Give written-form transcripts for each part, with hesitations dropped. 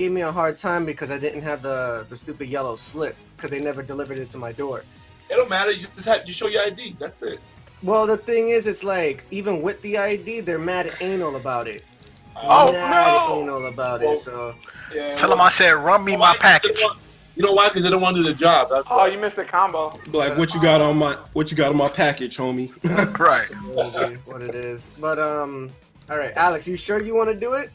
gave me a hard time because I didn't have the stupid yellow slip because they never delivered it to my door. It don't matter. You just have you show your ID. That's it. Well, the thing is, it's like even with the ID, they're mad anal about it. Oh, Mad no! anal about Well, it. So Yeah. Tell them I said run me my package. You know why? Because they don't want to do the job. That's Oh, why. you missed the combo. Like what you got on my package, homie? Right. that's what it is. But all right, Alex, you sure you want to do it?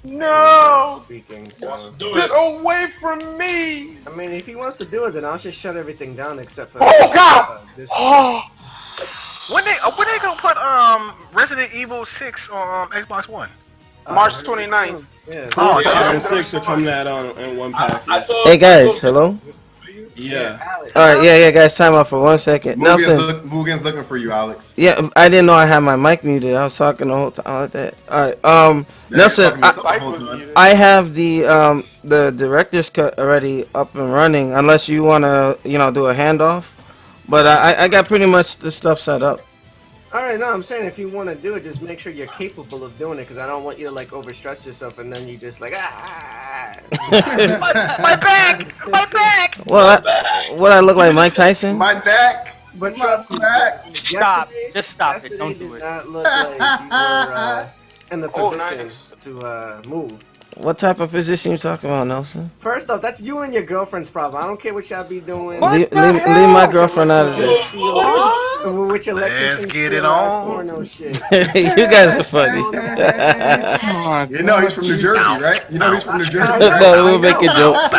No! Speaking. Wants So. to do Get it. away from me! I mean, if he wants to do it, then I'll just shut everything down except for. Oh, God! This Oh! When they gonna put Resident Evil 6 on Xbox One? March 29th. Yeah. Oh, Five yeah. and six are coming out in one package. I thought, Hey guys, hello. Yeah. Alex. All right, yeah, guys. Time out for 1 second. Nelson. Mugen's looking for you, Alex. Yeah, I didn't know I had my mic muted. I was talking the whole time like that. All right. Yeah, Nelson, you're talking to yourself the whole time. I have the director's cut already up and running. Unless you wanna, do a handoff. But I got pretty much the stuff set up. All right, no, I'm saying if you want to do it, just make sure you're capable of doing it, because I don't want you to like overstress yourself and then you just like My back! Well, what I look like, Mike Tyson? My neck. But trust me, back. Stop. yesterday- Just stop it. yesterday Don't do did it. not look like you were in the Oh, position nice. to move. What type of position you talking about, Nelson? First off, that's you and your girlfriend's problem. I don't care what y'all be doing. Leave my girlfriend out of this. With your Let's Lexington get Steel it on. porno shit. You guys are funny. You know he's from New Jersey, right? You know he's from New Jersey. Right? No, we're making jokes.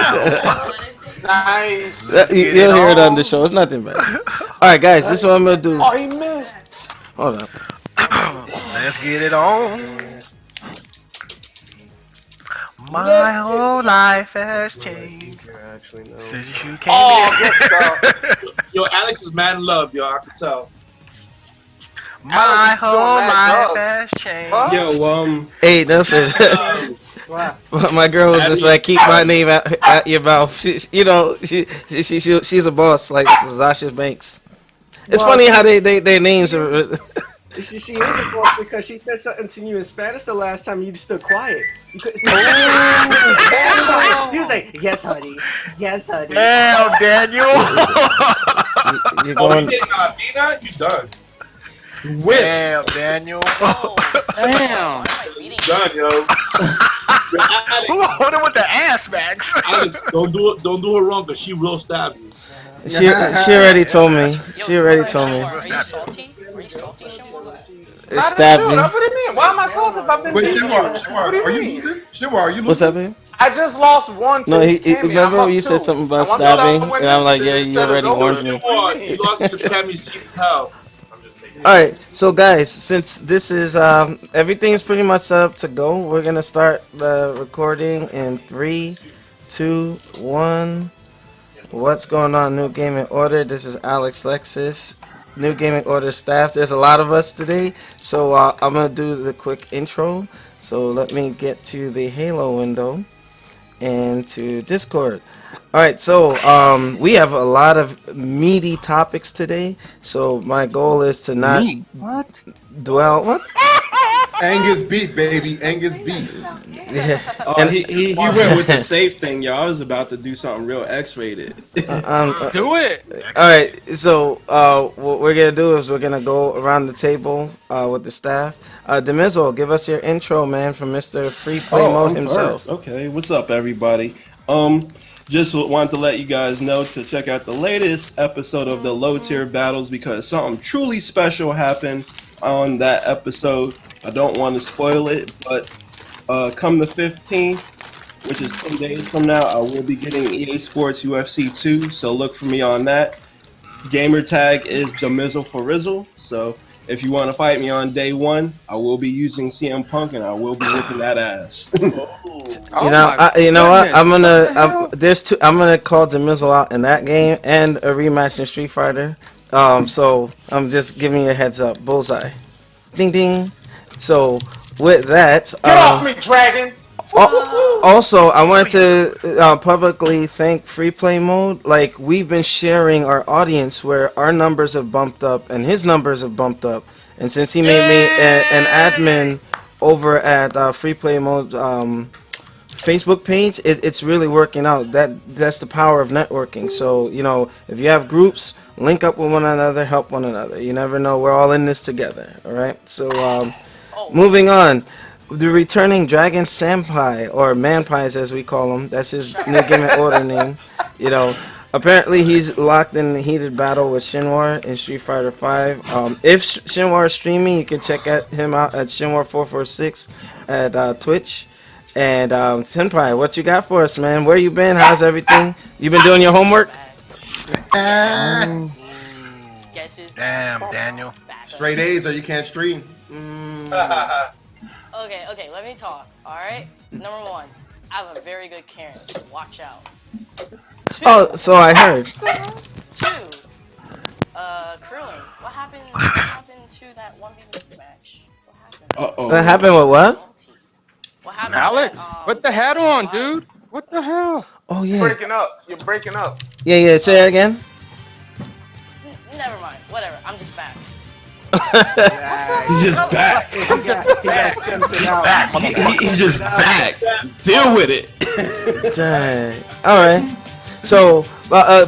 Nice. You'll hear it on the show. It's nothing bad. All right, guys, this is what I'm gonna do. Oh, he missed. Hold up. Let's get it on. My whole life has changed Actually, no. since you came Oh, in. good stuff. Yo, Alex is mad in love, yo. I can tell. My Alex whole doing mad life drugs. has changed. Huh? Yo, Hey, Nelson. Wow. My girl was just like, keep my name at your mouth. She's a boss, like Zasha Banks. It's Well, funny how their names are. She is a boss because she said something to you in Spanish the last time you stood quiet. You couldn't say He was like, yes, honey. Yes, honey. Damn, Daniel. You're Oh, going. you get Dina? You done. Damn, Daniel. Damn. You done, yo. Yo, Who Alex, holding with the ass, Max? Alex, don't do her wrong, cause she will stab you. She already told me. She already told me. Are you salty? Are you salty, Shimwa? It stabbed Dude, me. what do you mean? Why am I salty if I've been Wait, beating you? Shimwar, What do you are you mean? losing? Shimwar, are you losing? What's up, man? I just lost one to No, Cammy. remember I'm up you said 2. something about And once I stabbing, win and I'm like, this, yeah, the you set is already over. warned me. You lost because Cammy's cheap as hell. All right, so guys, since this is everything's pretty much set up to go, we're gonna start the recording in 3, 2, 1. What's going on, New Gaming Order? This is Alex Lexus, New Gaming Order staff. There's a lot of us today, so I'm gonna do the quick intro. So let me get to the Halo window and to Discord. All right, so we have a lot of meaty topics today. So my goal is to not dwell. What? Angus beef, baby. Angus beef. Yeah. and he went with the safe thing, y'all. I was about to do something real X-rated. Do it. All right, so what we're gonna do is we're gonna go around the table with the staff. Demizzle, give us your intro, man, from Mr. Free Play Mode I'm himself. first. Okay, what's up, everybody? Just wanted to let you guys know to check out the latest episode of the Low Tier Battles because something truly special happened on that episode. I don't want to spoil it, but come the 15th, which is 10 days from now, I will be getting EA Sports UFC 2, so look for me on that. Gamer tag is Demizzle for Rizzle, so if you want to fight me on day 1, I will be using CM Punk and I will be whipping that ass. You know what? I'm gonna call Demizzle out in that game and a rematch in Street Fighter. So I'm just giving you a heads up. Bullseye. Ding ding. So with that, Get off me, dragon! also I wanted to publicly thank Free Play Mode. Like we've been sharing our audience where our numbers have bumped up and his numbers have bumped up. And since he made me an admin over at Free Play Mode Facebook page, it's really working out. That's the power of networking. So, you know, if you have groups, link up with one another, help one another. You never know. We're all in this together. All right. So, moving on. The returning Dragon Senpai, or Manpies as we call him. That's his new Game and Order name. You know, apparently he's locked in a heated battle with Shinwar in Street Fighter V. If Shinwar is streaming, you can check him out at Shinwar446 at Twitch. And Senpai, what you got for us, man? Where you been? How's everything? You been doing your homework? Guesses. Damn, Daniel. Straight A's or you can't stream. Okay, let me talk. Alright? Number one, I have a very good Karen, so watch out. Two, Oh, so I heard. Krillin, what happened to that 1v1 match? What happened? Uh-oh. That happened with what? What happened Alex, to that, put the hat on, dude. What the hell? Oh, You're yeah. breaking up. You're breaking up. Yeah, say that again. Never mind, whatever, I'm just back. He's just back. He got censored out. He's just back. Deal with it. Dang. All right. So,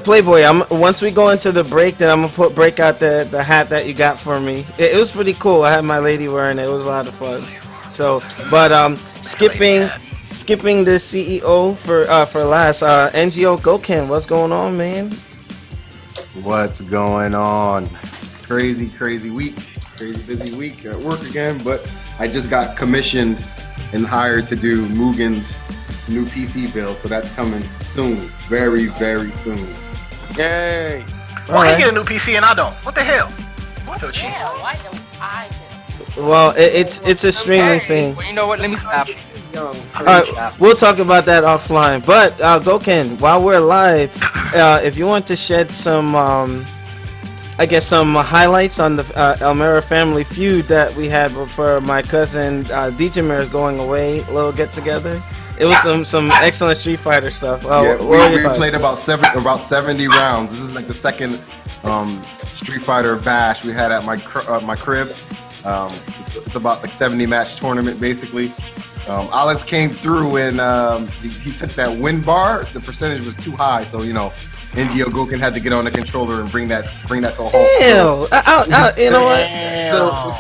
Playboy, once we go into the break, then I'm gonna break out the hat that you got for me. It was pretty cool. I had my lady wearing it. It was a lot of fun. So, but skipping the CEO for last. NGO Goken, what's going on, man? What's going on? Crazy week. Crazy busy week at work again, but I just got commissioned and hired to do Mugen's new PC build, so that's coming soon. Very soon. Yay. Why he get a new PC and I don't? What the hell? I feel cheap. Yeah, why don't I get Well, it's a streaming thing. Well, you know what? Let me stop. Alright, we'll talk about that offline. But Goken, while we're live, if you want to shed some I guess some highlights on the Elmira family feud that we had for my cousin Dejamir's going away, little get together. It was some excellent Street Fighter stuff. Yeah, we played about 70 rounds. This is like the second Street Fighter bash we had at my crib. It's about like 70 match tournament basically. Alex came through and he took that win bar. The percentage was too high, so you know. NGO Goken had to get on the controller and bring that to a halt. Ew. You know what?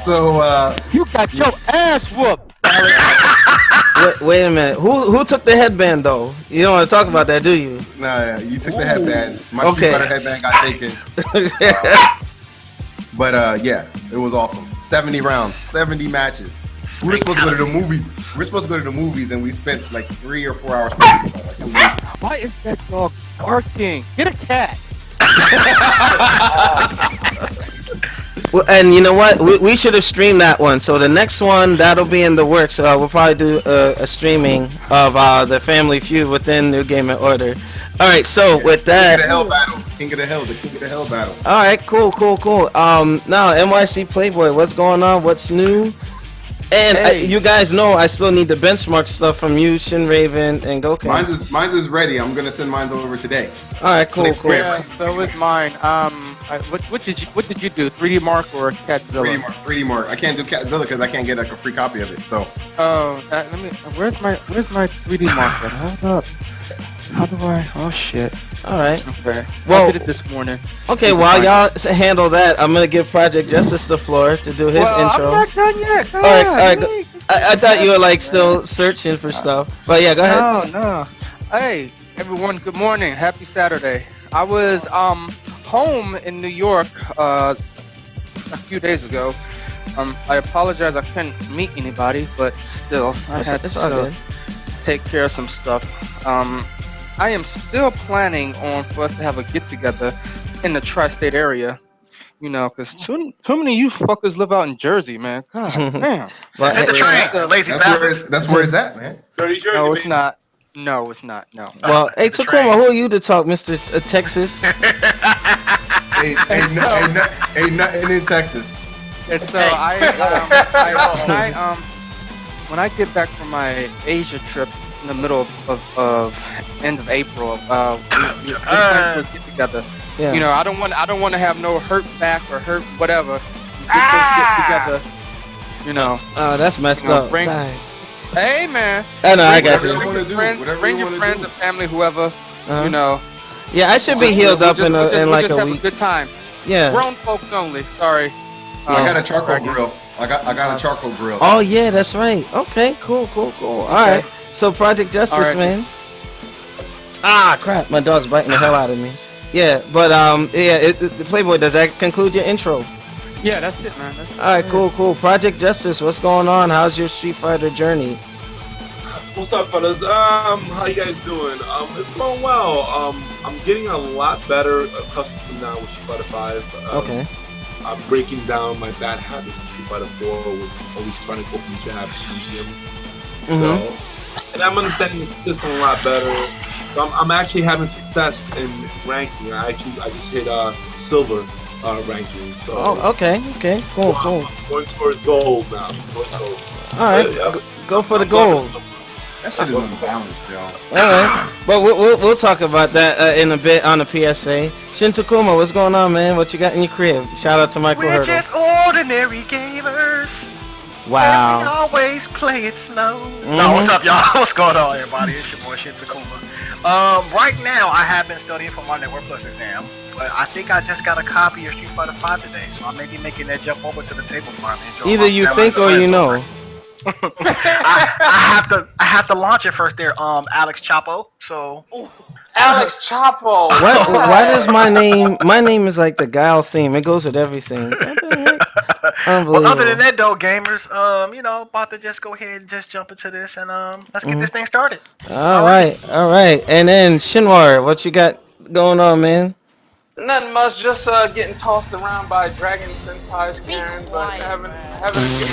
So You got your ass whooped. Wait a minute. Who took the headband though? You don't want to talk about that, do you? Nah, you took the headband. My Okay. Street Fighter headband got taken. But yeah, it was awesome. 70 rounds, 70 matches. We were supposed to go to the movies. And we spent like 3 or 4 hours. Why is that dog barking? Get a cat. Well, and you know what? We should have streamed that one. So the next one that'll be in the works. We'll probably do a streaming of the Family Feud within New Game and Order. All right. So with that, King of the Hell battle. all right, cool. Now NYC Playboy, what's going on? What's new? And Hey. you guys know I still need the benchmark stuff from you, Shin Raven, and Goken. Mine's is ready. I'm gonna send mine over today. All right, cool. Yeah, so is mine. What did you do? 3D Mark or Catzilla? 3D Mark. I can't do Catzilla because I can't get like a free copy of it. So. Oh, let me. Where's my 3D marker? Hold up. How do I? Oh shit. All right. Okay. Well- I did it this morning. Okay, while y'all handle that, I'm gonna give Project Justice the floor to do his intro. I'm not done yet. All right. I thought you were like still searching for stuff, but yeah, go ahead. No. Hey, everyone. Good morning. Happy Saturday. I was home in New York a few days ago. I apologize. I couldn't meet anybody, but still, I had It's all to good. take care of some stuff. I am still planning on for us to have a get together in the tri-state area. You know, because too many of you fuckers live out in Jersey, man. God damn. But Hit the train, So- lazy bastards. That's where it's at, man. Dirty Jersey, No, it's baby. not. No, it's not. No. well, hey The Takuma, train. who are you to talk, Mr. Texas? Ain't nothing in Texas. And so when I get back from my Asia trip in the middle of end of April, we plan to get together. Yeah. You know, I don't want to have no hurt back or hurt whatever. We just get together You know. That's messed You know, up. bring- Dang. Hey man. I know, I got Whatever you. you wanna do, whatever Bring you your wanna friends do. and family, whoever. You know. Yeah, I should be healed up in like a have week. a good time. Yeah. Grown folks only. Sorry. I got a charcoal grill. I got a charcoal grill. Oh yeah, that's right. Okay, cool. All right. So Project Justice, Alright. man. Ah, crap! My dog's biting the hell out of me. Yeah, but the Playboy. Does that conclude your intro? Yeah, that's it, man. That's it. All right, cool. Project Justice, what's going on? How's your Street Fighter journey? What's up, fellas? How you guys doing? It's going well. I'm getting a lot better accustomed now with Street Fighter 5. Okay. I'm breaking down my bad habits of Street Fighter 4, with always trying to go from jabs to mediums. So, and I'm understanding the system a lot better. So I'm actually having success in ranking. I just hit silver ranking. So. Oh, okay. Cool. I'm going towards gold now. All right, go for the gold. That shit is unbalanced, yo. All right, but we'll talk about that in a bit on the PSA. Shin Takuma, what's going on, man? What you got in your crib? Shout out to Michael We're Hurdle. just ordinary gamers. Wow. And we always play it slow. No, what's up, y'all? What's going on, everybody? It's your boy Shin Takuma. Right now, I have been studying for my Network Plus exam, but I think I just got a copy of Street Fighter 5 today, so I may be making that jump over to the table tomorrow. and enjoy Either my you family think or you know. I have to launch it first there, Alex Chapo. So Alex Chapo. Why does my name is like the Guile theme? It goes with everything. What the heck? Unbelievable. well, other than that though, gamers, about to just go ahead and just jump into this and let's get this thing started. All right. And then Shinwar, what you got going on, man? Nothing much, just getting tossed around by Dragon Senpai's Karen, but quiet, haven't. man.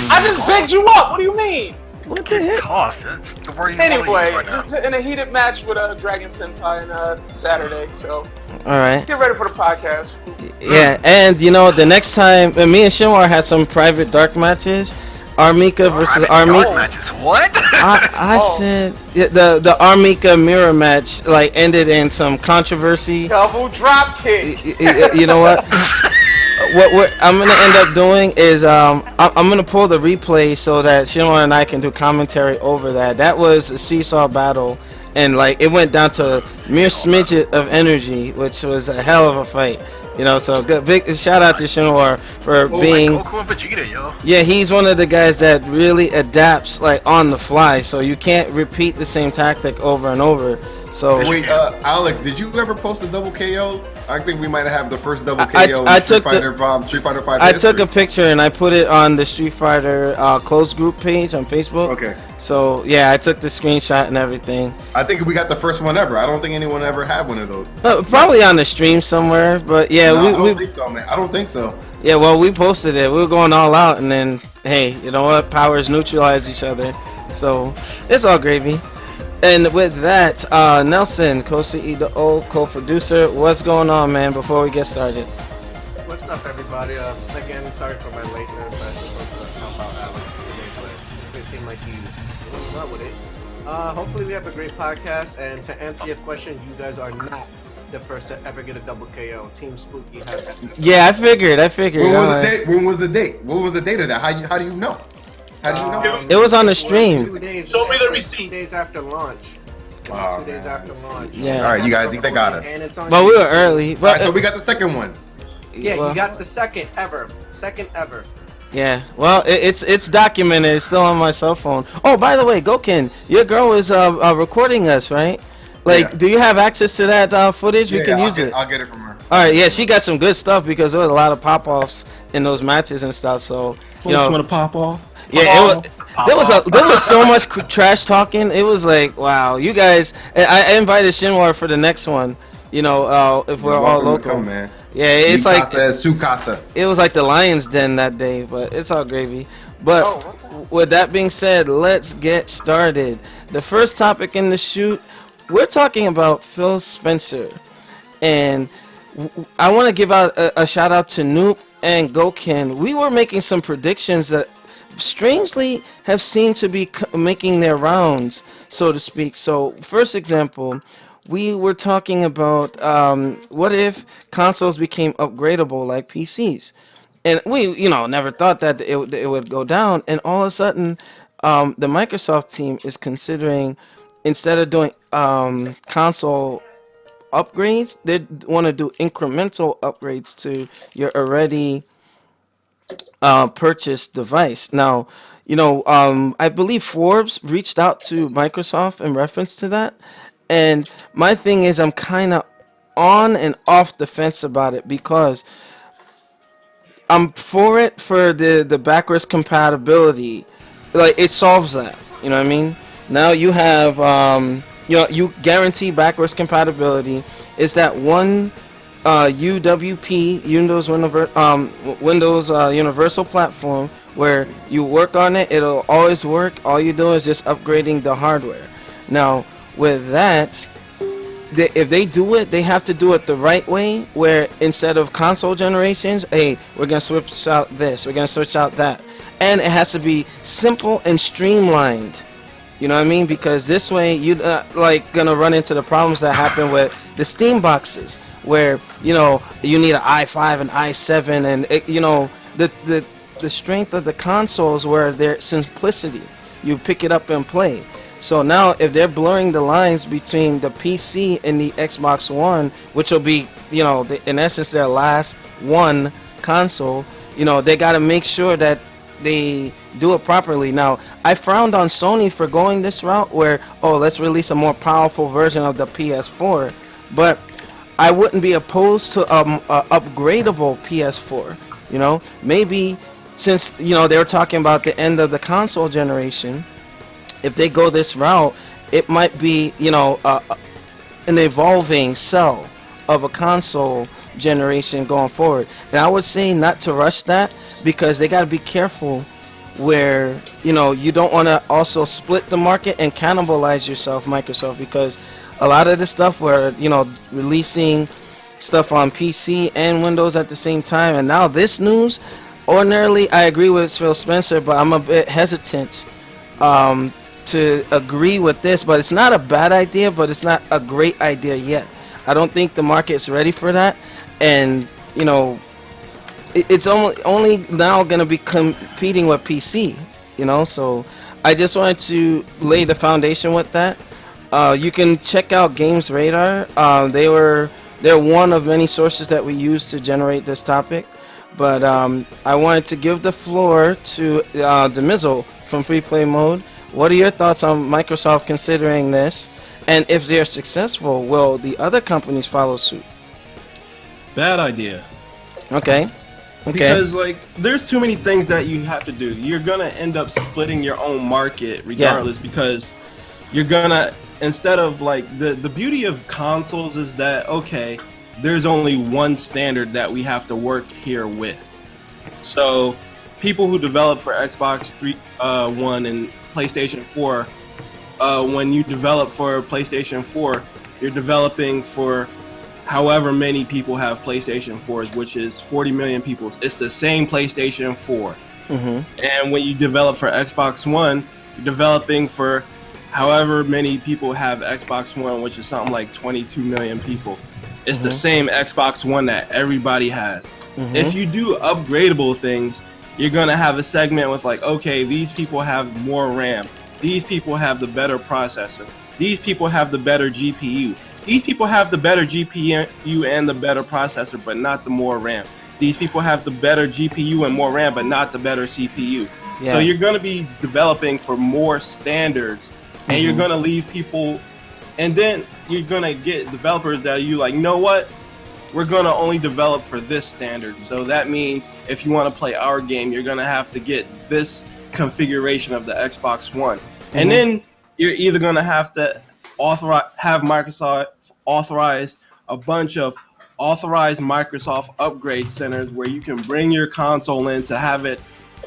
I just begged you up. What do you mean? What the heck? Tossed. That's the word you want to Anyway, use right now. just in a heated match with Dragon Senpai on Saturday, so All right. get ready for the podcast. Yeah, and the next time, me and Shinwar had some private dark matches. Armika versus Armika. Matches. What? I said the Armika mirror match ended in some controversy. Double drop kick. You know what? What I'm gonna end up doing is I'm gonna pull the replay so that Shinwar and I can do commentary over that. That was a seesaw battle, and it went down to mere smidget of energy, which was a hell of a fight. So good, big shout out to Shinwar for being. Goku and Vegeta, yo. Yeah, he's one of the guys that really adapts on the fly, so you can't repeat the same tactic over and over. So Wait, Alex, did you ever post a double KO? I think we might have the first double KO I in Street took Fighter 5 I history. took a picture and I put it on the Street Fighter closed group page on Facebook. Okay. So yeah, I took the screenshot and everything. I think we got the first one ever. I don't think anyone ever had one of those. Probably on the stream somewhere, but yeah, No, I we don't think so, man. I don't think so. yeah, well, we posted it. We were going all out, and then hey, you know what? Powers neutralize each other, so it's all gravy. And with that, Nelson, co-CEO, co-producer, what's going on, man? Before we get started. What's up, everybody? Again, sorry for my lateness. I was supposed to help out Alex today, but it seemed like he's doing well with it. Hopefully, we have a great podcast. And to answer your question, you guys are not the first to ever get a double KO. Team Spooky has. Yeah, I figured. When was the date? When was the date? What was the date of that? How do you know? How do you know? It was on the stream. 2 days. Show me the 2 receipt. days after launch. Oh, 2 days after launch. Yeah. All right, you guys think they got us? And it's on But we were YouTube. early. All But right, so we got the second one. Yeah, well, you got the second ever. Yeah, well, it's documented. It's still on my cell phone. Oh, by the way, Gokin, your girl is recording us, right? Yeah. Do you have access to that footage? We can use it. I'll get it from her. All right, yeah, she got some good stuff because there was a lot of pop-offs in those matches and stuff. So Folks want to pop off? yeah, there was so much trash talking. It was like, wow, you guys. I invited Shinwar for the next one. If we're all welcome to local, come, man. Yeah, it's like su casa. it was like the Lions Den that day, but it's all gravy. But with that being said, let's get started. The first topic in the shoot, we're talking about Phil Spencer, and I want to give out a shout out to Noop and Gokin. We were making some predictions that strangely have seemed to be making their rounds, so to speak. So, first example, we were talking about what if consoles became upgradable like PCs? and we never thought that it would go down, and all of a sudden the Microsoft team is considering, instead of doing console upgrades, they want to do incremental upgrades to your already purchased device. Now, I believe Forbes reached out to Microsoft in reference to that, and my thing is I'm kind of on and off the fence about it, because I'm for it for the backwards compatibility. Like, it solves that. You know what I mean? Now you have you guarantee backwards compatibility. Is that one UWP, Windows Universal Platform, where you work on it, it'll always work. All you do is just upgrading the hardware. Now with that, if they do it, they have to do it the right way, where instead of console generations, hey, we're gonna switch out this, we're gonna switch out that, and it has to be simple and streamlined. You know what I mean? Because this way you gonna run into the problems that happen with the Steam boxes, where you need an i5 and i7, and the strength of the consoles, where their simplicity, you pick it up and play. So now, if they're blurring the lines between the PC and the Xbox One, which will be, in essence, their last one console, they got to make sure that they do it properly. Now, I frowned on Sony for going this route, where, let's release a more powerful version of the PS4, but I wouldn't be opposed to a upgradable PS4. Maybe since they were talking about the end of the console generation. If they go this route, it might be, an evolving cell of a console generation going forward. And I would say not to rush that, because they got to be careful where, you don't want to also split the market and cannibalize yourself, Microsoft, because a lot of the stuff where, releasing stuff on PC and Windows at the same time. And now this news, ordinarily, I agree with Phil Spencer, but I'm a bit hesitant to agree with this. But it's not a bad idea, but it's not a great idea yet. I don't think the market's ready for that, and it's only now going to be competing with PC. So I just wanted to lay the foundation with that. You can check out Games Radar. They're one of many sources that we use to generate this topic. But I wanted to give the floor to Demizzle from Free Play Mode. What are your thoughts on Microsoft considering this? And if they're successful, will the other companies follow suit? Bad idea. Okay. Because there's too many things that you have to do. You're gonna end up splitting your own market regardless, because you're gonna, instead of the beauty of consoles is that, okay, there's only one standard that we have to work here with. So people who develop for Xbox One and PlayStation 4, when you develop for PlayStation 4, you're developing for however many people have PlayStation 4s, which is 40 million people. It's the same PlayStation 4. And when you develop for Xbox One, you're developing for however many people have Xbox One, which is something like 22 million people. It's the same Xbox One that everybody has. If you do upgradable things, you're going to have a segment with okay, these people have more RAM. These people have the better processor. These people have the better GPU. These people have the better GPU and the better processor, but not the more RAM. These people have the better GPU and more RAM, but not the better CPU. So you're going to be developing for more standards, and you're going to leave people, and then you're going to get developers that are you know what? We're going to only develop for this standard. So that means if you want to play our game, you're going to have to get this configuration of the Xbox One. And then you're either going to have to have Microsoft authorize a bunch of authorized Microsoft upgrade centers where you can bring your console in to have it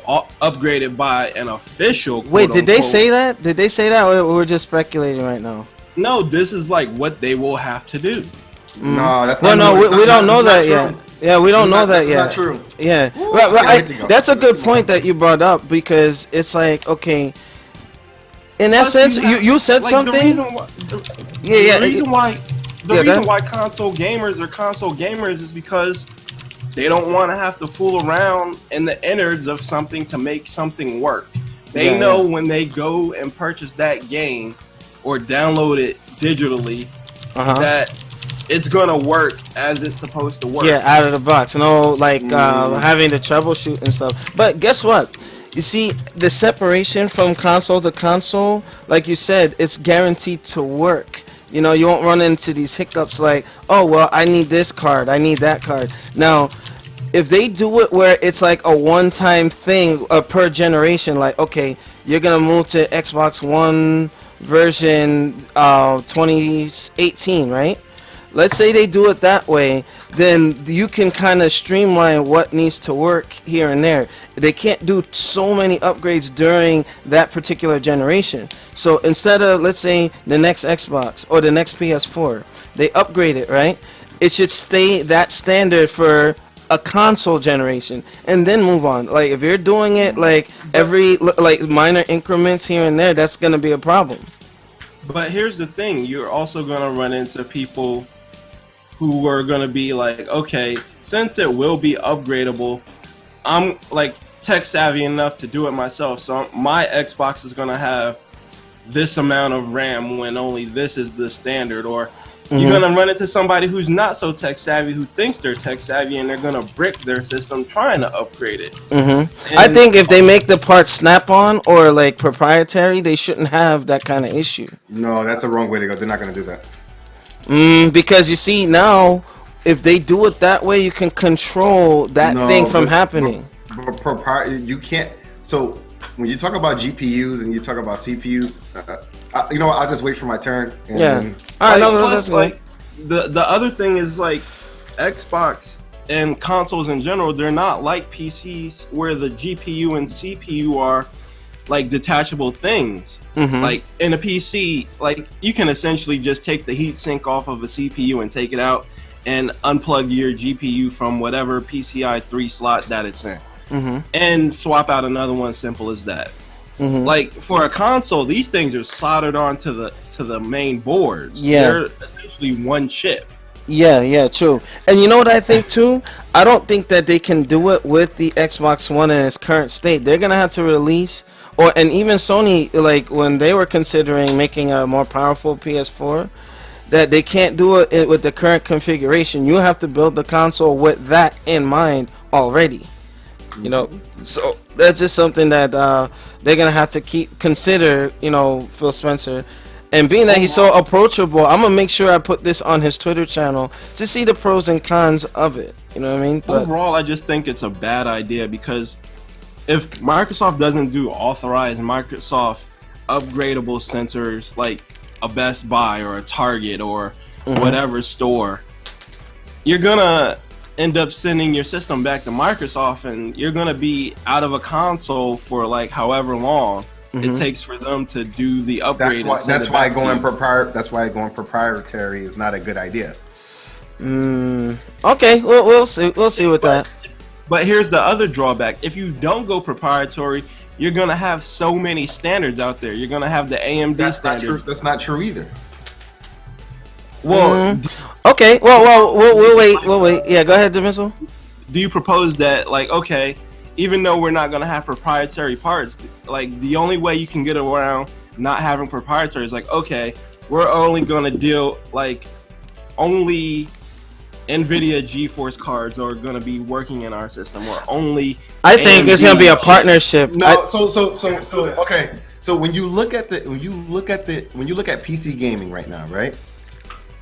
upgraded by an official. Wait, did they say that? Did they say that, or we're just speculating right now? No, this is what they will have to do. No, that's not we don't know that yet. Yeah, we don't know that yet. That's not true. Yeah, that's a good point that you brought up, because it's okay. In essence, you said something. The reason why console gamers are console gamers is because they don't want to have to fool around in the innards of something to make something work. They know when they go and purchase that game or download it digitally that it's gonna work as it's supposed to work. Yeah, out of the box. No, like having to troubleshoot and stuff. But guess what? You see, the separation from console to console, like you said, it's guaranteed to work. You know, you won't run into these hiccups like, oh, well, I need this card, I need that card. Now, if they do it where it's like a one-time thing per generation, like, okay, you're going to move to Xbox One version 2018, right? Let's say they do it that way, then you can kind of streamline what needs to work here and there. They can't do so many upgrades during that particular generation. So instead of, let's say, the next Xbox or the next PS4, they upgrade it, right? It should stay that standard for a console generation and then move on. Like if you're doing it like every like minor increments here and there, that's going to be a problem. But here's the thing, you're also going to run into people who are going to be like, okay, since it will be upgradable, I'm like tech savvy enough to do it myself, so my Xbox is going to have this amount of RAM when only this is the standard. Or you're going to run into somebody who's not so tech savvy, who thinks they're tech savvy, and they're going to brick their system trying to upgrade it. I think if they make the parts snap-on or like proprietary, they shouldn't have that kind of issue. No, that's the wrong way to go. They're not going to do that. Because you see now, if they do it that way, you can control that thing from happening. You can't. So when you talk about GPUs and you talk about CPUs, you know what? I'll just wait for my turn. And All right. Plus, like the other thing is like Xbox and consoles in general, they're not like PCs where the GPU and CPU are like detachable things. Like in a PC, like you can essentially just take the heat sink off of a CPU and take it out and unplug your GPU from whatever PCI 3 slot that it's in, and swap out another one. Simple as that. Like for a console, these things are soldered onto the main boards. They're essentially one chip. Yeah, true. And you know what I think too? I don't think that they can do it with the Xbox One in its current state. They're gonna have to release, and even Sony, like when they were considering making a more powerful PS4, that they can't do it with the current configuration. You have to build the console with that in mind already. You know, so that's just something that they're gonna have to consider. You know, Phil Spencer. And being that he's so approachable, I'm gonna make sure I put this on his Twitter channel to see the pros and cons of it. You know what I mean? But overall, I just think it's a bad idea, because if Microsoft doesn't do authorized Microsoft upgradable sensors like a Best Buy or a Target or whatever store, you're gonna end up sending your system back to Microsoft, and you're gonna be out of a console for like however long it takes for them to do the upgrade. That's why going proprietary is not a good idea. Okay, we'll see with that. But here's the other drawback: if you don't go proprietary, you're gonna have so many standards out there. You're gonna have the AMD standard. That's not true either. Well, okay. Well, we'll wait. Yeah, go ahead, Demisel. Do you propose that, like, okay, even though we're not gonna have proprietary parts, like the only way you can get around not having proprietary is like, okay, we're only gonna deal like only NVIDIA GeForce cards are gonna be working in our system, or only. I think it's gonna be a partnership. No, so okay. So when you look at PC gaming right now, right?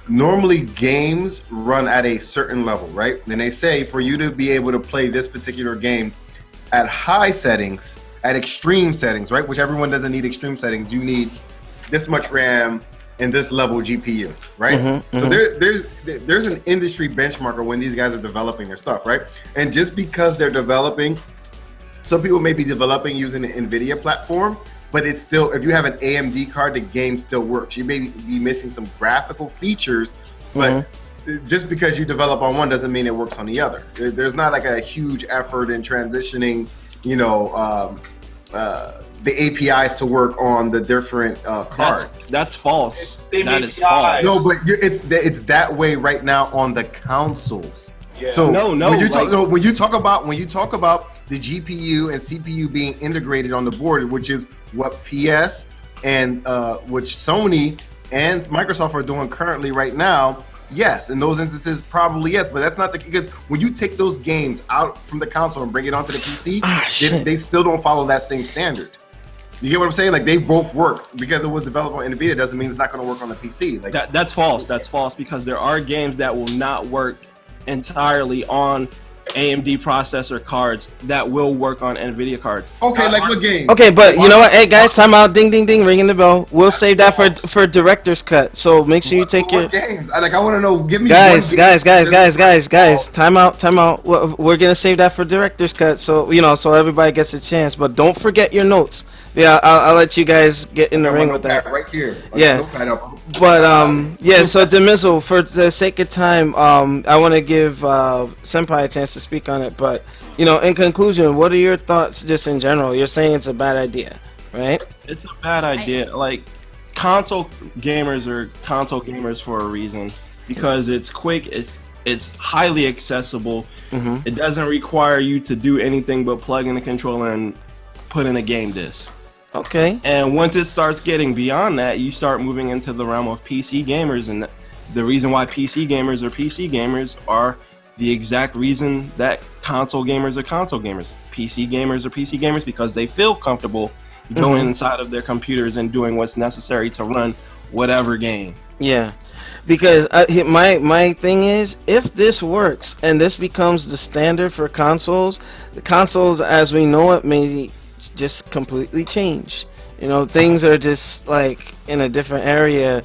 Normally games run at a certain level, right? And they say for you to be able to play this particular game at high settings, at extreme settings, right? Which everyone doesn't need extreme settings. You need this much RAM and this level GPU, right? So there's an industry benchmark when these guys are developing their stuff, right? And just because they're developing, some people may be developing using the NVIDIA platform, but it's still, if you have an AMD card, the game still works. You may be missing some graphical features, but just because you develop on one doesn't mean it works on the other. There's not like a huge effort in transitioning, you know, the APIs to work on the different cards. That's false. That is false. No, but it's that way right now on the consoles. Yeah. So No, when you talk, like- no, when you talk about the GPU and CPU being integrated on the board, which is what PS and which Sony and Microsoft are doing currently right now. Yes, in those instances, probably yes, but that's not the because when you take those games out from the console and bring it onto the PC, they still don't follow that same standard. You get what I'm saying? Like they both work because it was developed on NVIDIA doesn't mean it's not going to work on the PC. Like that's false. That's false because there are games that will not work entirely on AMD processor cards that will work on NVIDIA cards. okay, like what game? Okay, but you know what? Hey guys, time out. Ding, ding, ding, ringing the bell. We'll save that for director's cut. So make sure you take your what games. I want to know. Give me guys. one game. Time out. We're gonna save that for director's cut. So so everybody gets a chance. But don't forget your notes. Yeah, I'll let you guys get in the ring with that. Right here. Yeah. But so Demizzle, for the sake of time, I want to give Senpai a chance to speak on it. But in conclusion, what are your thoughts just in general? You're saying it's a bad idea, right? It's a bad idea. Like console gamers are console gamers for a reason because it's quick. It's highly accessible. Mm-hmm. It doesn't require you to do anything but plug in the controller and put in a game disc. Okay. And once it starts getting beyond that, you start moving into the realm of PC gamers. And the reason why PC gamers are the exact reason that console gamers are console gamers. PC gamers are PC gamers because they feel comfortable going inside of their computers and doing what's necessary to run whatever game. Yeah. Because my thing is, if this works and this becomes the standard for consoles, the consoles as we know it may just completely change. Things are just like in a different area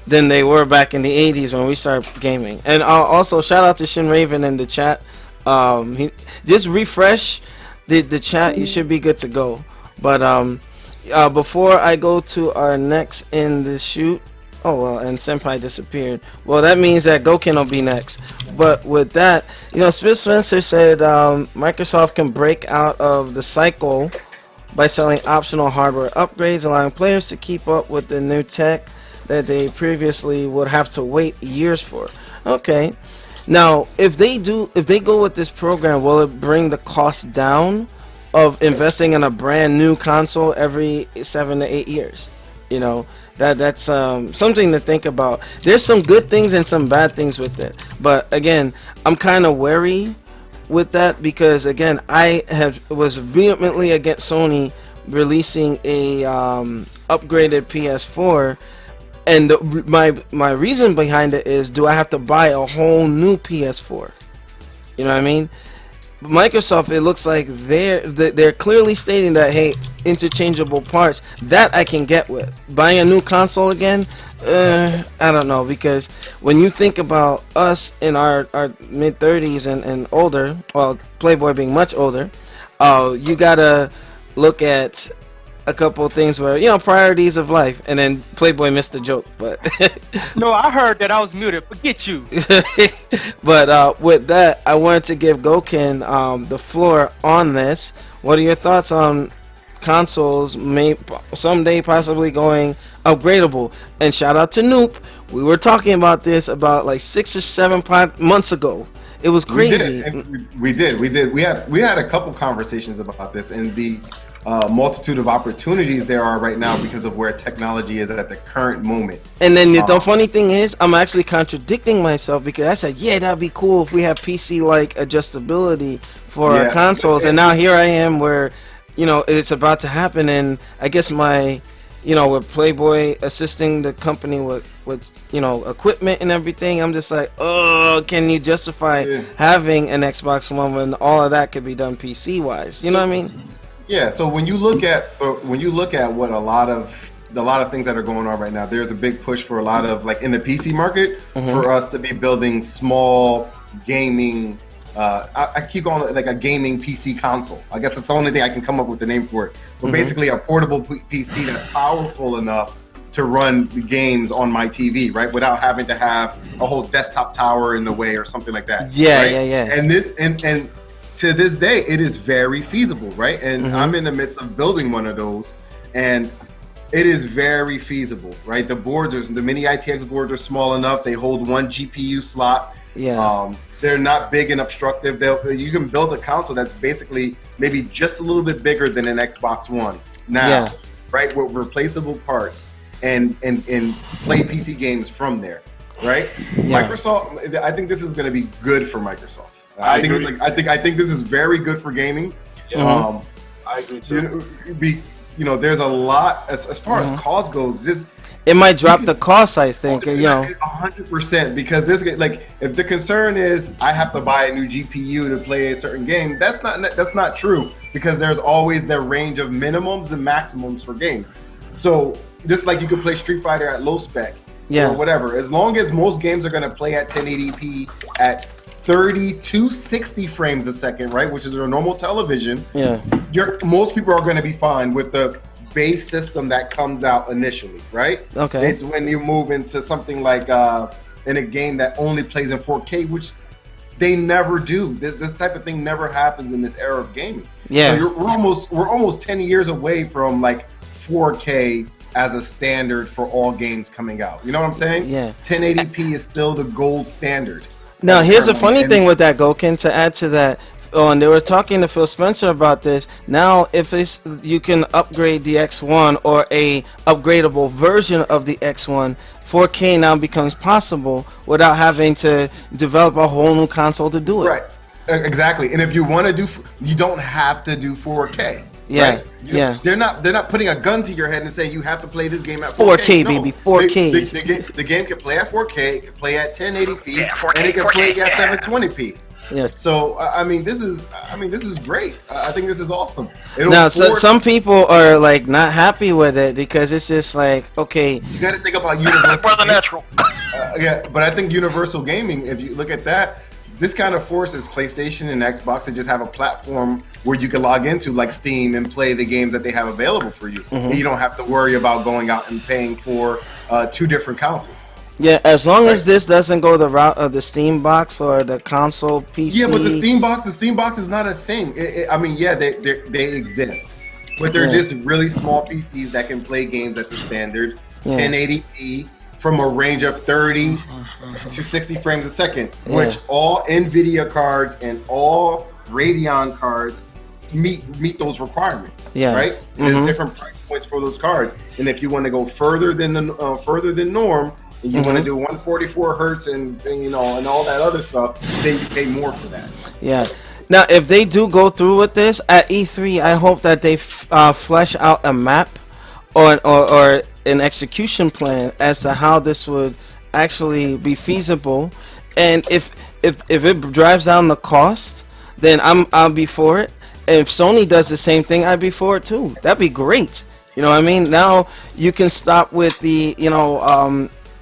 than they were back in the 80s when we started gaming. And also shout out to Shin Raven in the chat. Just refresh the chat, you should be good to go. But before I go to our next in the shoot, oh well, and Senpai disappeared. Well, that means that Goken will be next. But with that, Smith Spencer said Microsoft can break out of the cycle by selling optional hardware upgrades, allowing players to keep up with the new tech that they previously would have to wait years for. Okay. Now, if they go with this program, will it bring the cost down of investing in a brand new console every 7 to 8 years? That's something to think about. There's some good things and some bad things with it. But again, I'm kind of wary with that because again, I was vehemently against Sony releasing a upgraded PS4, and my reason behind it is, do I have to buy a whole new PS4? You know what I mean? Microsoft, it looks like they're clearly stating that, hey, interchangeable parts that I can get with. Buying a new console again, I don't know, because when you think about us in our mid 30s and older, well, Playboy being much older, you gotta look at a couple of things where priorities of life, and then Playboy missed the joke, but No, I heard that I was muted. Forget you. but with that, I wanted to give Goken the floor on this. What are your thoughts on consoles someday possibly going upgradable? And shout out to Noop. We were talking about this about like 6 or 7 months ago. It was crazy. We did. We had a couple conversations about this and the multitude of opportunities there are right now because of where technology is at the current moment. And then the funny thing is, I'm actually contradicting myself because I said, yeah, that'd be cool if we have PC-like adjustability for our consoles. And now here I am where, it's about to happen. And I guess with Playboy assisting the company with equipment and everything, I'm just like, oh, can you justify having an Xbox One when all of that could be done PC-wise? You know what I mean? Yeah, so when you look at what a lot of things that are going on right now, there's a big push for a lot of like in the PC market for us to be building small gaming. I keep calling it like a gaming PC console. I guess that's the only thing I can come up with the name for it. But basically, a portable PC that's powerful enough to run the games on my TV, right, without having to have a whole desktop tower in the way or something like that. Yeah, right? yeah. And to this day, it is very feasible, right? And I'm in the midst of building one of those, and it is very feasible, right? The mini ITX boards are small enough; they hold one GPU slot. Yeah. They're not big and obstructive. You can build a console that's basically maybe just a little bit bigger than an Xbox One now, right? With replaceable parts and play PC games from there, right? Yeah. Microsoft, I think this is going to be good for Microsoft. I think agree. I think this is very good for gaming. I agree too. There's a lot as far as cost goes. Just It might drop the cost, I think. 100%, because there's like, if the concern is I have to buy a new GPU to play a certain game, that's not true, because there's always the range of minimums and maximums for games. So just like you could play Street Fighter at low spec or whatever, as long as most games are going to play at 1080p at 30 to 60 frames a second, right, which is a normal television. Most people are going to be fine with the base system that comes out initially, right? Okay. It's when you move into something like in a game that only plays in 4K, which they never do. This type of thing never happens in this era of gaming. Yeah. So we're almost 10 years away from like 4K as a standard for all games coming out. You know what I'm saying? Yeah. 1080p is still the gold standard. Now, here's a funny thing with that, Gokin, to add to that. Oh, and they were talking to Phil Spencer about this. Now, if you can upgrade the X1 or a upgradable version of the X1, 4K now becomes possible without having to develop a whole new console to do it. Right. Exactly. And if you want to you don't have to do 4K. Yeah. Right? They're not putting a gun to your head and saying you have to play this game at 4K. 4K, baby, 4K. The game can play at 4K, it can play at 1080p, 4K, and it can 4K, play at 720p. Yeah. So this is great. I think this is awesome. Now, some people are like not happy with it because it's just like, okay, you got to think about universal. Brother Natural. But I think universal gaming, if you look at that, this kind of forces PlayStation and Xbox to just have a platform where you can log into like Steam and play the games that they have available for you. And you don't have to worry about going out and paying for 2 different consoles. Yeah, as long as this doesn't go the route of the Steam box or the console PC. Yeah, but the Steam box is not a thing. They exist, but they're just really small PCs that can play games at the standard 1080p from a range of 30 to 60 frames a second, which all NVIDIA cards and all Radeon cards meet those requirements. Right? There's different price points for those cards, and if you want to go further than norm. And you want to do 144 hertz and all that other stuff, then you pay more for that. Yeah. Now, if they do go through with this at E3, I hope that they flesh out a map or an execution plan as to how this would actually be feasible. And if it drives down the cost, then I'll be for it. And if Sony does the same thing, I'd be for it too. That'd be great. You know what I mean? Now you can stop with the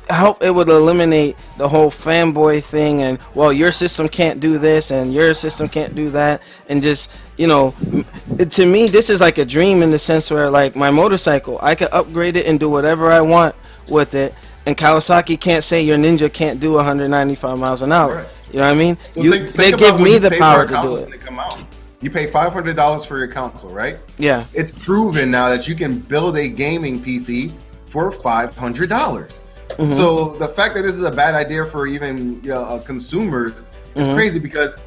I hope it would eliminate the whole fanboy thing and, well, your system can't do this and your system can't do that, and just, to me this is like a dream in the sense where, like, my motorcycle, I can upgrade it and do whatever I want with it, and Kawasaki can't say your Ninja can't do 195 miles an hour. Right. You know what I mean? So they give me the power to do it. When they come out. You pay $500 for your console, right? Yeah. It's proven now that you can build a gaming PC for $500. So the fact that this is a bad idea for even consumers is crazy, because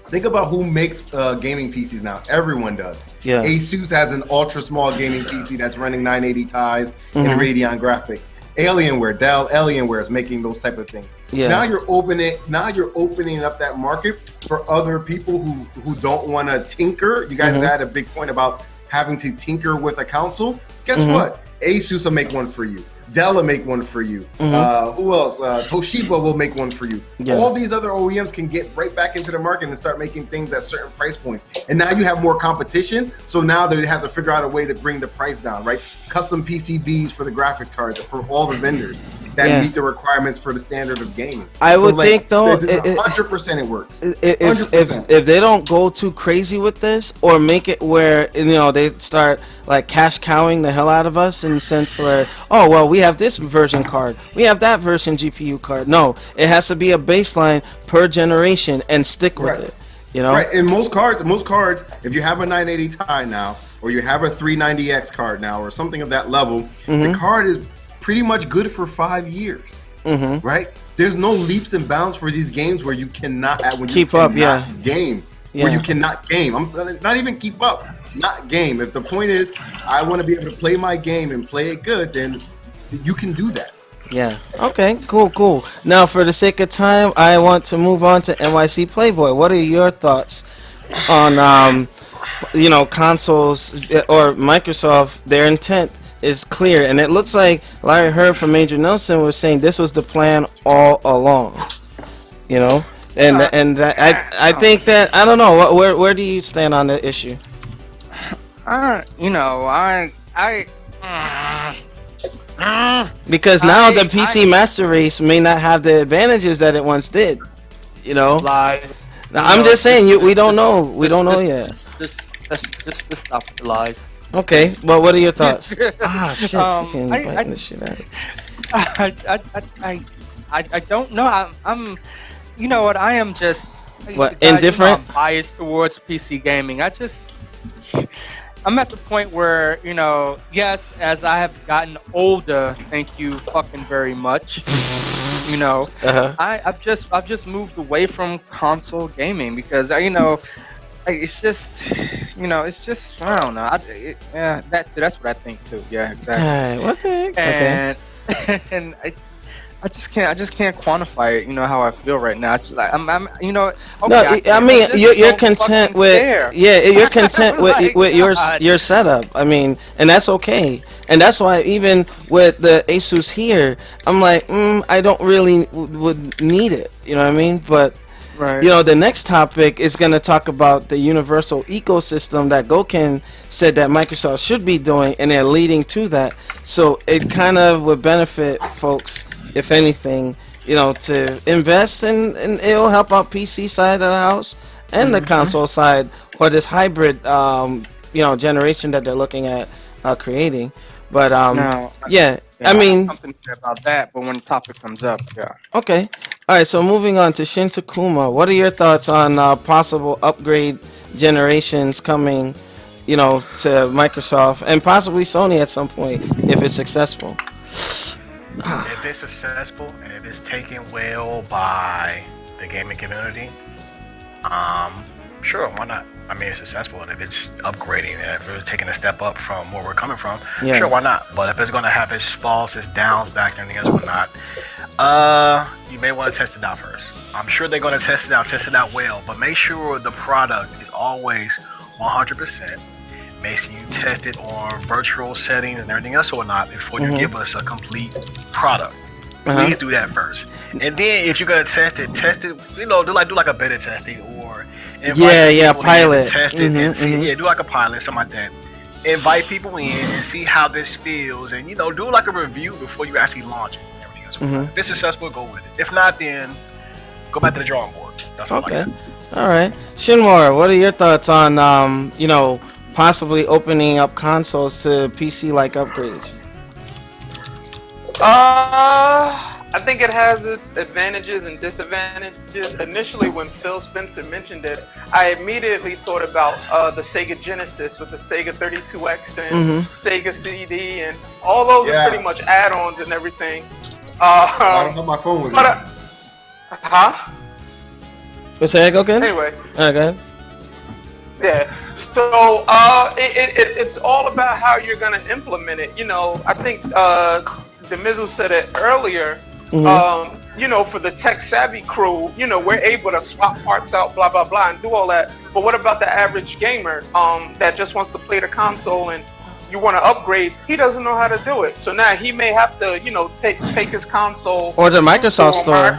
think about who makes gaming PCs now. Everyone does. Yeah. Asus has an ultra small gaming PC that's running 980 Ti's and Radeon graphics. Dell Alienware is making those type of things. Yeah. Now you're opening up that market for other people who don't want to tinker. You guys had a big point about having to tinker with a console. Guess what? Asus will make one for you. Dell will make one for you. Who else? Toshiba will make one for you. Yeah. All these other OEMs can get right back into the market and start making things at certain price points. And now you have more competition, so now they have to figure out a way to bring the price down, right? Custom PCBs for the graphics cards for all the vendors that meet the requirements for the standard of gaming. I would think, though, 100% it works. If they don't go too crazy with this, or make it where they start like cash cowing the hell out of us in the sense where, oh well, we have this version card, we have that version GPU card. No, it has to be a baseline per generation and stick with it. Right. And most cards, if you have a 980 Ti now, or you have a 390X card now, or something of that level, the card is pretty much good for 5 years. right? There's no leaps and bounds for these games where you cannot Keep up, yeah. game. Where you cannot game. I'm not even keep up, not game. If the point is I want to be able to play my game and play it good, then you can do that. Yeah. Okay. Cool. Now, for the sake of time, I want to move on to NYC Playboy. What are your thoughts on, consoles or Microsoft? Their intent is clear, and it looks like Larry Heard from Major Nelson was saying this was the plan all along. I think that I don't know. Where do you stand on the issue? Because now the PC Master Race may not have the advantages that it once did. Lies. I'm just saying, we don't know. We don't know yet. Just stop the lies. Okay, well, what are your thoughts? Shit! I don't know. I'm. You know what? I am just. What, indifferent? I'm biased towards PC gaming. I'm at the point where, yes, as I have gotten older, thank you fucking very much. I've just moved away from console gaming because it's just I don't know. That's what I think too. Yeah, exactly. What the heck? And and I just can't quantify it. How I feel right now. It's like I'm okay, no, I mean you're content with you're content with your setup. I mean, and that's okay. And that's why even with the Asus here, I'm like, I don't really would need it. You know what I mean? But right. The next topic is going to talk about the universal ecosystem that Goken said that Microsoft should be doing, and they're leading to that. So it kind of would benefit folks, if anything, to invest and it'll help out PC side of the house and the console side, or this hybrid, generation that they're looking at creating. But I mean, something to say about that. But when the topic comes up, yeah. Okay. All right. So moving on to Shin Takuma, what are your thoughts on possible upgrade generations coming, to Microsoft and possibly Sony at some point if it's successful? If it's successful and if it's taken well by the gaming community, sure, why not? I mean, it's successful, and if it's upgrading and if it's taking a step up from where we're coming from, sure, why not? But if it's going to have its falls, its downs, back and anything else, whatnot, you may want to test it out first. I'm sure they're going to test it out well, but make sure the product is always 100%. Make sure you test it on virtual settings and everything else or not before you give us a complete product. Please do that first, and then if you're gonna test it, do like a beta testing or pilot. Test it and see, do like a pilot, something like that. Invite people in and see how this feels, and do like a review before you actually launch it. And everything else. If it's successful, go with it. If not, then go back to the drawing board. That's all. Okay. All right, Shinmore, what are your thoughts on possibly opening up consoles to PC-like upgrades? I think it has its advantages and disadvantages. Initially, when Phil Spencer mentioned it, I immediately thought about the Sega Genesis with the Sega 32X and Sega CD, and all those are pretty much add-ons and everything. I don't have my phone with me. What's that again? Anyway. Okay. Yeah. So it's all about how you're gonna implement it. I think Demizu said it earlier. For the tech savvy crew, we're able to swap parts out, blah blah blah, and do all that. But what about the average gamer that just wants to play the console and you want to upgrade? He doesn't know how to do it. So now he may have to, take his console or the Microsoft store.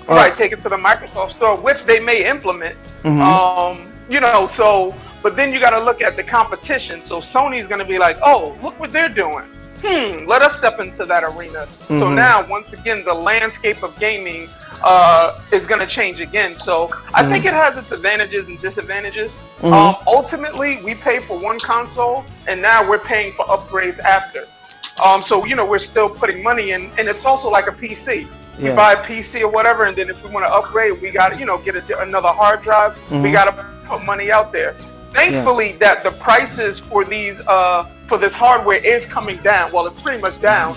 Right, take it to the Microsoft store, which they may implement. But then you got to look at the competition. So Sony's going to be like, oh, look what they're doing. Let us step into that arena. So now, once again, the landscape of gaming is going to change again. So I think it has its advantages and disadvantages. Ultimately, we pay for one console, and now we're paying for upgrades after. We're still putting money in, and it's also like a PC. We buy a PC or whatever, and then if we want to upgrade, we got to, get another hard drive. We got to put money out there. Thankfully, that the prices for these for this hardware is coming down. Well, it's pretty much down.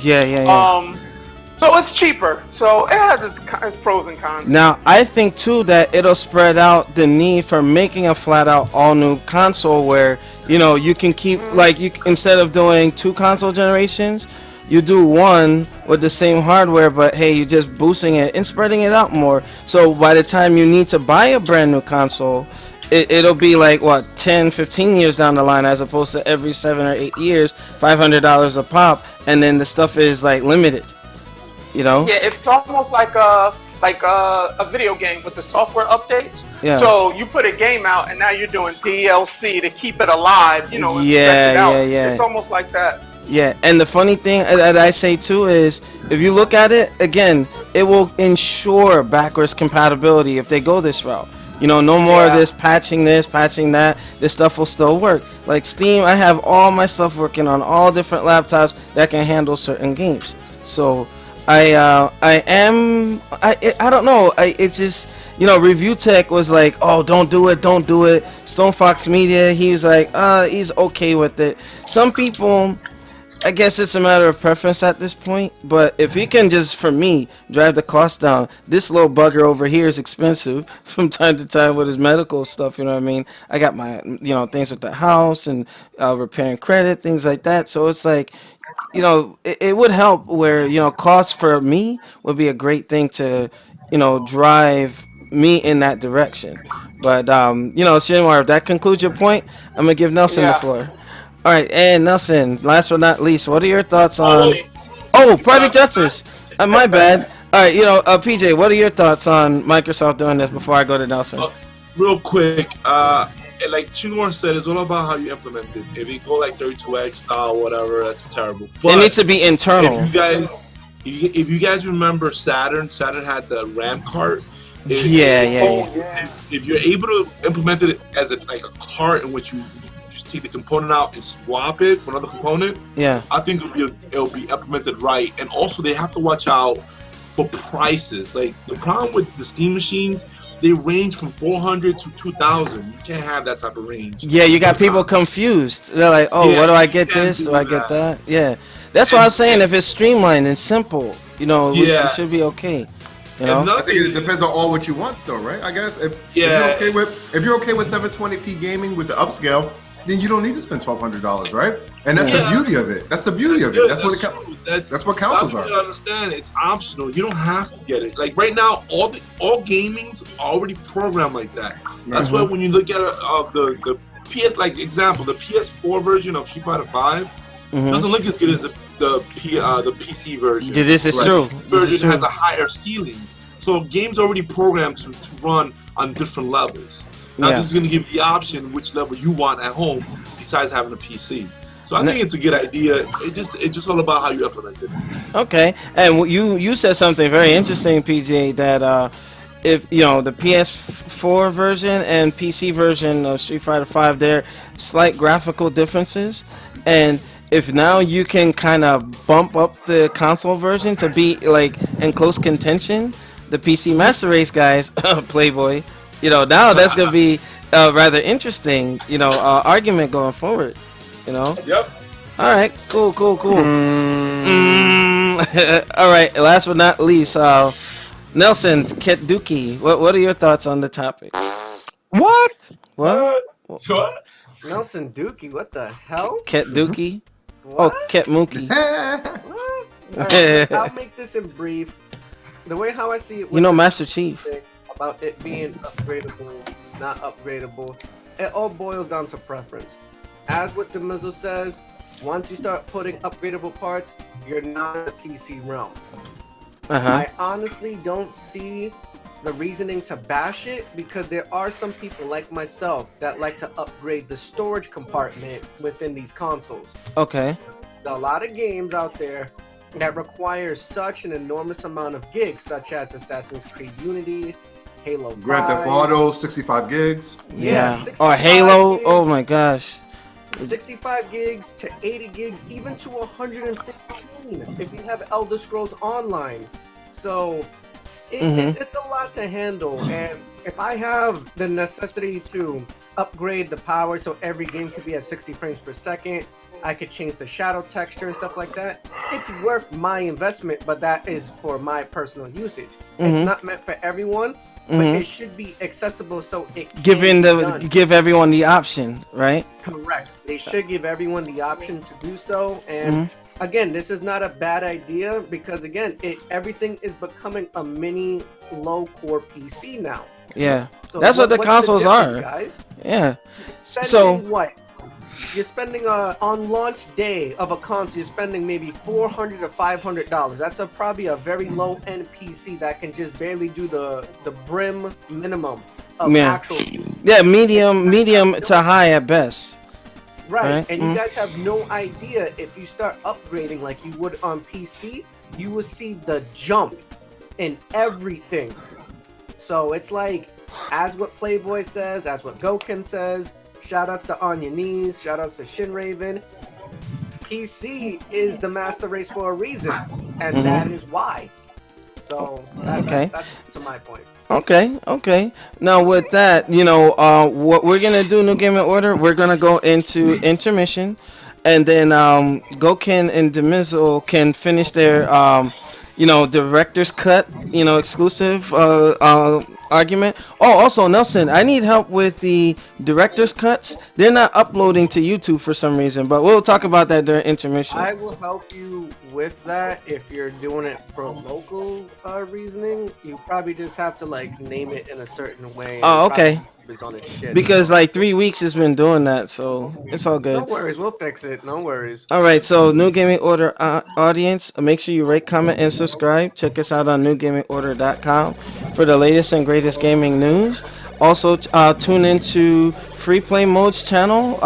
So it's cheaper. So it has its pros and cons. Now, I think too that it'll spread out the need for making a flat out all new console where, you can keep like instead of doing 2 console generations, you do one with the same hardware, but hey, you're just boosting it and spreading it out more. So by the time you need to buy a brand new console, it'll be like what 10, 15 years down the line, as opposed to every 7 or 8 years, $500 a pop, and then the stuff is like limited. Yeah, it's almost like a video game with the software updates. Yeah. So you put a game out and now you're doing DLC to keep it alive, and stretch Yeah, it out. yeah, yeah. It's almost like that. Yeah, and the funny thing that I say too is, if you look at it again, it will ensure backwards compatibility if they go this route. No more of this, patching that. This stuff will still work. Like Steam, I have all my stuff working on all different laptops that can handle certain games. So I don't know. It's just, Review Tech was like, oh, don't do it. Stone Fox Media, he was like, he's okay with it. Some people, I guess it's a matter of preference at this point, but if he can just, for me, drive the cost down, this little bugger over here is expensive from time to time with his medical stuff, you know what I mean? I got my, things with the house and repairing credit, things like that, so it's like, it would help where, cost for me would be a great thing to, drive me in that direction. But, Shinwar, if that concludes your point, I'm going to give Nelson the floor. All right, and Nelson, last but not least, what are your thoughts on... Oh, Project Justice! My bad. All right, PJ, what are your thoughts on Microsoft doing this before I go to Nelson? Real quick, like Chinor said, it's all about how you implement it. If you go like 32X style, whatever, that's terrible. But it needs to be internal. If you guys remember Saturn had the RAM cart. If you're able to implement it as a cart in which you just take the component out and swap it for another component, I think it'll be implemented right. And also they have to watch out for prices. Like the problem with the Steam machines, they range from 400 to 2,000. You can't have that type of range. Yeah, you got people confused. They're like, oh, what do I get this? Do I get that? Yeah. That's why I'm saying if it's streamlined and simple, it should be okay. I think it depends on all what you want, though, right? I guess if you're okay with 720p gaming with the upscale, then you don't need to spend $1,200, right? And that's the beauty of it. That's the beauty of it. That's what consoles are. You understand? It's optional. You don't have to get it. Like right now, all gaming's already programmed like that. That's why when you look at the PS, like example, the PS4 version of Street Fighter 5 doesn't look as good as the PC version. Yeah, this is true. The version has a higher ceiling, so games already programmed to run on different levels. Now this is going to give you the option which level you want at home, besides having a PC. So I think it's a good idea. It's just all about how you implement it. Okay, and you said something very interesting, PJ, that if the PS4 version and PC version of Street Fighter 5, there are slight graphical differences, and if now you can kind of bump up the console version to be like in close contention, the PC Master Race guys, Playboy, now that's gonna be a rather interesting, argument going forward. Yep. All right. Cool. All right. Last but not least, Nelson Ketduki. What are your thoughts on the topic? What? Nelson Dookie, what the hell? Ketduki. What? Oh, Ketmookie. What? Right, I'll make this in brief. The way how I see it, Master Chief, about it being upgradable, not upgradable, it all boils down to preference. As what the Mizzle says, once you start putting upgradable parts, you're not in the PC realm. I honestly don't see the reasoning to bash it, because there are some people like myself that like to upgrade the storage compartment within these consoles. Okay. There are a lot of games out there that require such an enormous amount of gigs, such as Assassin's Creed Unity, Halo 5. Grand Theft Auto, 65 gigs. Yeah. Or Halo. Gigs, oh my gosh. 65 gigs to 80 gigs, even to 115 if you have Elder Scrolls Online. So it's a lot to handle, and if I have the necessity to upgrade the power so every game could be at 60 frames per second, I could change the shadow texture and stuff like that. It's worth my investment, but that is for my personal usage. It's not meant for everyone, but it should be accessible so it can be done. Give everyone the option, right? Correct. They should give everyone the option to do so. And again, this is not a bad idea because again, everything is becoming a mini low-core PC now. Yeah, So that's what the what's consoles difference, are. guys? Yeah. Spending what? You're spending on launch day of a console. You're spending maybe $400 to $500. That's probably a very low-end PC that can just barely do the brim minimum of actual. Yeah, medium to high at best. Right, and you guys have no idea if you start upgrading like you would on PC, you will see the jump in everything. So it's like, as what Playboy says, as what Goken says, shoutouts to On Your Knees, shoutouts to Shinraven. PC is the master race for a reason, and that is why. So that's to my point. Okay. Now with that, what we're gonna do, New Gaming Order, we're gonna go into intermission, and then Goken and Demizzle can finish their director's cut, exclusive argument. Oh, also Nelson, I need help with the director's cuts. They're not uploading to YouTube for some reason, but we'll talk about that during intermission. I will help you with that if you're doing it for local reasoning. You probably just have to name it in a certain way. Oh, okay. On his shit. Because 3 weeks has been doing that, so it's all good. No worries, we'll fix it. No worries. All right, so New Gaming Order audience, make sure you rate, comment, and subscribe. Check us out on NewGamingOrder.com for the latest and greatest gaming news. Also, tune into Free Play Mode's channel,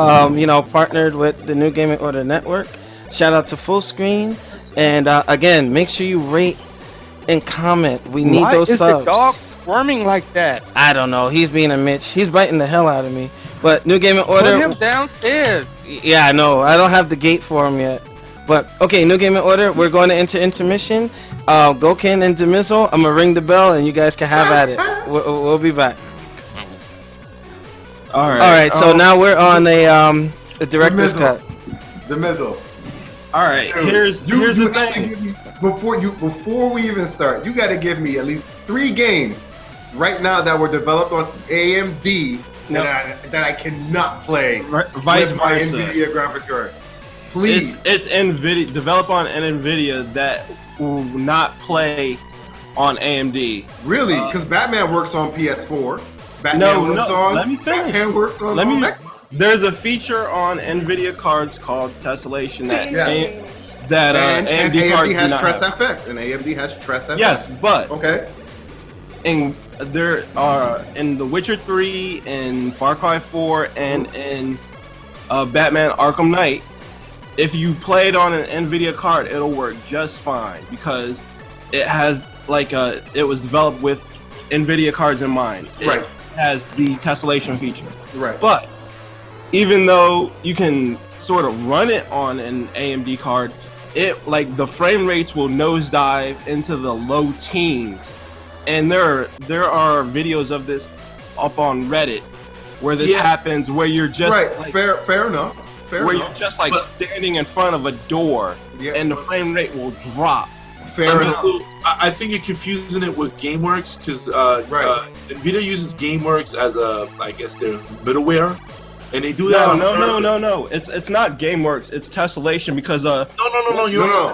partnered with the New Gaming Order Network. Shout out to Full Screen. And again, make sure you rate and comment. We need those subs. Why is the dog squirming like that? I don't know. He's being a Mitch. He's biting the hell out of me. But New Gaming Order. Put him downstairs. Yeah, I know. I don't have the gate for him yet. But okay, New Gaming Order. We're going into intermission. Goken and Demizzle. I'm gonna ring the bell and you guys can have at it. We'll be back. All right. All right. So now we're on a director's cut. Demizzle. All right. Here's the thing. Before we even start, you got to give me at least 3 games right now that were developed on AMD that I cannot play vice with my versa. NVIDIA graphics cards. Please. It's NVIDIA, develop on NVIDIA that will not play on AMD. Really? Because Batman works on PS4. Let me finish. Batman works on Xbox. There's a feature on NVIDIA cards called tessellation that and AMD cards has do not Tress have. FX, and AMD has Tress FX. Yes, but okay. And there are in The Witcher 3, in Far Cry 4, and in Batman Arkham Knight. If you play it on an NVIDIA card, it'll work just fine because it has it was developed with NVIDIA cards in mind. It has the tessellation feature. Right. But even though you can sort of run it on an AMD card, the frame rates will nosedive into the low teens. And there are videos of this up on Reddit where this happens, where you're just fair enough. You're just standing in front of a door, and the frame rate will drop. I think you're confusing it with GameWorks because NVIDIA uses GameWorks as their middleware, and they do that. No. It's not GameWorks. It's tessellation because No.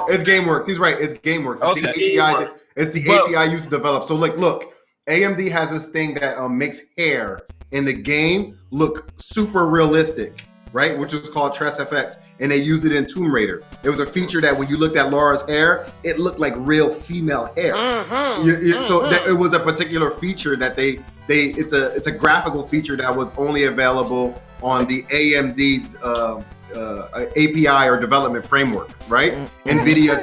It's GameWorks. He's right. It's GameWorks. Okay. It's the API used to develop. So look, AMD has this thing that makes hair in the game look super realistic. Right, which is called Tress FX, and they used it in Tomb Raider. It was a feature that when you looked at Laura's hair, it looked like real female hair. It was a particular feature that it's a graphical feature that was only available on the AMD API or development framework. Right, NVIDIA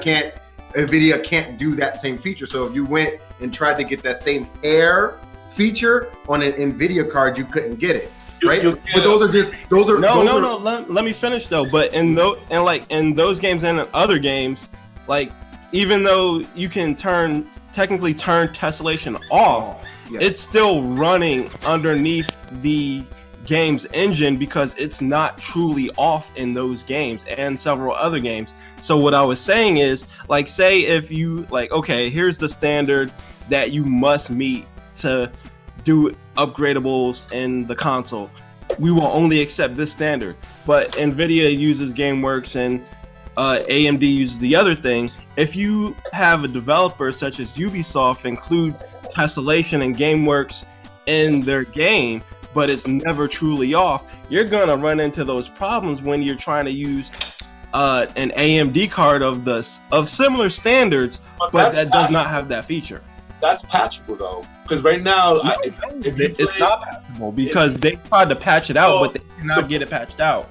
can't do that same feature. So if you went and tried to get that same hair feature on an NVIDIA card, you couldn't get it. Right, but those are no. Let me finish though. But in those games and in other games, even though you can technically turn tessellation off, it's still running underneath the game's engine because it's not truly off in those games and several other games. So what I was saying is, like, say if you like, okay, here's the standard that you must meet to do upgradables in the console. We will only accept this standard. But NVIDIA uses GameWorks and AMD uses the other thing. If you have a developer such as Ubisoft include tessellation and GameWorks in their game, but it's never truly off, you're gonna run into those problems when you're trying to use an AMD card of similar standards, but that does not have that feature. That's patchable though, because right now it's not patchable because they tried to patch it out, but they cannot get it patched out.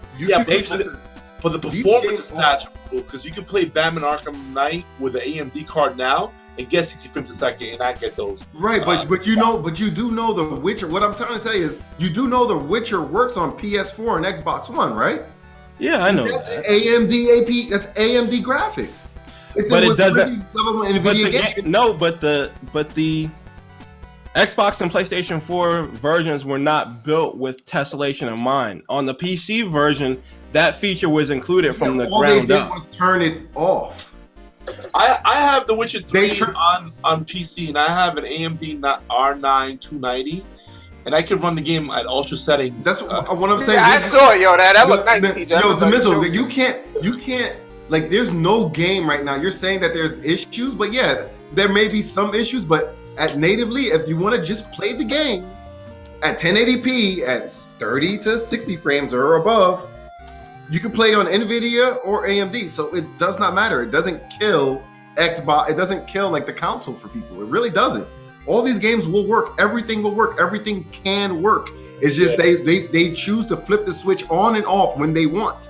But the performance is patchable because you can play Batman Arkham Knight with an AMD card now and get 60 frames a second and not get those. Right, but you do know The Witcher. What I'm trying to say is you do know The Witcher works on PS4 and Xbox One, right? Yeah, I know. That's AMD AP. That's AMD graphics. But it doesn't. But the Xbox and PlayStation 4 versions were not built with tessellation in mind. On the PC version, that feature was included from the ground up. All they did was turn it off. I have The Witcher 3 on PC, and I have an AMD R9 290, and I can run the game at ultra settings. That's what I'm saying. Yeah, I saw it, yo. That looked nice, PJ. Yo, Demizo, you can't. Like, there's no game right now. You're saying that there's issues, but yeah, there may be some issues. But at natively, if you want to just play the game at 1080p at 30 to 60 frames or above, you can play on NVIDIA or AMD. So it does not matter. It doesn't kill Xbox. It doesn't kill like the console for people. It really doesn't. All these games will work. Everything will work. Everything can work. It's just they choose to flip the switch on and off when they want.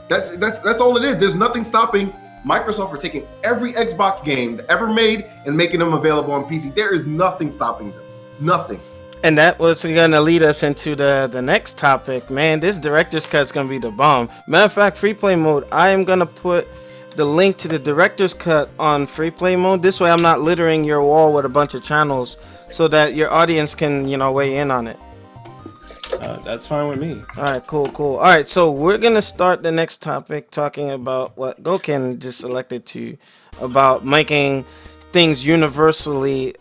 That's all it is. There's nothing stopping Microsoft from taking every Xbox game ever made and making them available on PC. There is nothing stopping them. Nothing. And that was going to lead us into the next topic. Man, this director's cut is going to be the bomb. Matter of fact, free play mode, I am going to put the link to the director's cut on free play mode. This way I'm not littering your wall with a bunch of channels so that your audience can, weigh in on it. That's fine with me. All right, cool. All right, so we're going to start the next topic talking about what Goken just selected about making things universally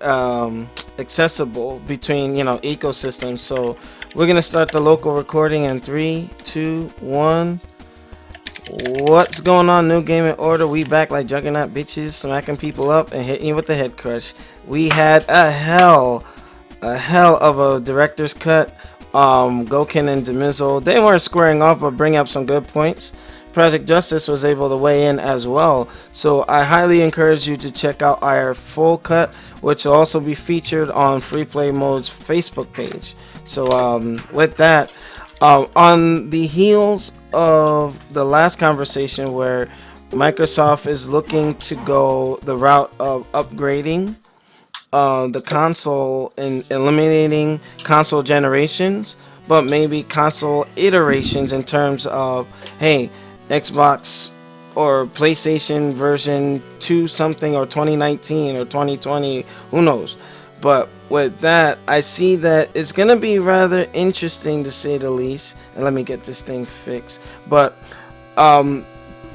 accessible between, ecosystems. So we're going to start the local recording in 3, 2, 1. What's going on, New Gaming Order? We back like juggernaut bitches, smacking people up and hitting you with the head crush. We had a hell of a director's cut. Goken and Demizo, they weren't squaring off, but bring up some good points. Project Justice was able to weigh in as well. So I highly encourage you to check out our full cut, which will also be featured on Free Play Mode's Facebook page. So with that, on the heels of the last conversation where Microsoft is looking to go the route of upgrading the console and eliminating console generations, but maybe console iterations in terms of, hey, Xbox or PlayStation version 2 something, or 2019 or 2020, who knows. But with that, I see that it's going to be rather interesting to say the least. And let me get this thing fixed. But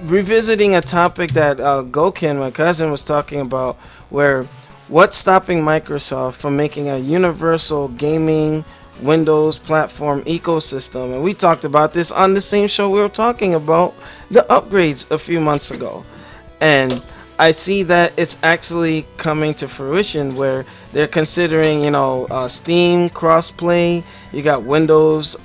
revisiting a topic that Goken, my cousin, was talking about, where what's stopping Microsoft from making a universal gaming Windows platform ecosystem? And we talked about this on the same show we were talking about the upgrades a few months ago. And I see that it's actually coming to fruition where they're considering, Steam crossplay. You got Windows,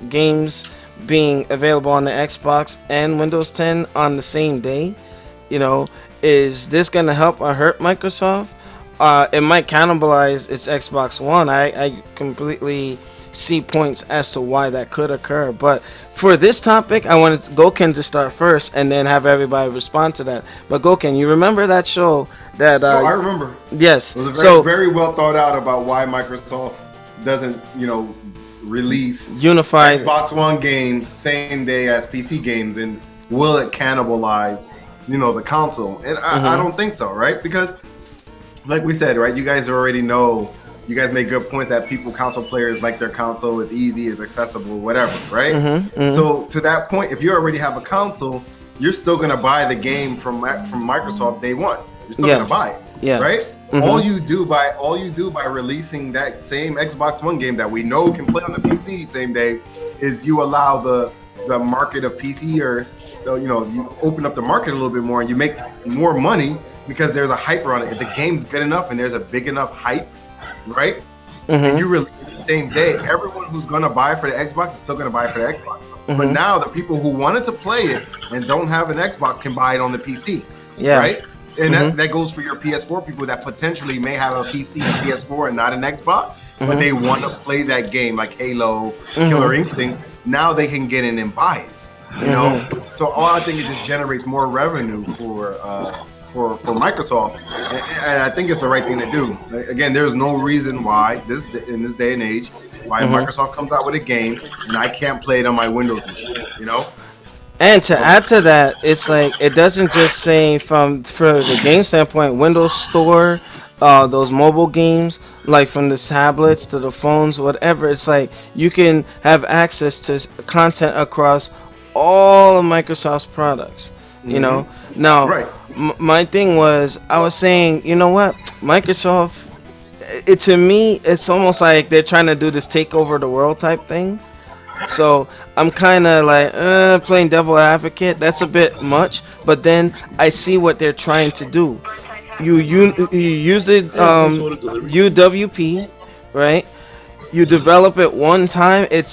games being available on the Xbox and Windows 10 on the same day. Is this going to help or hurt Microsoft? It might cannibalize its Xbox One. I completely see points as to why that could occur. But for this topic, I wanted Goken to start first and then have everybody respond to that. But Goken, you remember that show that... I remember. Yes. It was very well thought out about why Microsoft doesn't, release unified Xbox One games same day as PC games, and will it cannibalize the console? And I don't think so, right? Because like we said, right, you guys already know you guys make good points that console players like their console. It's easy, it's accessible, whatever, right? So to that point, if you already have a console, you're still gonna buy the game from Microsoft day one. You're still gonna buy it, right? All you do by releasing that same Xbox One game that we know can play on the PC same day is you allow the market of PCers. So, you open up the market a little bit more and you make more money because there's a hype around it. If the game's good enough and there's a big enough hype, right? And you release it the same day, everyone who's gonna buy for the Xbox is still gonna buy for the Xbox. But now the people who wanted to play it and don't have an Xbox can buy it on the PC, right? And that goes for your PS4 people that potentially may have a PC and PS4 and not an Xbox, but they want to play that game like Halo, Killer Instinct. Now they can get in and buy it. You know, so all I think it just generates more revenue for Microsoft, and I think it's the right thing to do. Again, there's no reason why in this day and age why Microsoft comes out with a game and I can't play it on my Windows machine. And to add to that, it's like it doesn't just say for the game standpoint, Windows Store, those mobile games, like from the tablets to the phones, whatever. It's like you can have access to content across all of Microsoft's products. You know, now my thing was I was saying, you know what, Microsoft. To me, it's almost like they're trying to do this take over the world type thing. So I'm kind of like playing devil advocate. That's a bit much, but then I see what they're trying to do. You use the UWP, right? You develop it one time. It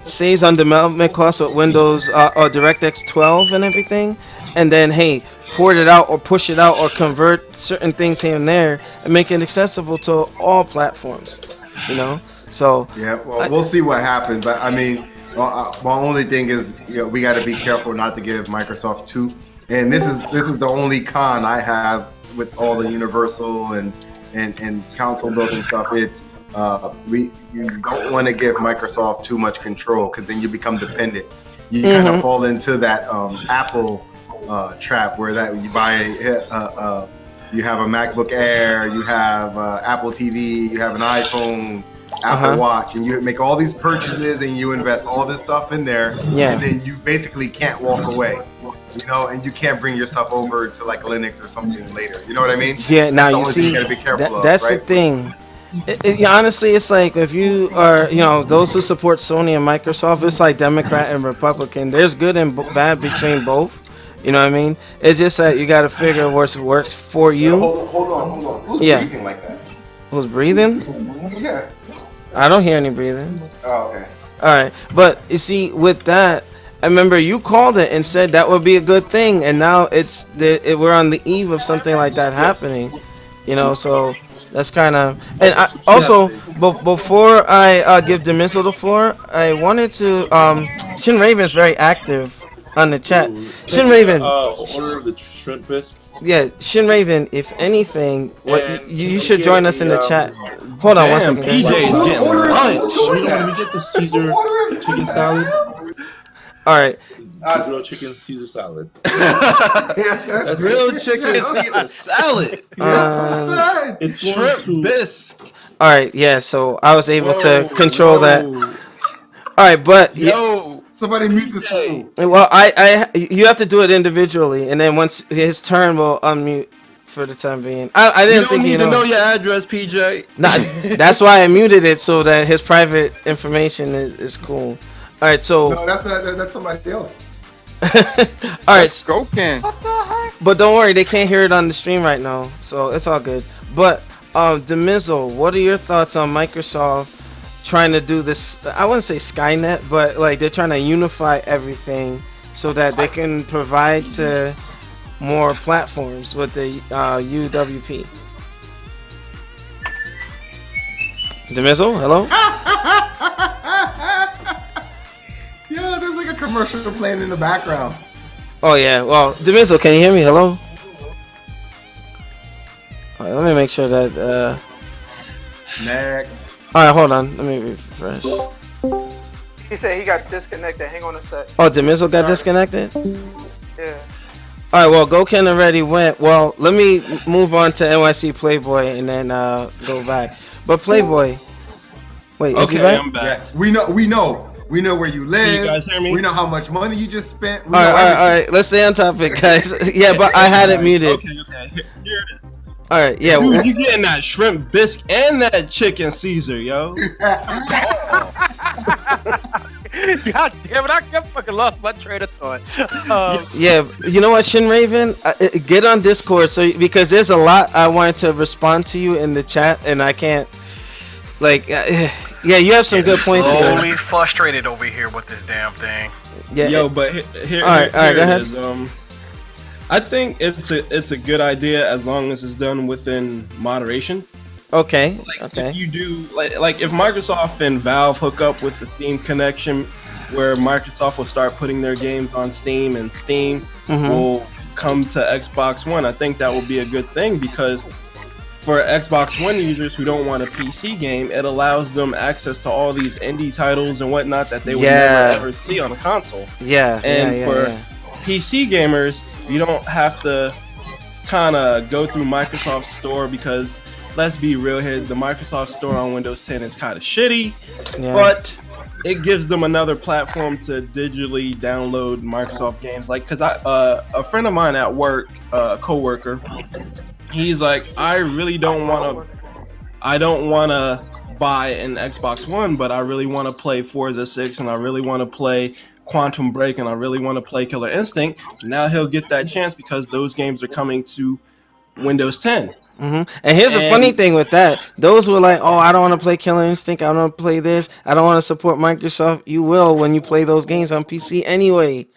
saves on development costs with Windows or DirectX 12 and everything, and then hey, port it out or push it out or convert certain things here and there and make it accessible to all platforms. So yeah, well, we'll see what happens. I mean, my only thing is, we got to be careful not to give Microsoft too. And this is the only con I have with all the Universal and console building stuff. It's you don't want to give Microsoft too much control because then you become dependent. You kind of fall into that Apple trap where that you buy you have a MacBook Air, you have Apple TV, you have an iPhone, Apple Watch, and you make all these purchases and you invest all this stuff in there, and then you basically can't walk away, and you can't bring your stuff over to like Linux or something later. You know what I mean? Yeah. Now you see, that's the thing. Honestly, it's like if you are, those who support Sony and Microsoft, it's like Democrat and Republican. There's good and bad between both. You know what I mean? It's just that you got to figure what works for you. Hold on. Who's breathing like that? Who's breathing? Yeah. I don't hear any breathing. Oh, okay. All right. But you see, with that, I remember you called it and said that would be a good thing. And now we're on the eve of something like that happening. So that's kind of... And also, before I give Demiso the floor, I wanted to... Shin Raven's very active on the chat. Shin Raven. Order of the shrimp bisque. Yeah, Shin Raven, if anything, you should join us in the chat. Hold on one second. PJ's getting lunch. We get the Caesar chicken salad. All right. Grilled chicken Caesar salad. Grilled chicken Caesar salad. It's going shrimp to bisque. All right, yeah. So I was able to control that. All right, but somebody mute this fool. Well, you have to do it individually, and then once his turn, we'll unmute for the time being. I didn't think you need to know your address, PJ. Nah, that's why I muted it so that his private information is cool. All right, so no, that's somebody else. All right, Stroking. What the heck? But don't worry, they can't hear it on the stream right now, so it's all good. But Demizzle, what are your thoughts on Microsoft trying to do this? I wouldn't say Skynet, but like they're trying to unify everything so that they can provide to more platforms with the UWP. Demizzle, hello? Yeah, there's like a commercial playing in the background. Oh yeah, well, Demizzle, can you hear me? Hello? All right, let me make sure that Next. Alright, hold on, let me refresh. He said he got disconnected. Hang on a sec. Oh, Demizzle got disconnected? Yeah. Alright, well, Goken already went. Well, let me move on to NYC Playboy and then go back. But Playboy, wait, is he Okay, back? I'm back. Yeah, we know where you live. Can you guys hear me? We know how much money you just spent. We All know right, everything. all right. Let's stay on topic, guys. Yeah, but I had it muted. Okay. Here it is. All right, yeah. Dude, you getting that shrimp bisque and that chicken Caesar, yo. God damn it! I kept fucking lost my train of thought. Yeah, you know what, Shin Raven, get on Discord because there's a lot I wanted to respond to you in the chat, and I can't. Like, yeah, you have some good points here. Slowly frustrated over here with this damn thing. Yeah. Yo, but here All right, go it ahead. is. I think it's a good idea as long as it's done within moderation. Okay. Like Okay. if you do like if Microsoft and Valve hook up with the Steam connection, where Microsoft will start putting their games on Steam and Steam will come to Xbox One, I think that will be a good thing because for Xbox One users who don't want a PC game, it allows them access to all these indie titles and whatnot that they would never ever see on a console. Yeah. And for PC gamers, you don't have to kind of go through Microsoft's store because let's be real here, the Microsoft store on Windows 10 is kind of shitty, but it gives them another platform to digitally download Microsoft games. Like, cause a friend of mine at work, a coworker, he's like, I don't want to buy an Xbox One, but I really want to play Forza 6 and I really want to play Quantum Break and I really want to play Killer Instinct. Now he'll get that chance because those games are coming to Windows 10. And here's the funny thing with that: those who are like, "Oh, I don't want to play Killer Instinct. I don't want to play this. I don't want to support Microsoft." You will when you play those games on PC anyway.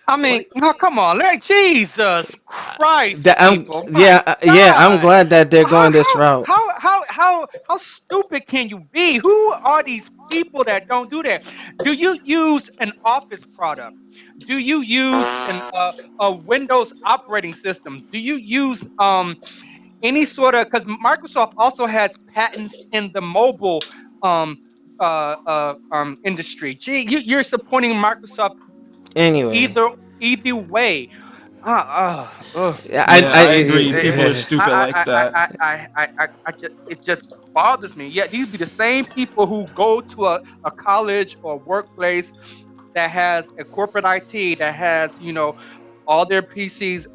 I mean, oh, come on, like Jesus Christ, people! I'm glad that they're going this route. How stupid can you be? Who are these people that don't do that? Do you use an Office product? Do you use a Windows operating system? Do you use any sort of, because Microsoft also has patents in the mobile industry. Gee, you're supporting Microsoft anyway. Either way. I agree. People are stupid like that. It just bothers me. Yeah, these be the same people who go to a college or workplace that has a corporate IT that has, all their PCs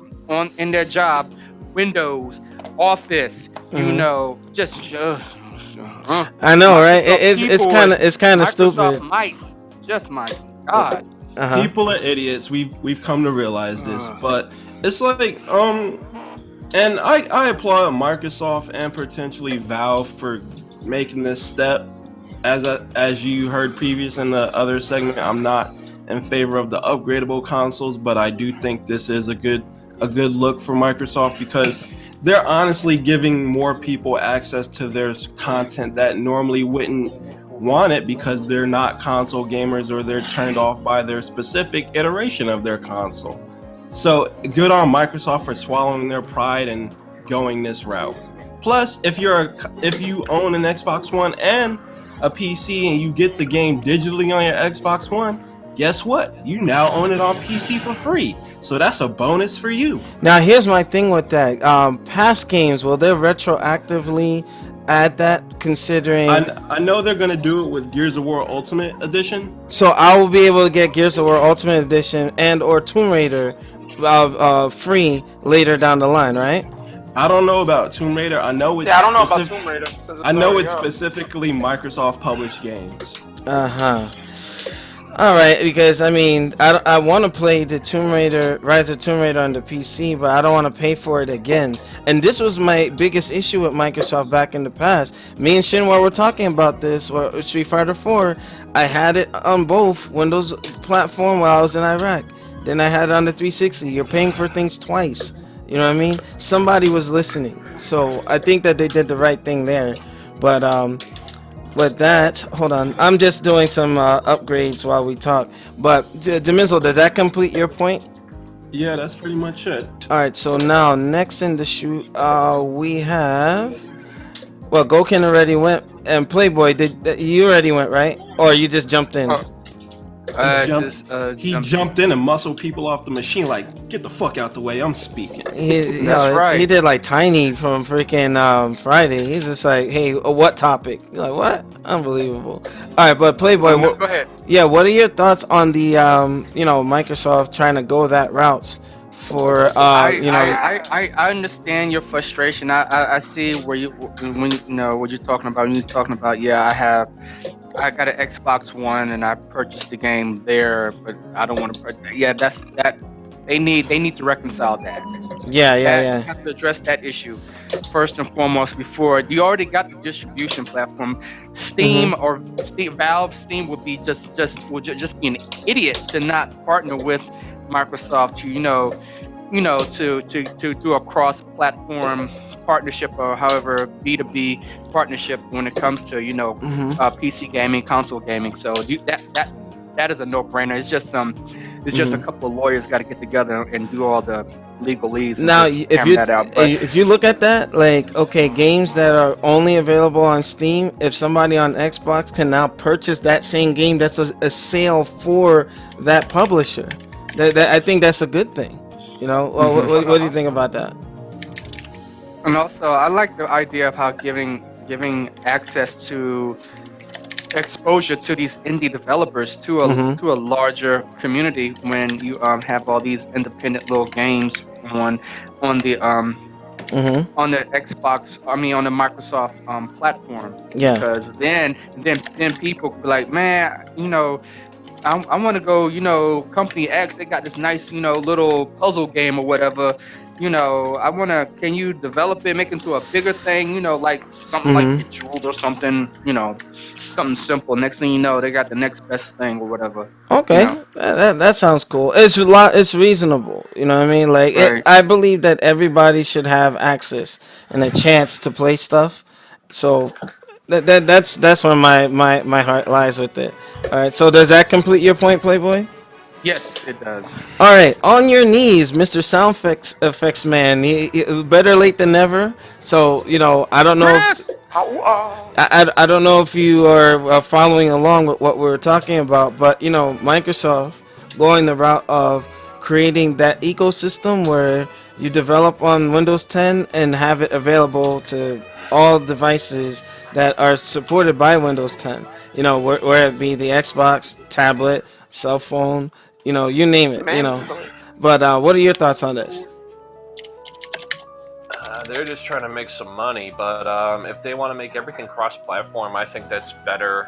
in their job, Windows, Office, just. I know, right? It's kind of stupid. Just my God. People are idiots. We've come to realize this, but it's like and I applaud Microsoft and potentially Valve for making this step. As you heard previous in the other segment, I'm not in favor of the upgradable consoles, but I do think this is a good look for Microsoft because they're honestly giving more people access to their content that normally wouldn't want it because they're not console gamers or they're turned off by their specific iteration of their console. So good on Microsoft for swallowing their pride and going this route. Plus, if you own an Xbox One and a PC and you get the game digitally on your Xbox One, guess what? You now own it on PC for free. So that's a bonus for you. Now here's my thing with that. Past games, will they retroactively add that, considering I know they're gonna do it with Gears of War Ultimate Edition. So I will be able to get Gears of War Ultimate Edition and or Tomb Raider free later down the line, right? I don't know about Tomb Raider. I know it's I don't know about Tomb Raider. I know it's specifically Microsoft published games. All right, because I mean, I want to play the Rise of Tomb Raider on the PC, but I don't want to pay for it again. And this was my biggest issue with Microsoft back in the past. Me and Shinwar were talking about this. Street Fighter 4, I had it on both Windows platform while I was in Iraq. Then I had it on the 360. You're paying for things twice. You know what I mean? Somebody was listening, so I think that they did the right thing there. But with that, hold on. I'm just doing some upgrades while we talk. But Demizo, does that complete your point? Yeah, that's pretty much it. All right. So now, next in the shoot, we have. Well, Goken already went, and Playboy, you already went, right? Or you just jumped in? He jumped in and muscled people off the machine. Like, get the fuck out the way. I'm speaking. That's right. He did like Tiny from freaking Friday. He's just like, hey, what topic? You're like, what? Unbelievable. All right, but Playboy, Go ahead. yeah, what are your thoughts on the Microsoft trying to go that route for I understand your frustration. I see where when you know what you're talking about. When you're talking about, yeah, I got an Xbox One and I purchased the game there, but I don't want to. Yeah, that's that. They need to reconcile that. Yeah. You have to address that issue first and foremost before you already got the distribution platform. Steam or Steam would be just be an idiot to not partner with Microsoft to do a cross-platform partnership or however B2B partnership when it comes to PC gaming, console gaming. So that is a no-brainer. It's just a couple of lawyers got to get together and do all the legalese. Now, if you look at that, like, okay, games that are only available on Steam, if somebody on Xbox can now purchase that same game, that's a sale for that publisher. That I think that's a good thing. What do you think about that? And also, I like the idea of how giving access to exposure to these indie developers to a larger community when you have all these independent little games on the Xbox, on the Microsoft platform. Yeah. Because then people could be like, man, I want to go, Company X, they got this nice, little puzzle game or whatever. Can you develop it, make it into a bigger thing, like something like Bejeweled or something, something simple. Next thing you know, they got the next best thing or whatever. Okay, that sounds cool. It's reasonable. You know what I mean? Like, Right. I believe that everybody should have access and a chance to play stuff. So that's where my heart lies with it. All right. So does that complete your point, Playboy? Yes, it does. All right, on your knees, Mr. Sound Effects Man. Better late than never. So I don't know. I don't know if you are following along with what we're talking about, but Microsoft going the route of creating that ecosystem where you develop on Windows 10 and have it available to all devices that are supported by Windows 10. Where it be the Xbox, tablet, cell phone. You name it. But what are your thoughts on this? They're just trying to make some money, but if they want to make everything cross-platform, I think that's better.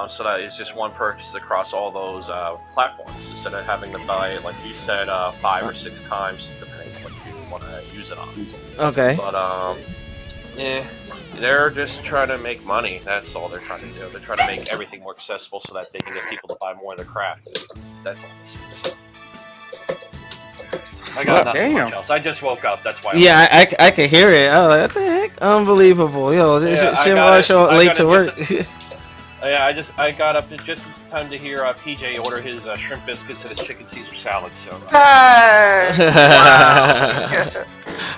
So that it's just one purchase across all those platforms instead of having to buy it, like you said, 5 or 6 times, depending on what you want to use it on. Okay. But they're just trying to make money. That's all they're trying to do. They're trying to make everything more accessible so that they can get people to buy more of their craft. That's all. I got nothing much else. I just woke up. That's why. I could hear it. I was like, what the heck? Unbelievable. Show late to work. I got up just in time to hear PJ order his shrimp biscuits and his chicken Caesar salad. So.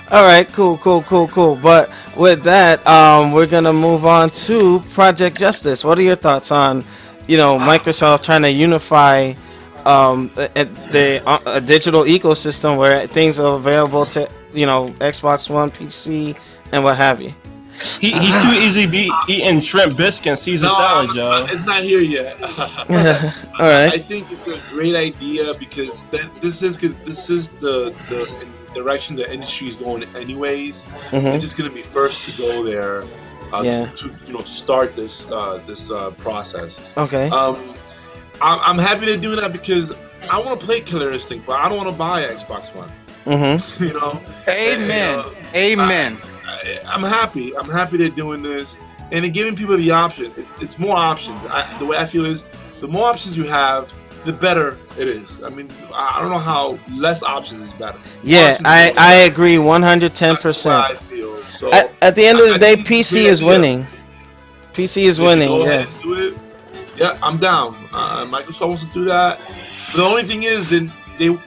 All right, cool. But with that, we're gonna move on to Project Justice. What are your thoughts on, Microsoft trying to unify the digital ecosystem where things are available to Xbox One, PC, and what have you? He's too easy to be eating shrimp biscuit and Caesar salad, Joe. It's not here yet. All right. I think it's a great idea because this is the direction the industry is going anyways. It's just going to be first to go there to start this process. Okay. I'm happy they're doing that because I want to play Killer Instinct, but I don't want to buy an Xbox One. Amen. Amen. I'm happy. I'm happy they're doing this and they're giving people the option. It's more options. The way I feel is the more options you have, the better it is. I mean, I don't know how less options is better. Yeah, I agree 110%. That's what I feel. So at the end of the day, PC is winning. PC is winning. Go ahead and do it. Yeah, I'm down. Microsoft wants to do that. But the only thing is, the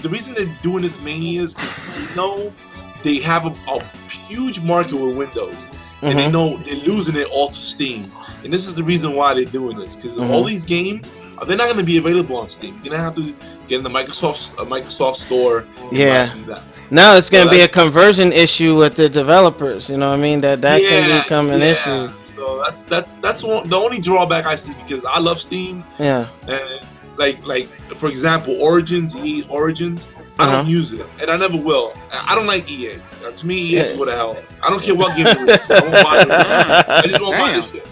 reason they're doing this mainly is because they have a huge market with Windows, and they know they're losing it all to Steam. And this is the reason why they're doing this, because all these games they're not going to be available on Steam. You're going to have to get in the Microsoft store. And Yeah. buy from that. Now it's going to be a that's- conversion issue with the developers. You know what I mean? That can become an issue. So that's the only drawback I see, because I love Steam. Yeah. And like for example, EA Origins, I don't use it, and I never will. I don't like EA. To me, EA is what the hell. I don't care what game it is. I won't buy it. I just won't buy this shit.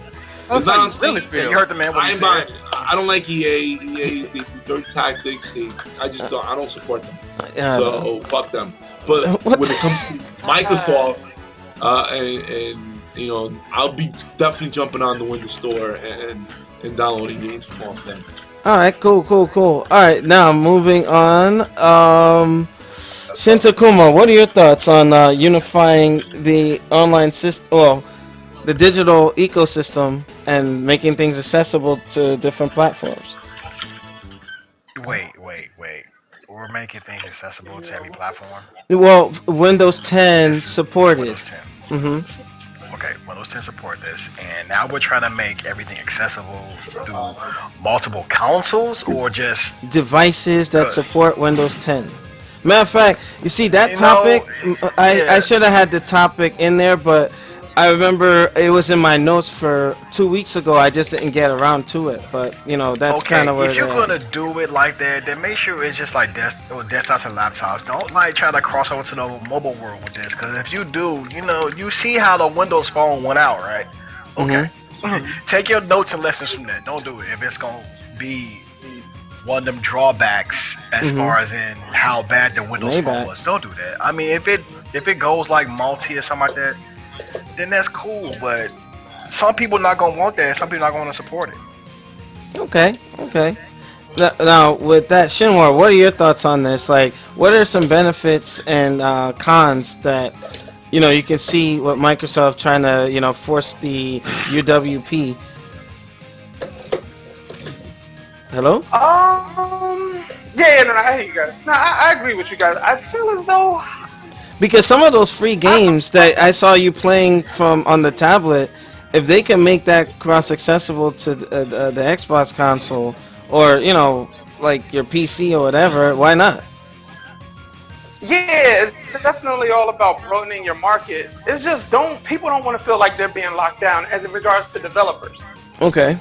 It's not on Steam. You heard the man. I ain't buying it. I don't like EA. EA, they do dirty tactics. I don't support them. So fuck them. But when it comes to Microsoft, and you know, I'll be definitely jumping on the Windows Store and downloading games from off them. All right, cool. All right, now moving on. Shin Takuma, what are your thoughts on unifying the online system, well, the digital ecosystem, and making things accessible to different platforms? Wait. We're making things accessible to every platform. Well, Windows 10 supported. Windows 10. Mm-hmm. Okay, Windows 10 support this, and now we're trying to make everything accessible through multiple consoles or just devices that support Windows 10. Matter of fact, you see that topic, I should have had the topic in there, but I remember it was in my notes for 2 weeks ago. I just didn't get around to it, but you know, that's kind of where. If you're gonna do it like that, then make sure it's just like desktops and laptops. Don't like try to cross over to the mobile world with this, because if you do, you know, you see how the Windows Phone went out, right? Okay. Take your notes and lessons from that. Don't do it if it's gonna be one of them drawbacks as far as in how bad the Windows Phone was. Don't do that. I mean, if it goes like multi or something like that, then that's cool. But some people not gonna want that. Some people not gonna support it. Okay. Now, with that, Shinwar, what are your thoughts on this? Like, what are some benefits and cons that, you know, you can see what Microsoft trying to, you know, force the UWP? Hello? Yeah, no, I hear you guys. No, I agree with you guys. I feel as though, because some of those free games that I saw you playing from on the tablet, if they can make that cross-accessible to the Xbox console, or, you know, like your PC or whatever, why not? yeah, it's definitely all about broadening your market. It's just people don't want to feel like they're being locked down as in regards to developers. Okay.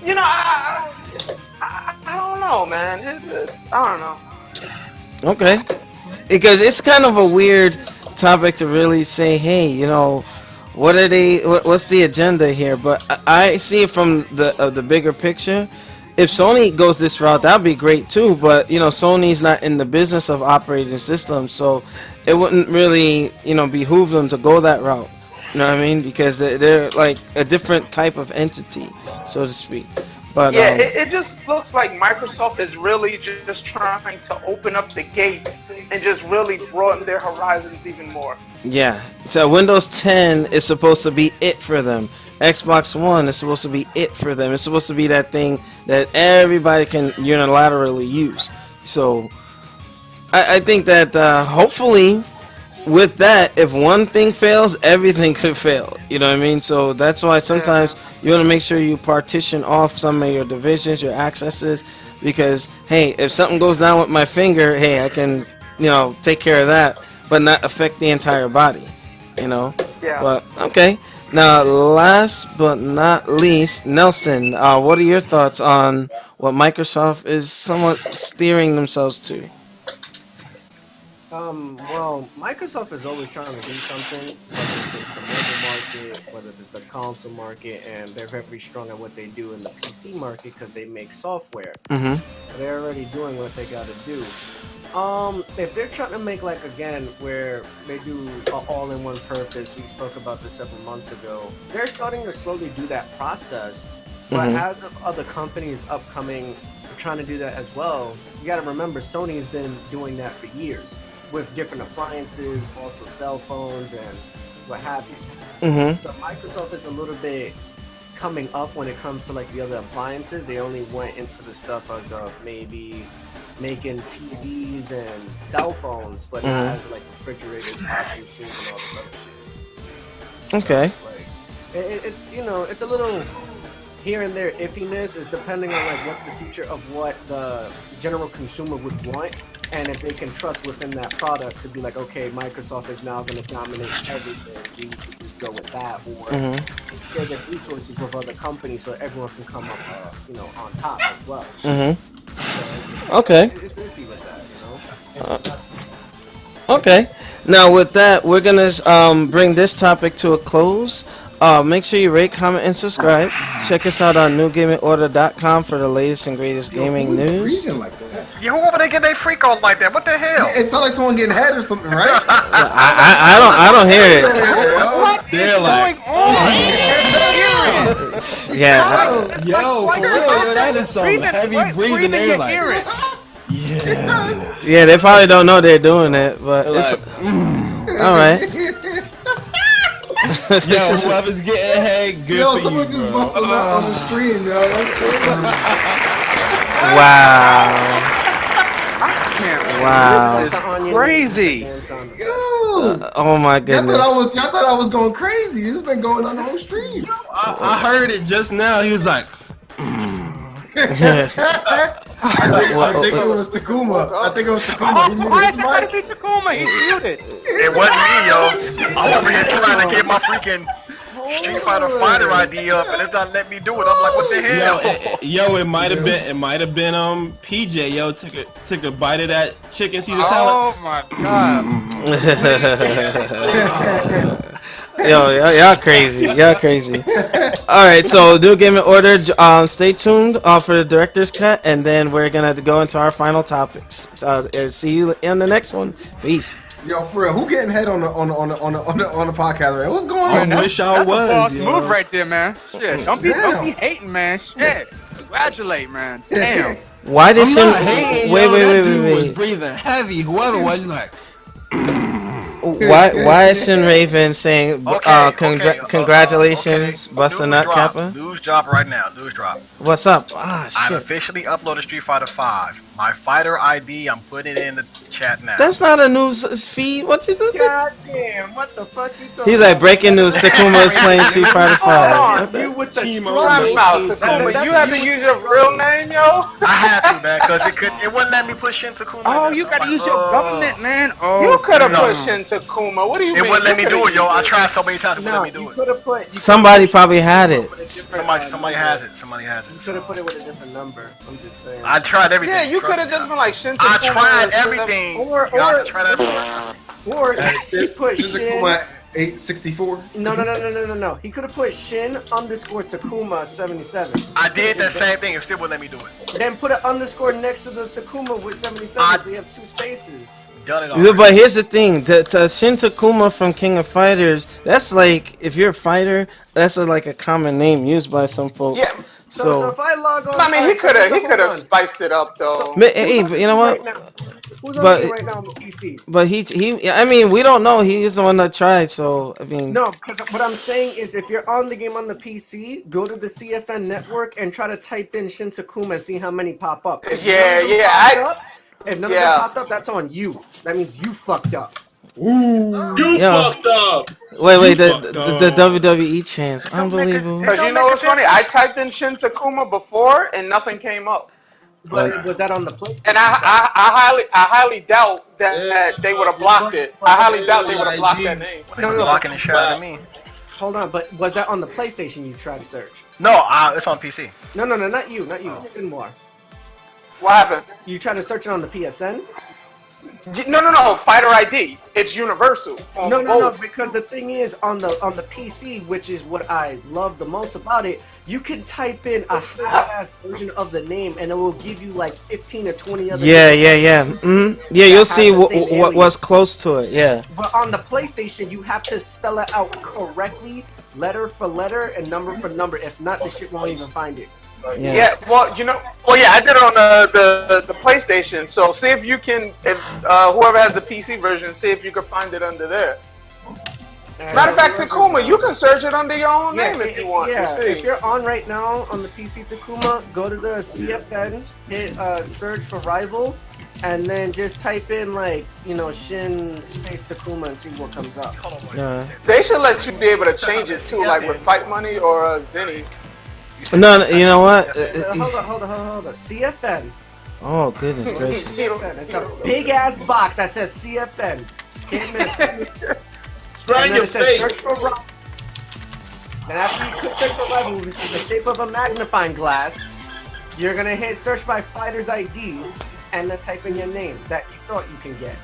You know, I don't know, man. It's I don't know. Okay. Because it's kind of a weird topic to really say, hey, you know, what are they? What's the agenda here? But I see it from the bigger picture. If Sony goes this route, that'd be great too. But you know, Sony's not in the business of operating systems, so it wouldn't really, you know, behoove them to go that route. You know what I mean? Because they're like a different type of entity, so to speak. But yeah, it just looks like Microsoft is really just trying to open up the gates and just really broaden their horizons even more. Yeah. So Windows 10 is supposed to be it for them. Xbox One is supposed to be it for them. It's supposed to be that thing that everybody can unilaterally use. So I think that hopefully with that, if one thing fails, everything could fail. You know what I mean? So that's why sometimes you want to make sure you partition off some of your divisions, your accesses, because hey, if something goes down with my finger, hey, I can, you know, take care of that, but not affect the entire body. You know? Yeah. But okay. Now, last but not least, Nelson, what are your thoughts on what Microsoft is somewhat steering themselves to? Well, Microsoft is always trying to do something, whether it's the mobile market, whether it's the console market, and they're very strong at what they do in the PC market because they make software. Mm-hmm. So they're already doing what they got to do. If they're trying to make, like, again, where they do an all-in-one purpose, we spoke about this several months ago, they're starting to slowly do that process. But as of other companies upcoming trying to do that as well, you got to remember Sony's been doing that for years with different appliances, also cell phones and what have you. So Microsoft is a little bit coming up when it comes to like the other appliances. They only went into the stuff as of maybe making TVs and cell phones, but not as like refrigerators, washing machines, and all this other shit. Okay. So it's like, it's, you know, it's a little here and there iffiness is depending on like what the future of what the general consumer would want, and if they can trust within that product to be like, okay, Microsoft is now going to dominate everything. We need to just go with that, or share their resources with other companies so everyone can come up, on top as well. So Okay. it's iffy with that, you know. Okay. Now with that, we're gonna bring this topic to a close. Make sure you rate, comment, and subscribe. Check us out on NewGamingOrder.com for the latest and greatest gaming news. Like that? You who over there get they freak on like that? What the hell? Yeah, it sounds like someone getting head or something, right? I don't hear it. What is They're like, going on? Yeah. yo, for real, that is some heavy breathing. They're like, Yeah, they probably don't know they're doing it, but it's all right. yo, whoever's getting head, good Yo, for someone you, just bro. busted out on the stream, yo. That's crazy. Wow. This is crazy. Yo. Oh my goodness. Y'all thought I was going crazy. This has been going on the whole stream. I heard it just now. He was like, I think it was Takuma. I think it was Takuma. He muted Why his is it gotta mic. be Takuma? He's muted. It wasn't me, yo. I'm over here trying to get my freaking Street Fighter ID up, and it's not letting me do it. I'm like, what the hell? it might have been PJ. Yo, took a bite of that chicken Caesar salad. Oh my god. Yo, y'all crazy. Y'all crazy. All right, so New Gaming Order. Stay tuned for the director's cut, and then we're gonna go into our final topics. See you in the next one. Peace. Yo, for real, who getting head on the podcast? Right? What's going on? I wish I That's a boss was. yo. move right there, man. Shit, don't be hating, man. Shit, congratulate, man. Damn. Why did I'm not hating. Wait, yo, that dude was wait. breathing heavy. Whoever was like, Why is Shin Raven saying congratulations, bust a News nut, drop. Kappa? News drop right now. News drop. What's up? Ah, I've shit. officially uploaded Street Fighter 5. My fighter ID, I'm putting it in the chat now. That's not a news feed. What you do? God damn, what the fuck you talking He's like, breaking news. Takuma is playing Street Fighter 5. You with the Time out, Takuma. You had to use your real name, yo? I had to, man, because it wouldn't let me push in Takuma. Oh, you gotta use your government, man. Oh, You could have no. pushed in Takuma. What do you mean? It wouldn't let me You do coulda it, yo. I used tried so many times, it wouldn't No, let me do you it. could have put. Somebody probably had it. Somebody has it. Somebody has You it. could have put it with a different number. I'm just saying. I tried everything. Yeah, you trust could have me. just been like Shin I Takuma tried instead of- everything. Or- You gotta try everything. Or just put This is Shin. Takuma 864. No. He could have put Shin_Takuma77. I did that same thing. It still wouldn't let me do it. Then put an underscore next to the Takuma with 77, so you have two spaces. Done it Yeah, already. but here's the thing: to Shin Takuma from King of Fighters, that's like if you're a fighter, that's like a common name used by some folks. Yeah. So if I log on, I mean, he could have hold on. spiced it up though. Hey, but you know what? Right now, who's on But- the right now on the PC? But he, I mean, we don't know. He's the one that tried. So I mean, No, because what I'm saying is, if you're on the game on the PC, go to the CFN network and try to type in Shin Takuma and see how many pop up. If none of them popped up, if none of them popped up, that's on you. That means you fucked up. You Yeah. fucked up. wait, fucked the WWE chants, unbelievable. Because you know what's funny? I typed in Shin Takuma before and nothing came up. But was that on the play? And I highly doubt that they would have blocked it. I highly doubt they would have blocked that name. No, blocking the shit out of me. Hold on, but was that on the PlayStation you tried to search? No, it's on PC. No, not you, Finmore. What happened? You tried to search it on the PSN? No. Fighter ID. It's universal. On No, both. because the thing is, on the PC, which is what I love the most about it, you can type in a half-ass version of the name, and it will give you like 15 or 20 other. Yeah. Mm-hmm. Yeah, you'll see have the same what was alias. close to it. Yeah. But on the PlayStation, you have to spell it out correctly, letter for letter and number for number. If not, the shit won't even find it. Yeah, well, I did it on the PlayStation. So see if you can, if whoever has the PC version, see if you can find it under there. Matter of fact, Takuma, you can search it under your own name if you want. Yeah, to see. if you're on right now on the PC Takuma, go to the CFN, hit search for rival, and then just type in Shin space Takuma and see what comes up. They should let you be able to change it too, like with Fight Money or Zenny. No, you know what? Hold on. CFN. Oh goodness gracious! CFN. It's a big ass box that says CFN. Can't miss it. Right in And then your it says search face. for rival. Then after you click search for rival, which is the shape of a magnifying glass, you're gonna hit search by fighter's ID and then type in your name that you thought you can get.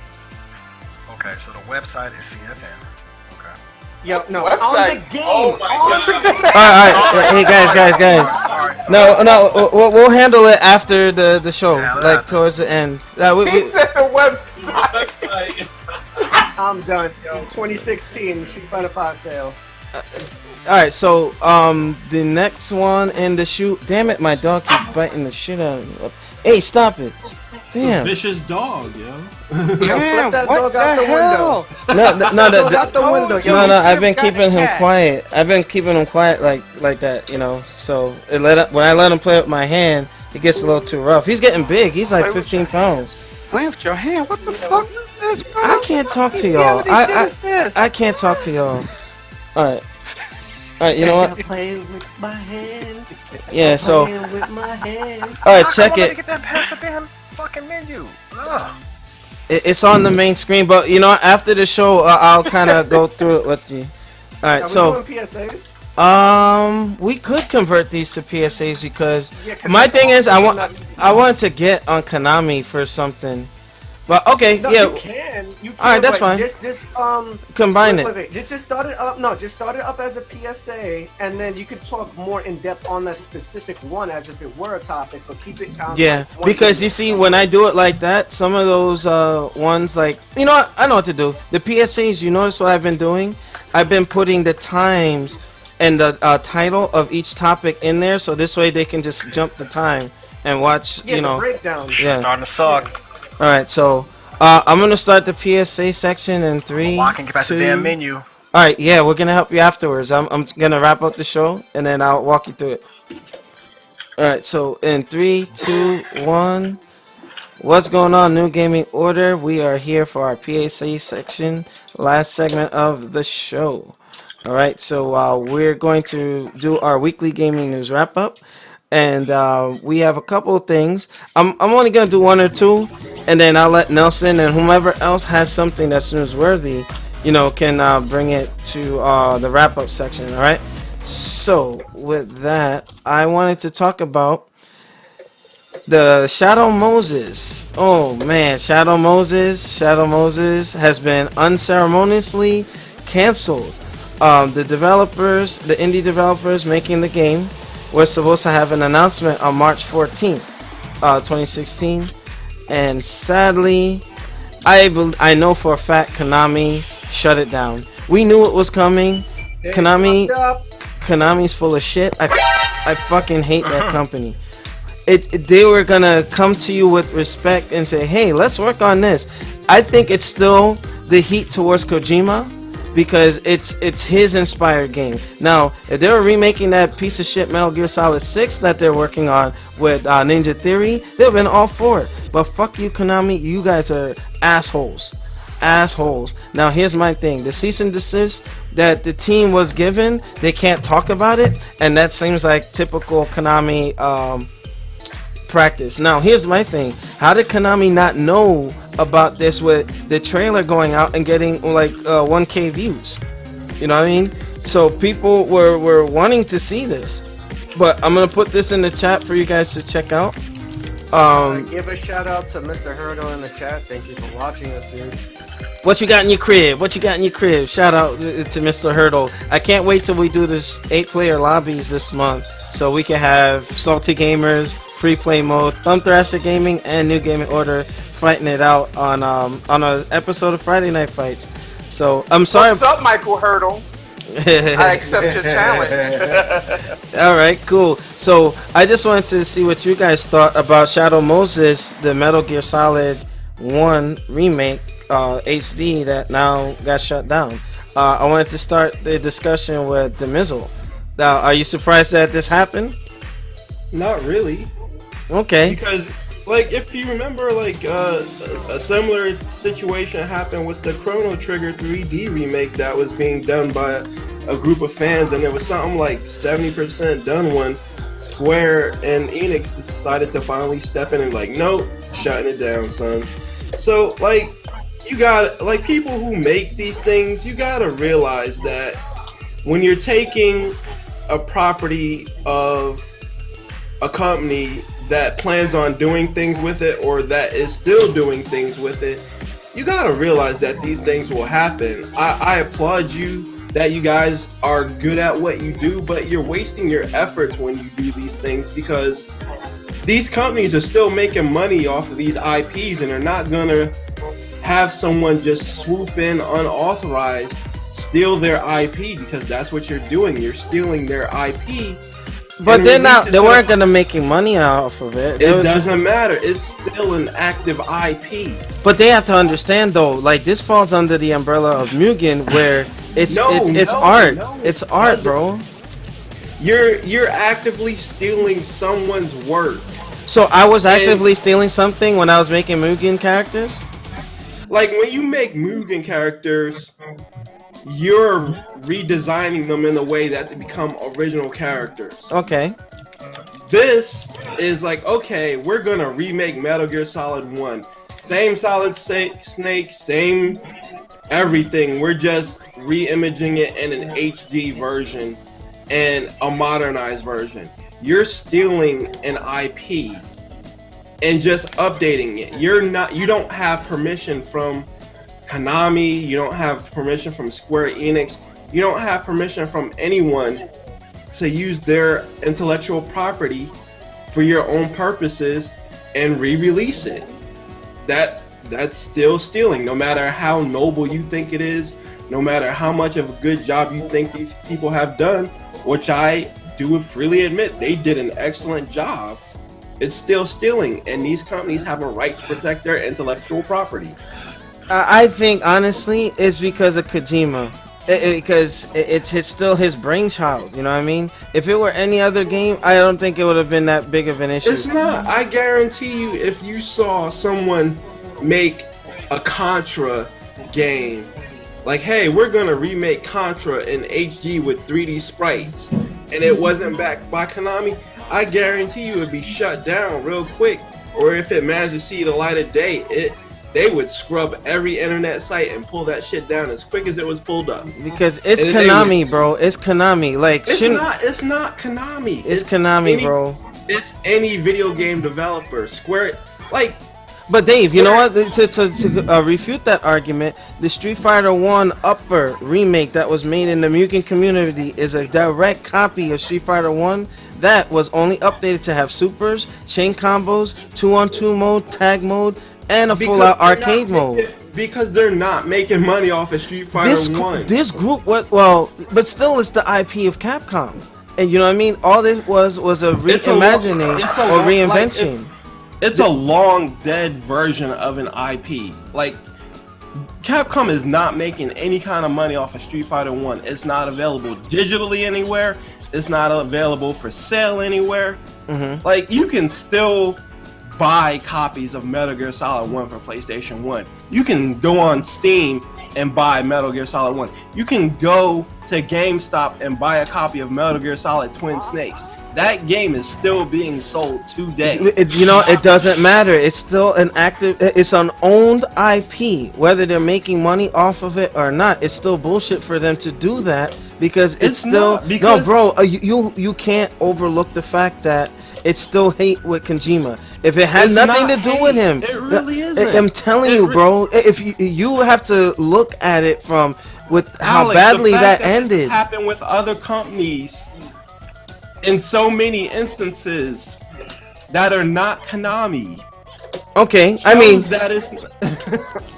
Okay, so the website is CFN. Okay. Yo, no, Website. on the game. Oh my on God. the game. All right. Hey guys. Alright, No, we'll handle it after the show, Yeah, like after. towards the end. He said the website. Website. I'm done, yo. 2016 Street Fighter 5 fail. All right, so the next one in the shoot. Damn it, my dog keeps biting the shit out of me. Hey, stop it! It's a Damn. vicious dog, yo. Yo, flip that what dog out the hell? window. No, Dog out the window, yo. no. I've been got a keeping him cat. quiet. I've been keeping him quiet like that, you know. So when I let him play with my hand, it gets a little too rough. He's getting big. He's like 15 pounds. Play with your hand. What the fuck is this, bro? I can't talk to What y'all. reality shit is this? I can't talk to y'all. All right. You know what? Play with my hand. Yeah. So Playing with my hand. all right, I check wanted to it. get that past the damn fucking menu. Ugh. It's on the main screen, but you know, after the show, I'll kind of go through it with you. All Are right, we so doing PSAs? we could convert these to PSAs because Yeah, 'cause my they're thing is not- I wanted to get on Konami for something, but okay, No, yeah, you can. All right, that's but fine. Just combine it. wait. Just start it up. No, just start it up as a PSA, and then you could talk more in depth on that specific one as if it were a topic, but keep it kind of Yeah, like one because thing. you see, when I do it like that, some of those ones, like, you know what, I know what to do. The PSAs, you notice what I've been doing? I've been putting the times and the title of each topic in there, so this way they can just jump the time and watch, Yeah, you the know. breakdown. Yeah. Starting to suck. All right, so I'm gonna start the PSA section in 3, Why can't get past the 2. damn menu? All right, yeah, we're gonna help you afterwards. I'm gonna wrap up the show and then I'll walk you through it. All right, so in 3, 2, 1. What's going on, New Gaming Order? We are here for our PSA section, last segment of the show. All right, so we're going to do our weekly gaming news wrap up, and we have a couple of things. I'm only gonna do one or two, and then I'll let Nelson and whomever else has something that's newsworthy, you know, can bring it to the wrap up section. All right. So with that, I wanted to talk about the Shadow Moses. Oh man, Shadow Moses has been unceremoniously canceled. The developers, the indie developers making the game, were supposed to have an announcement on March 14th, 2016, and sadly, I know for a fact Konami shut it down. We knew it was coming. They Konami. fucked up. Konami's full of shit. I fucking hate that company. They were gonna come to you with respect and say, hey, let's work on this. I think it's still the heat towards Kojima because it's his inspired game. Now, if they were remaking that piece of shit Metal Gear Solid 6 that they're working on with Ninja Theory, they've been all for it. But fuck you, Konami, you guys are assholes. Now here's my thing. The cease and desist that the team was given, they can't talk about it, and that seems like typical Konami practice. Now here's my thing. How did Konami not know about this with the trailer going out and getting like 1K views? You know what I mean? So people were wanting to see this. But I'm gonna put this in the chat for you guys to check out. Give a shout out to Mr. Hurdle in the chat. Thank you for watching us, dude. What you got in your crib? Shout out to Mr. Hurdle. I can't wait till we do this 8-player lobbies this month, so we can have Salty Gamers, Free Play Mode, Thumb Thrasher Gaming, and New Gaming Order fighting it out on an episode of Friday Night Fights. So I'm sorry. What's up, Michael Hurdle? I accept your challenge. All right, cool. So I just wanted to see what you guys thought about Shadow Moses, the Metal Gear Solid 1 remake HD that now got shut down. I wanted to start the discussion with Demizzle. Now, are you surprised that this happened? Not really. Okay. Because, like, if you remember, like, a similar situation happened with the Chrono Trigger 3D remake that was being done by a group of fans, and there was something like 70% done when Square and Enix decided to finally step in and like, nope, shutting it down, son. So like, you got like people who make these things, you gotta realize that when you're taking a property of a company that plans on doing things with it or that is still doing things with it, you gotta realize that these things will happen. I applaud you that you guys are good at what you do, but you're wasting your efforts when you do these things because these companies are still making money off of these IPs and they're not gonna have someone just swoop in unauthorized, steal their IP because that's what you're doing. You're stealing their IP. But they weren't gonna making money off of it. It doesn't matter. It's still an active IP. But they have to understand though, like this falls under the umbrella of Mugen, where it's art. It's art, bro. You're actively stealing someone's work. So I was actively stealing something when I was making Mugen characters? Like when you make Mugen characters, you're redesigning them in a way that they become original characters. Okay. This is like, okay, we're gonna remake Metal Gear Solid 1. Same Solid Snake, same everything. We're just re-imaging it in an HD version and a modernized version. You're stealing an IP and just updating it. You don't have permission from Konami, you don't have permission from Square Enix, you don't have permission from anyone to use their intellectual property for your own purposes and re-release it. That's still stealing, no matter how noble you think it is, no matter how much of a good job you think these people have done, which I do freely admit they did an excellent job. It's still stealing, and these companies have a right to protect their intellectual property. I think honestly it's because of Kojima, because it's still his brainchild. You know what I mean? If it were any other game, I don't think it would have been that big of an issue. It's not. I guarantee you, if you saw someone make a Contra game, like, hey, we're gonna remake Contra in HD with 3D sprites, and it wasn't backed by Konami, I guarantee you it'd be shut down real quick. Or if it managed to see the light of day, they would scrub every internet site and pull that shit down as quick as it was pulled up. Because it's Konami, bro. It's Konami. Like it's not Konami. It's Konami, bro. It's any video game developer. Square, like. But Dave, you know what? To refute that argument, the Street Fighter 1 Upper remake that was made in the Mugen community is a direct copy of Street Fighter 1 that was only updated to have supers, chain combos, 2-on-2 mode, tag mode, and a full-out arcade mode. Because they're not making money off of Street Fighter 1. This group, but still it's the IP of Capcom. And you know what I mean? All this was a reimagining or reinvention. Like it's a long dead version of an IP. Like, Capcom is not making any kind of money off of Street Fighter 1. It's not available digitally anywhere. It's not available for sale anywhere. Mm-hmm. Like, you can still buy copies of Metal Gear Solid 1 for PlayStation 1. You can go on Steam and buy Metal Gear Solid 1. You can go to GameStop and buy a copy of Metal Gear Solid Twin Snakes. That game is still being sold today. It doesn't matter. It's still it's an owned IP. Whether they're making money off of it or not, it's still bullshit for them to do that because it's still no, bro. You can't overlook the fact that it's still hate with Kojima. If it has nothing to do with him, it really isn't. I'm telling you, bro. If you have to look at it from how badly that ended. This happened with other companies in so many instances that are not Konami. Okay, I mean that is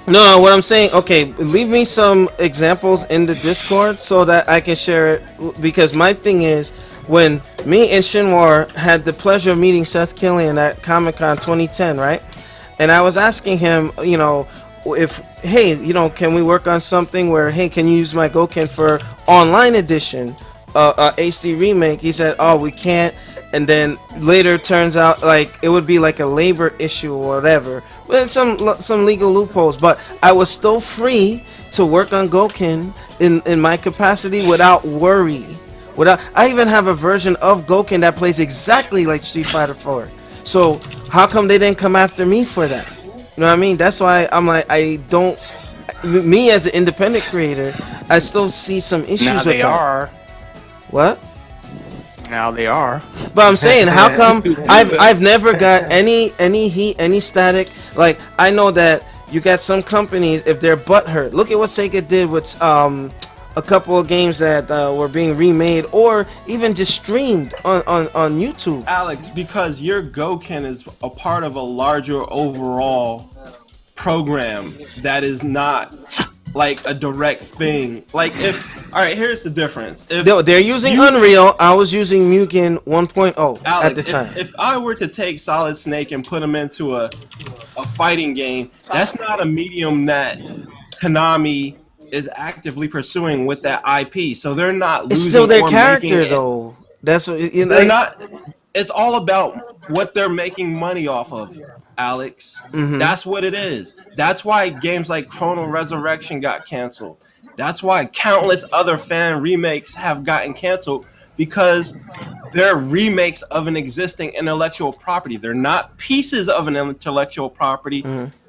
no. What I'm saying, okay, leave me some examples in the Discord so that I can share it. Because my thing is, when me and Shinwar had the pleasure of meeting Seth Killian at Comic-Con 2010, right? And I was asking him, you know, if hey, you know, can we work on something where hey, can you use my Goken for online edition? HD remake. He said, oh, we can't, and then later turns out like it would be like a labor issue or whatever with some legal loopholes, but I was still free to work on Goken in my capacity without worry. Without, I even have a version of Gouken that plays exactly like Street Fighter 4. So how come they didn't come after me for that? You know what I mean? That's why I'm like, I don't. Me as an independent creator, I still see some issues Now with they that. are. What? Now they are. But I'm saying, how come I've never got any heat, any static? Like, I know that you got some companies, if they're butthurt. Look at what Sega did with a couple of games that were being remade or even just streamed on YouTube. Alex, because your Gouken is a part of a larger overall program that is not like a direct thing. Like, if all right, here's the difference. If They're using Unreal, I was using Mugen 1.0 Alex, at the time. if I were to take Solid Snake and put him into a fighting game, that's not a medium that Konami is actively pursuing with that IP. So they're not losing. It's still their or character, making it. though. That's what you know. They're not. It's all about what they're making money off of, Alex. Mhm. That's what it is. That's why games like Chrono Resurrection got canceled. That's why countless other fan remakes have gotten canceled, because they're remakes of an existing intellectual property. They're not pieces of an intellectual property.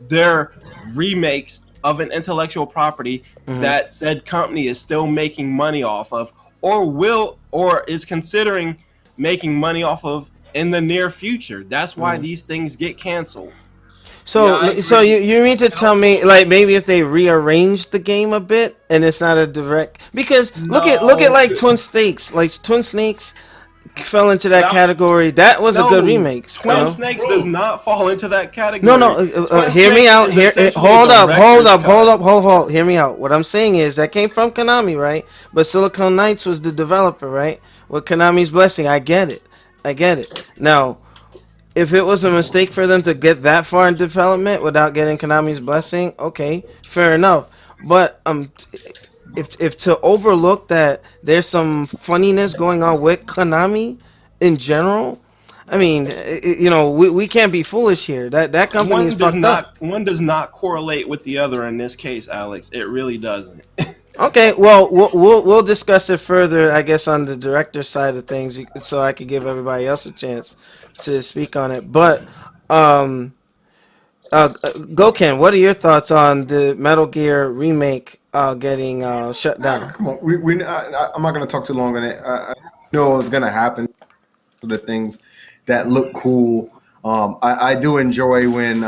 They're remakes of an intellectual property that said company is still making money off of, or is considering making money off of in the near future. That's why these things get canceled. So, so you mean to tell me, like, maybe if they rearranged the game a bit and it's not a direct, because look at like Twin Snakes fell into that category. That was a good remake. Twin Snakes does not fall into that category. No, hear me out. Hold up. Hear me out. What I'm saying is that came from Konami, right? But Silicon Knights was the developer, right? With Konami's blessing, I get it. Now, if it was a mistake for them to get that far in development without getting Konami's blessing, okay, fair enough. But if to overlook that there's some funniness going on with Konami in general, I mean, we can't be foolish here. That company is fucked up. One does not correlate with the other in this case, Alex. It really doesn't. Okay, well, we'll discuss it further, I guess, on the director side of things, so I could give everybody else a chance to speak on it. But Gouken, what are your thoughts on the Metal Gear remake getting shut down? Come on, I'm not going to talk too long on it. I know what's going to happen. The things that look cool. I do enjoy when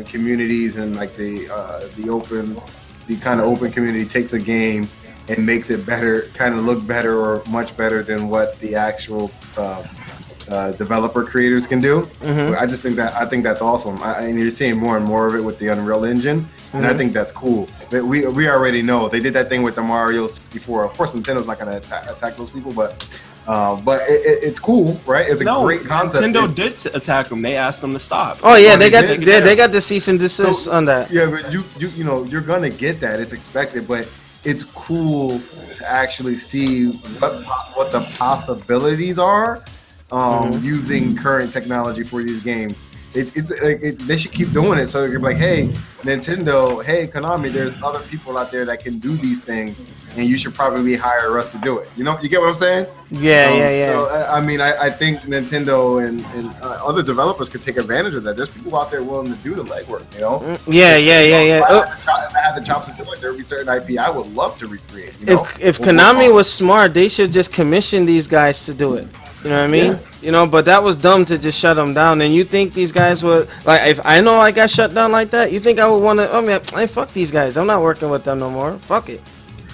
communities and like the kind of open community takes a game and makes it better, kind of look better or much better than what the actual developer creators can do. I think that's awesome. And you're seeing more and more of it with the Unreal Engine, and I think that's cool. But we already know they did that thing with the Mario 64. Of course, Nintendo's not going to attack those people, but it's cool, right? It's a great concept. Nintendo did attack them. They asked them to stop. Oh yeah, they got the cease and desist on that. Yeah, but you're gonna get that. It's expected, but it's cool to actually see what the possibilities are using current technology for these games. They should keep doing it, so you're like, hey, Nintendo, hey, Konami, there's other people out there that can do these things, and you should probably hire us to do it. You get what I'm saying? Yeah. So, I mean, I think Nintendo and other developers could take advantage of that. There's people out there willing to do the legwork, Yeah. If I had the chops to do it, there'd be certain IP I would love to recreate. If Konami was smart, they should just commission these guys to do it. You know what I mean? Yeah. But that was dumb to just shut them down. And you think these guys would, like, if I know I got shut down like that, you think I would want to, I fuck these guys. I'm not working with them no more. Fuck it.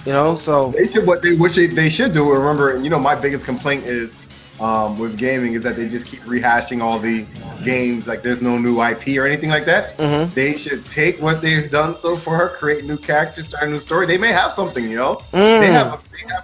So. They should, what they should do, remember, my biggest complaint is with gaming is that they just keep rehashing all the games. Like, there's no new IP or anything like that. They should take what they've done so far, create new characters, start a new story. They may have something, They have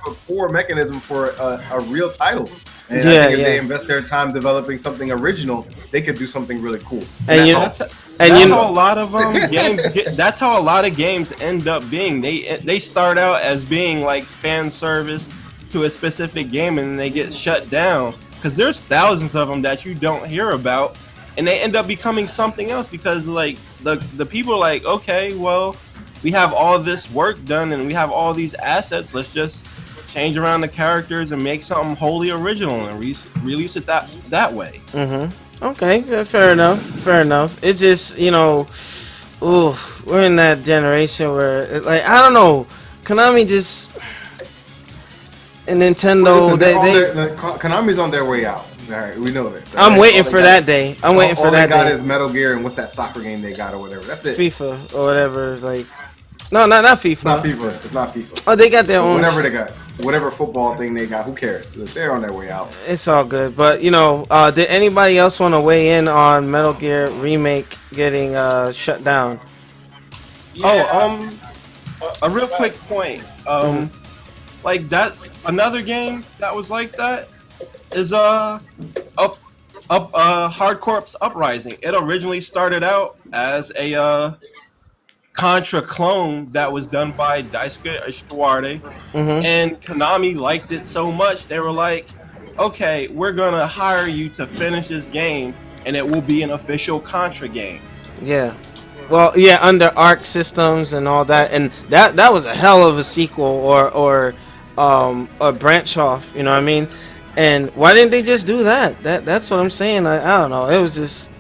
a core mechanism for a real title. And I think if they invest their time developing something original, they could do something really cool. That's how a lot of games that's how a lot of games end up being. They start out as being like fan service to a specific game, and they get shut down because there's thousands of them that you don't hear about, and they end up becoming something else because like the people are like, okay, well, we have all this work done and we have all these assets. Let's just change around the characters and make something wholly original and release it that way. Okay, fair enough. Fair enough. It's just, ooh, we're in that generation where, like, I don't know, Konami just and Nintendo, Konami's on their way out. All right, we know this. I'm waiting for that day. I'm waiting for that day. All they got is Metal Gear and what's that soccer game they got or whatever. That's it. FIFA or whatever. Like, no, not FIFA. It's not FIFA. It's not FIFA. Oh, they got their own. Whatever they got, whatever football thing they got, who cares? They're on their way out. It's all good. But did anybody else want to weigh in on Metal Gear Remake getting shut down? Yeah. A real quick point. Like that's another game that was like that. Is Hard Corps Uprising. It originally started out as a Contra clone that was done by Daisuke Ishikawa, and Konami liked it so much they were like, okay, we're gonna hire you to finish this game and it will be an official Contra game. Yeah. Well, yeah, under Arc Systems and all that, and that was a hell of a sequel or a branch off, you know what I mean? And why didn't they just do that? That's what I'm saying. I don't know. It was just,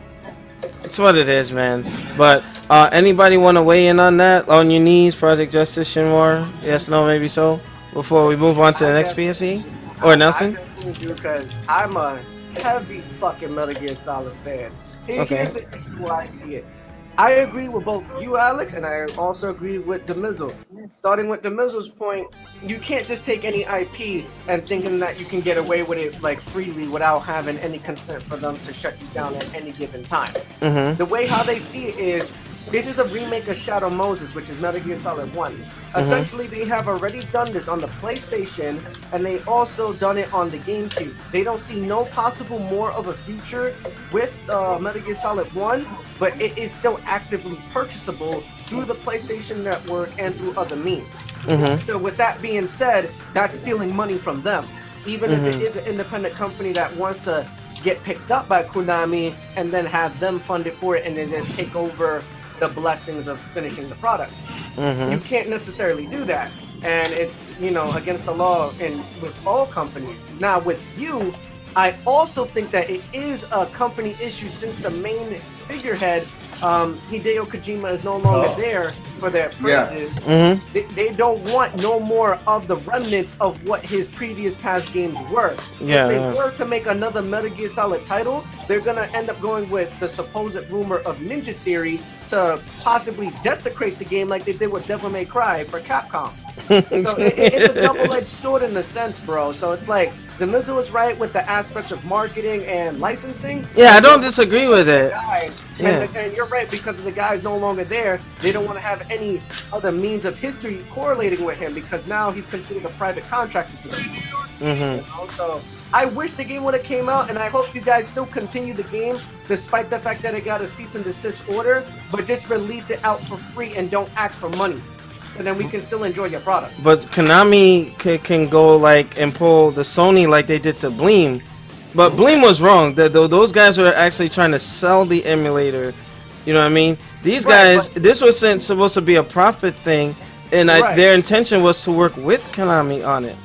it's what it is, man. But anybody want to weigh in on that? On your knees, Project Justice Shinmore? Yes, no, maybe so. Before we move on to the next PSE or Nelson? I definitely do, because I'm a heavy fucking Metal Gear Solid fan. Here's the issue where I see it. I agree with both you, Alex, and I also agree with Demizzle. Starting with Demizzle's point, you can't just take any IP and thinking that you can get away with it like freely without having any consent for them to shut you down at any given time. The way how they see it is, this is a remake of Shadow Moses, which is Metal Gear Solid 1. Essentially, they have already done this on the PlayStation, and they also done it on the GameCube. They don't see no possible more of a future with Metal Gear Solid 1, but it is still actively purchasable through the PlayStation Network and through other means. So with that being said, that's stealing money from them. Even if it is an independent company that wants to get picked up by Konami and then have them fund it for it and then just take over the blessings of finishing the product. You can't necessarily do that, and it's against the law and with all companies. Now with you, I also think that it is a company issue since the main figurehead Hideo Kojima is no longer there for their praises. They don't want no more of the remnants of what his previous past games were. If they were to make another Metal Gear Solid title, they're gonna end up going with the supposed rumor of Ninja Theory to possibly desecrate the game like they did with Devil May Cry for Capcom. So it's a double-edged sword in a sense, bro. So it's like Demizzle was right with the aspects of marketing and licensing. Yeah, I don't disagree with it. And you're right, because the guy's no longer there. They don't want to have any other means of history correlating with him because now he's considered a private contractor to them. So I wish the game would have came out, and I hope you guys still continue the game despite the fact that it got a cease and desist order, but just release it out for free and don't ask for money. So then we can still enjoy your product. But Konami can go like and pull the Sony like they did to Bleem. But Bleem was wrong. Those guys were actually trying to sell the emulator. You know what I mean? These guys, this was supposed to be a profit thing, and their intention was to work with Konami on it.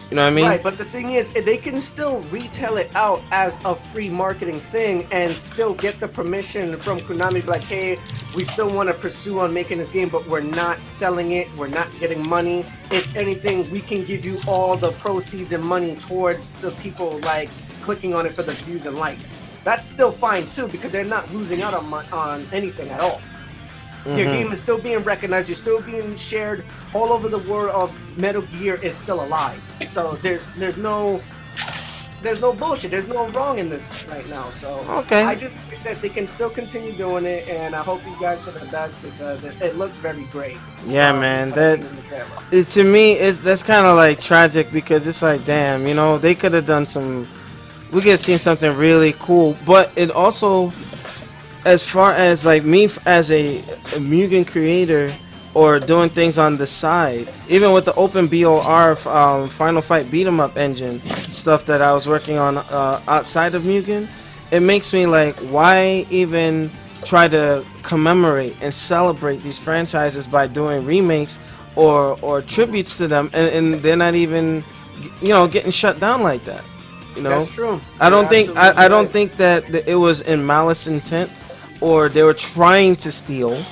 You know what I mean? Right, but the thing is, they can still retail it out as a free marketing thing and still get the permission from Konami, like, hey, we still want to pursue on making this game, but we're not selling it, we're not getting money. If anything, we can give you all the proceeds and money towards the people, like, clicking on it for the views and likes. That's still fine, too, because they're not losing out on anything at all. Your game is still being recognized. You're still being shared all over the world of Metal Gear is still alive. So there's no bullshit. There's no wrong in this right now. So I just wish that they can still continue doing it, and I hope you guys for the best because it looked very great. Yeah, man. To me, that's kind of like tragic because it's like, damn, they could have done some. We could have seen something really cool, but it also. As far as like me as a Mugen creator or doing things on the side, even with the open BOR Final Fight beat 'em up engine stuff that I was working on outside of Mugen, it makes me like, why even try to commemorate and celebrate these franchises by doing remakes or tributes to them, and they're not even getting shut down like that. That's true. I don't You're think absolutely I don't right. think that it was in malice intent, or they were trying to steal.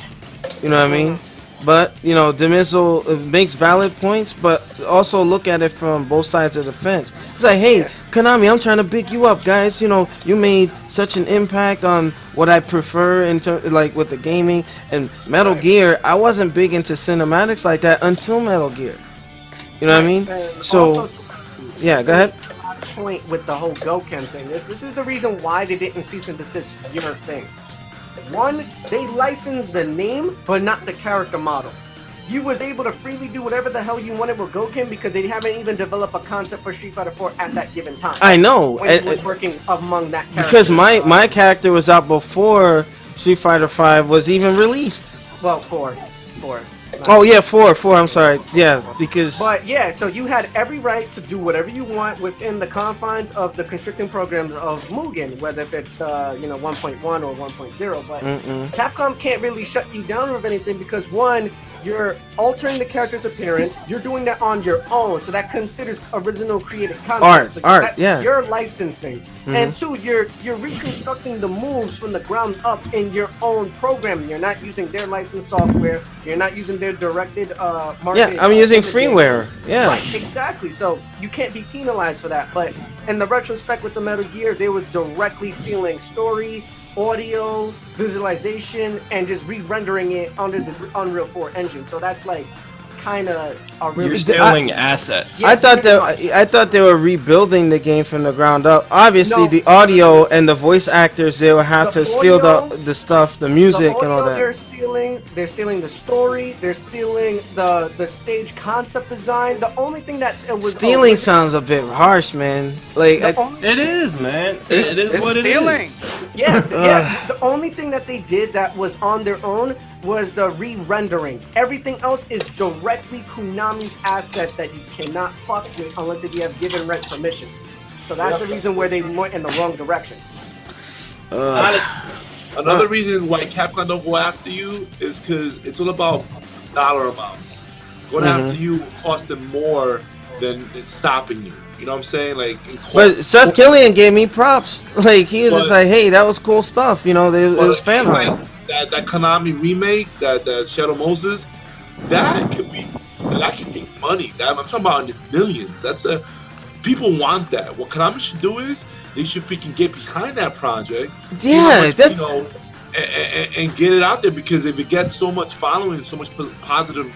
You know what I mean? But Demiso makes valid points, but also look at it from both sides of the fence. It's like, hey, Konami, I'm trying to big you up, guys. You made such an impact on what I prefer like with the gaming and Metal Gear. I wasn't big into cinematics like that until Metal Gear. You know what I mean? And So also, yeah, go ahead. last point with the whole Goken thing. This is the reason why they didn't cease and desist your thing. One, they licensed the name, but not the character model. You was able to freely do whatever the hell you wanted with Goken because they haven't even developed a concept for Street Fighter 4 at that given time. I know. When it was working among that character. Because my character was out before Street Fighter 5 was even released. Well, 4. Oh yeah, 4. I'm sorry. Yeah, because. But yeah, so you had every right to do whatever you want within the confines of the constricting programs of Mugen, whether if it's the 1.1 or 1.0. But Capcom can't really shut you down with anything because one, you're altering the character's appearance. You're doing that on your own, so that considers original created content. Art, that's your licensing. And two, you're reconstructing the moves from the ground up in your own programming. You're not using their licensed software. You're not using their directed marketing. Yeah, I'm using freeware. Yeah. Right, exactly. So you can't be penalized for that. But in the retrospect with the Metal Gear, they were directly stealing story, audio, visualization, and just re-rendering it under the Unreal 4 engine. So that's like kind of a really. You're stealing assets. Yeah, I thought they were rebuilding the game from the ground up. Obviously, No. the audio and the voice actors, they will have to steal the stuff, the music, the and all audio that. They're stealing the story. They're stealing the stage concept design. The only thing that it was Stealing sounds a bit harsh, man. Like It is, man. It is what it stealing. is. Yeah. The only thing that they did that was on their own was the re-rendering. Everything else is directly Konami's assets that you cannot fuck with unless if you have given rent permission. So that's the reason where they went in the wrong direction. Alex, another reason why Capcom don't go after you is because it's all about dollar amounts. Going after you will cost them more than it's stopping you. You know what I'm saying? Like, but Seth Killian gave me props. Like he was just like, "Hey, that was cool stuff." It was fan art. That Konami remake, that Shadow Moses, that could be money. I'm talking about in the millions. People want that. What Konami should do is they should freaking get behind that project. Yeah, and get it out there, because if it gets so much following, so much positive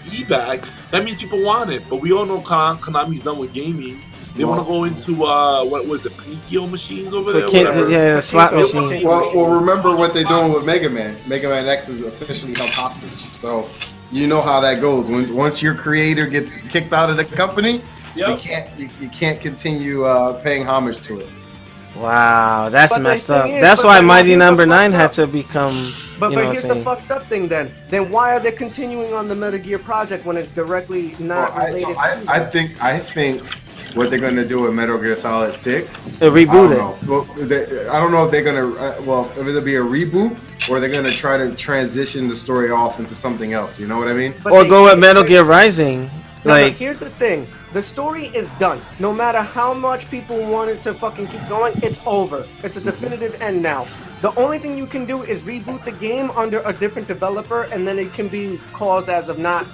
feedback, that means people want it. But we all know Konami's done with gaming. They want to go into what was it, Pinocchio machines over there? Yeah, slot machines. Well, remember what they're doing with Mega Man. Mega Man X is officially held hostage. So you know how that goes. Once your creator gets kicked out of the company, you can't continue paying homage to it. Wow, that's messed up. Is, that's why Mighty Number 9 had to become. But here's the fucked up thing then. Then why are they continuing on the Metal Gear project when it's directly not related to I think what they're gonna do with Metal Gear Solid 6, reboot it. I don't know if they're gonna if it'll be a reboot or they're gonna try to transition the story off into something else. You know what I mean? Or go with Metal Gear Rising. But here's the thing. The story is done. No matter how much people wanted to fucking keep going, it's over. It's a definitive end now. The only thing you can do is reboot the game under a different developer, and then it can be caused as of not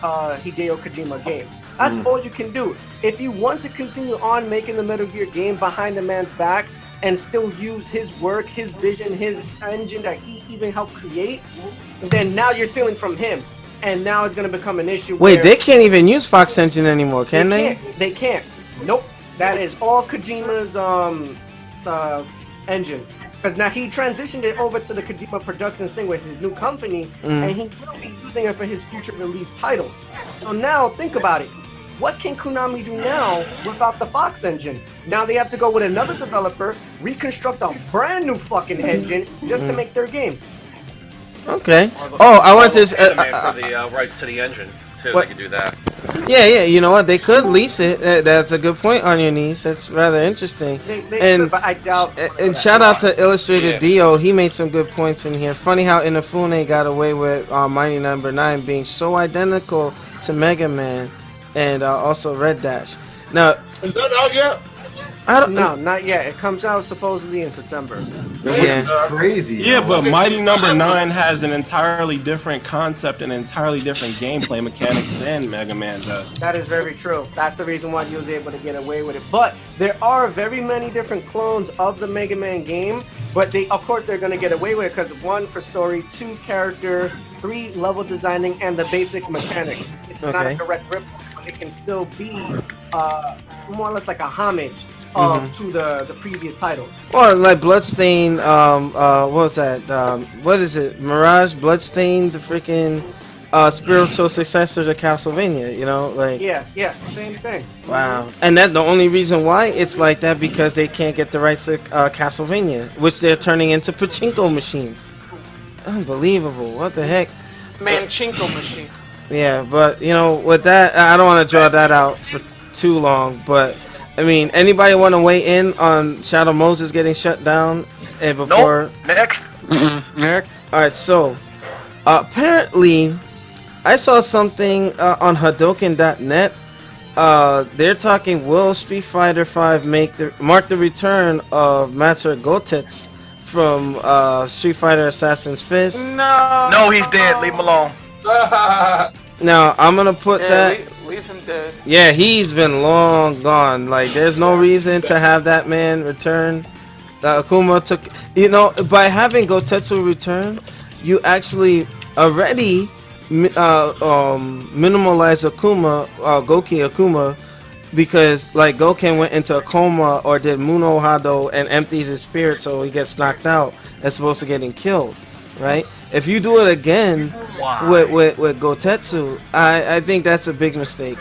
Hideo Kojima game. That's all you can do. If you want to continue on making the Metal Gear game behind the man's back and still use his work, his vision, his engine that he even helped create, then now you're stealing from him. And now it's going to become an issue. Wait, they can't even use Fox Engine anymore, can they? They can't. Nope. That is all Kojima's engine. Because now he transitioned it over to the Kojima Productions thing with his new company, and he will be using it for his future release titles. So now, think about it. What can Konami do now without the Fox engine? Now they have to go with another developer, reconstruct a brand new fucking engine just to make their game. Okay. Oh, I want this. For the rights to the engine, too. What? They could do that. Yeah. You know what? They could lease it. That's a good point on your knees. That's rather interesting. They could, but I doubt. And shout out to Illustrated Dio. He made some good points in here. Funny how Inafune got away with Mighty Number 9 being so identical to Mega Man and also Red Dash. Now, Is that out yet? I don't No, not yet. It comes out supposedly in September. Which Yeah. is crazy. Yeah, yo. but Mighty Number 9 has an entirely different concept and entirely different gameplay mechanics than Mega Man does. That is very true. That's the reason why you was able to get away with it. But there are very many different clones of the Mega Man game. But they, of course, they're gonna get away with it because 1 for story, 2 character, 3 level designing, and the basic mechanics. It's not Okay. a direct rip, but it can still be more or less like a homage of to the previous titles. Well, like Bloodstain, what was that? What is it? Mirage, Bloodstain, the freaking spiritual successor to Castlevania. You know, like Yeah, same thing. wow. And that the only reason why it's like that because they can't get the rights to Castlevania, which they're turning into pachinko machines. Unbelievable! What the heck? Manchinko machine. Yeah, but you know, with that, I don't want to draw that out for too long. But I mean, anybody want to weigh in on Shadow Moses getting shut down and before? Nope. Next. Next. All right, so apparently, I saw something on Hadoken.net. They're talking will Street Fighter V mark the return of Master Gotetsu from Street Fighter Assassin's Fist. No, he's dead. Leave him alone. Now I'm gonna put that. Leave him dead. Yeah, he's been long gone. Like, there's no reason to have that man return. Akuma took, you know, by having Gotetsu return, you actually already minimalize Akuma, Goki Akuma, because like Goken went into a coma or did Muno Hado and empties his spirit, so he gets knocked out as opposed to getting killed, right? If you do it again with Gotetsu, I think that's a big mistake.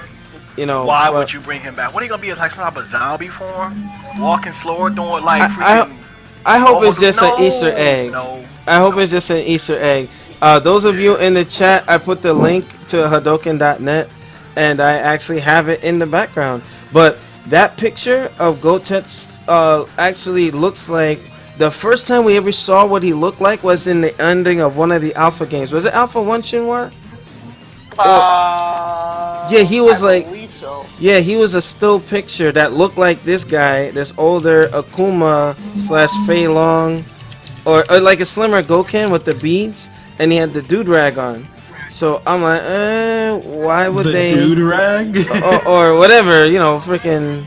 You know, Why would you bring him back? What are you gonna be like some type of zombie form? Walking slower, doing like I hope it's just an Easter egg. No. I hope it's just an Easter egg. Those of you in the chat, I put the link to Hadoken.net, and I actually have it in the background. But that picture of Gotetsu actually looks like the first time we ever saw what he looked like was in the ending of one of the Alpha games. Was it Alpha 1 Shinwar? Yeah, he was I like, believe so. yeah, he was a still picture that looked like this guy, this older Akuma / Fei Long, or like a slimmer Goken with the beads, and he had the dude rag on. So I'm like, why would they? Dude rag? or whatever, you know, freaking,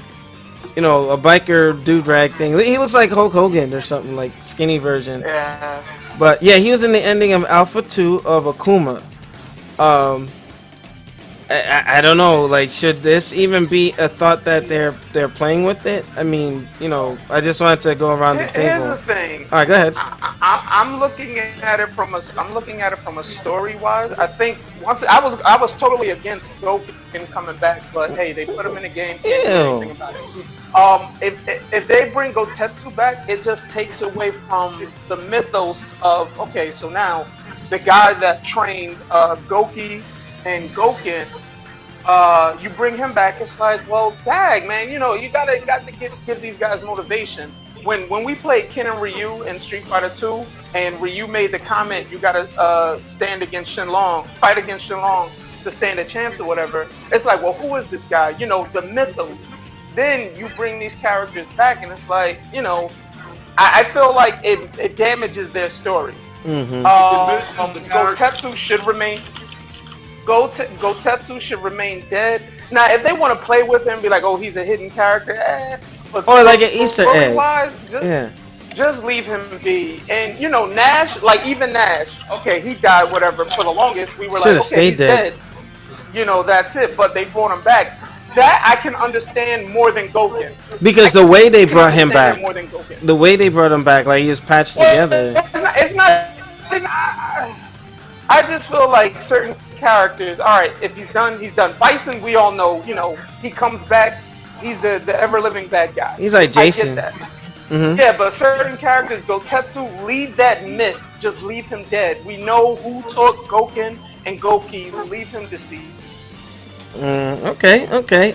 you know, a biker dude rag thing. He looks like Hulk Hogan or something, like skinny version. Yeah. But yeah, he was in the ending of Alpha 2 of Akuma. I don't know, like, should this even be a thought that they're playing with it? I mean, you know, I just wanted to go around the table. Here's the thing. All right, go ahead. I'm looking at it from a story wise. I think once I was totally against Goken coming back, but hey, they put him in the game. Can't do anything about it. If they bring Gotetsu back, it just takes away from the mythos of, okay, so now the guy that trained Goki and Goken, you bring him back, it's like, well, dag, man, you know, you got to give these guys motivation. When we played Ken and Ryu in Street Fighter 2, and Ryu made the comment, you got to stand against Shenlong, fight against Shenlong to stand a chance or whatever, it's like, well, who is this guy? You know, the mythos. Then you bring these characters back, and it's like, you know, I feel like it damages their story. Mm-hmm. Gotetsu should remain. Gotetsu should remain dead. Now, if they want to play with him, be like, "Oh, he's a hidden character," but Or like an Easter egg. Just leave him be. And you know, Nash, like even Nash, okay, he died, whatever. For the longest, we were Should've like, okay, he's stayed dead. You know, that's it. But they brought him back. That I can understand more than Goken. Because the way they brought him understand back, more than Goken. the way they brought him back, like he was patched together. It's not. I just feel like certain characters. All right, if he's done, he's done. Bison, we all know. You know, he comes back. He's the ever living bad guy. He's like Jason. I get that. Mm-hmm. Yeah, but certain characters, Gotetsu, leave that myth. Just leave him dead. We know who took Goken and Goki. Leave him deceased. Okay.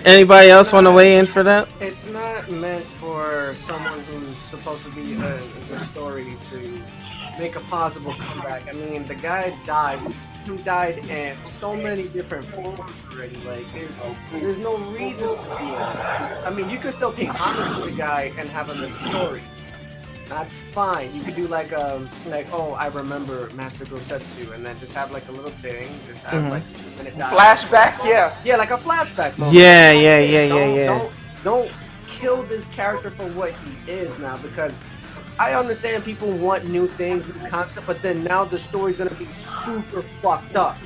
Anybody else want to weigh in for that? It's not meant for someone who's supposed to be the story to make a possible comeback. I mean, the guy died him died in so many different forms already. Like, there's no reason to do that. I mean, you could still pay homage to the guy and have him in the story. That's fine. You could do like oh, I remember Master Gotetsu, and then just have like a little thing, just have like 2-minute dialogue. Flashback, yeah. Yeah, like a flashback moment. Yeah. Don't kill this character for what he is now, because I understand people want new things, new concept, but then now the story's gonna be super fucked up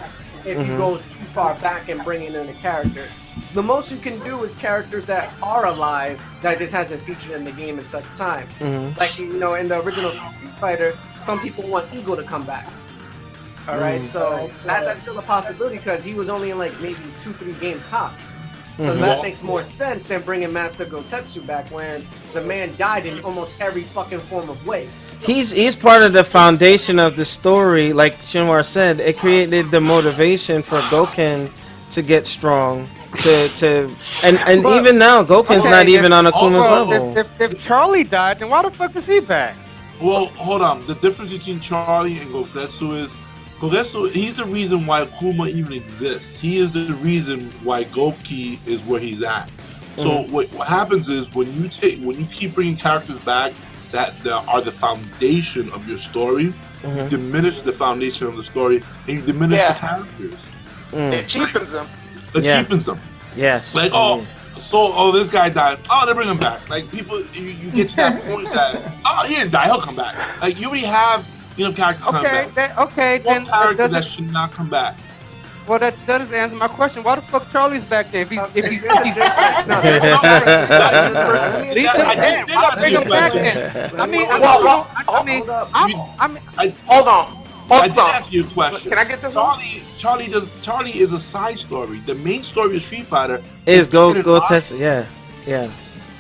if you go too far back and bring in a character. The most you can do is characters that are alive that just hasn't featured in the game in such time. Like, in the original Street Fighter, some people want Eagle to come back. All right, so that's still a possibility because he was only in like maybe 2-3 games tops. So that makes more sense than bringing Master Gotetsu back when the man died in almost every fucking form of way. He's part of the foundation of the story. Like Shinwar said, it created the motivation for Goken to get strong. And even now, Goken's not even on Akuma's level. If Charlie died, then why the fuck is he back? Well, hold on. The difference between Charlie and Gogetsu is Gogetsu, he's the reason why Akuma even exists. He is the reason why Goki is where he's at. So what happens is when you keep bringing characters back that are the foundation of your story, you diminish the foundation of the story and you diminish the characters. It cheapens them. It cheapens them. Yes. Like, this guy died. Oh, they bring him back. Like, people, you get to that point that, he didn't die, he'll come back. Like, you already have characters coming back. One character that should not come back. Well, that doesn't answer my question. Why the fuck Charlie's back there? If he's hold on. I did answer your question. Can I get this one? Charlie is a side story. The main story of Street Fighter is Gotetsu. Yeah.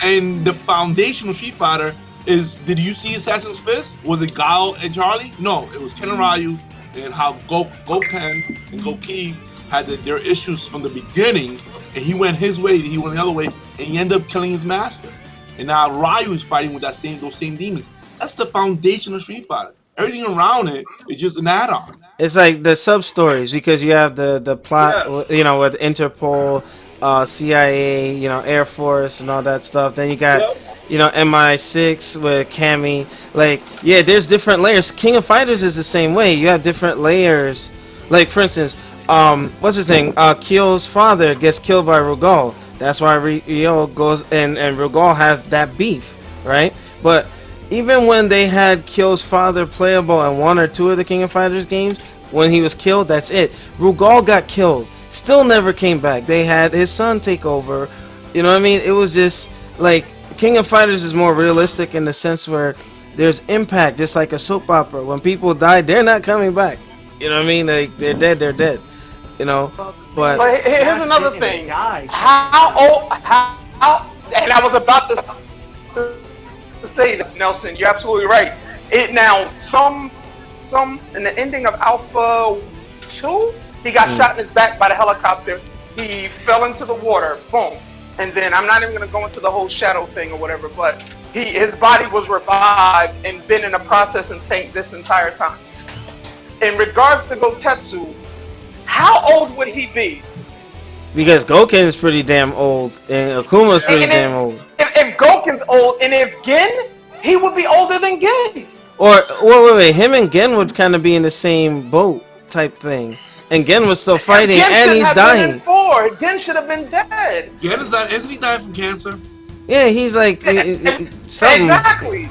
And the foundation of Street Fighter is, did you see Assassin's Fist? Was it Gao and Charlie? No, it was Ken and Ryu, and how Goken and Goki had their issues from the beginning, and he went his way, he went the other way, and he ended up killing his master. And now Ryu is fighting with those same demons. That's the foundation of Street Fighter. Everything around it is just an add-on. It's like the sub-stories, because you have the plot, with Interpol, CIA, Air Force, and all that stuff. Then you got, MI6 with Cammy. Like, there's different layers. King of Fighters is the same way. You have different layers. Like, for instance, what's his name? Kyo's father gets killed by Rugal. That's why Ryo goes and Rugal have that beef, right? But even when they had Kyo's father playable in 1 or 2 of the King of Fighters games, when he was killed, that's it. Rugal got killed. Still never came back. They had his son take over. You know what I mean? It was just like King of Fighters is more realistic in the sense where there's impact, just like a soap opera. When people die, they're not coming back. You know what I mean? Like, they're dead. But here's another thing. How old? And I was about to say that, Nelson. You're absolutely right. Some in the ending of Alpha 2, he got shot in his back by the helicopter. He fell into the water. Boom. And then I'm not even going to go into the whole shadow thing or whatever, but his body was revived and been in a processing tank this entire time. In regards to Gotetsu, how old would he be? Because Goken is pretty damn old, and Akuma's pretty damn old. If Goken's old, and if Gen, he would be older than Gen. Or wait, him and Gen would kind of be in the same boat type thing. And Gen was still fighting, and he's dying. Gen should have been dead. Gen is dying. Isn't he dying from cancer? Yeah, he's like something. Exactly.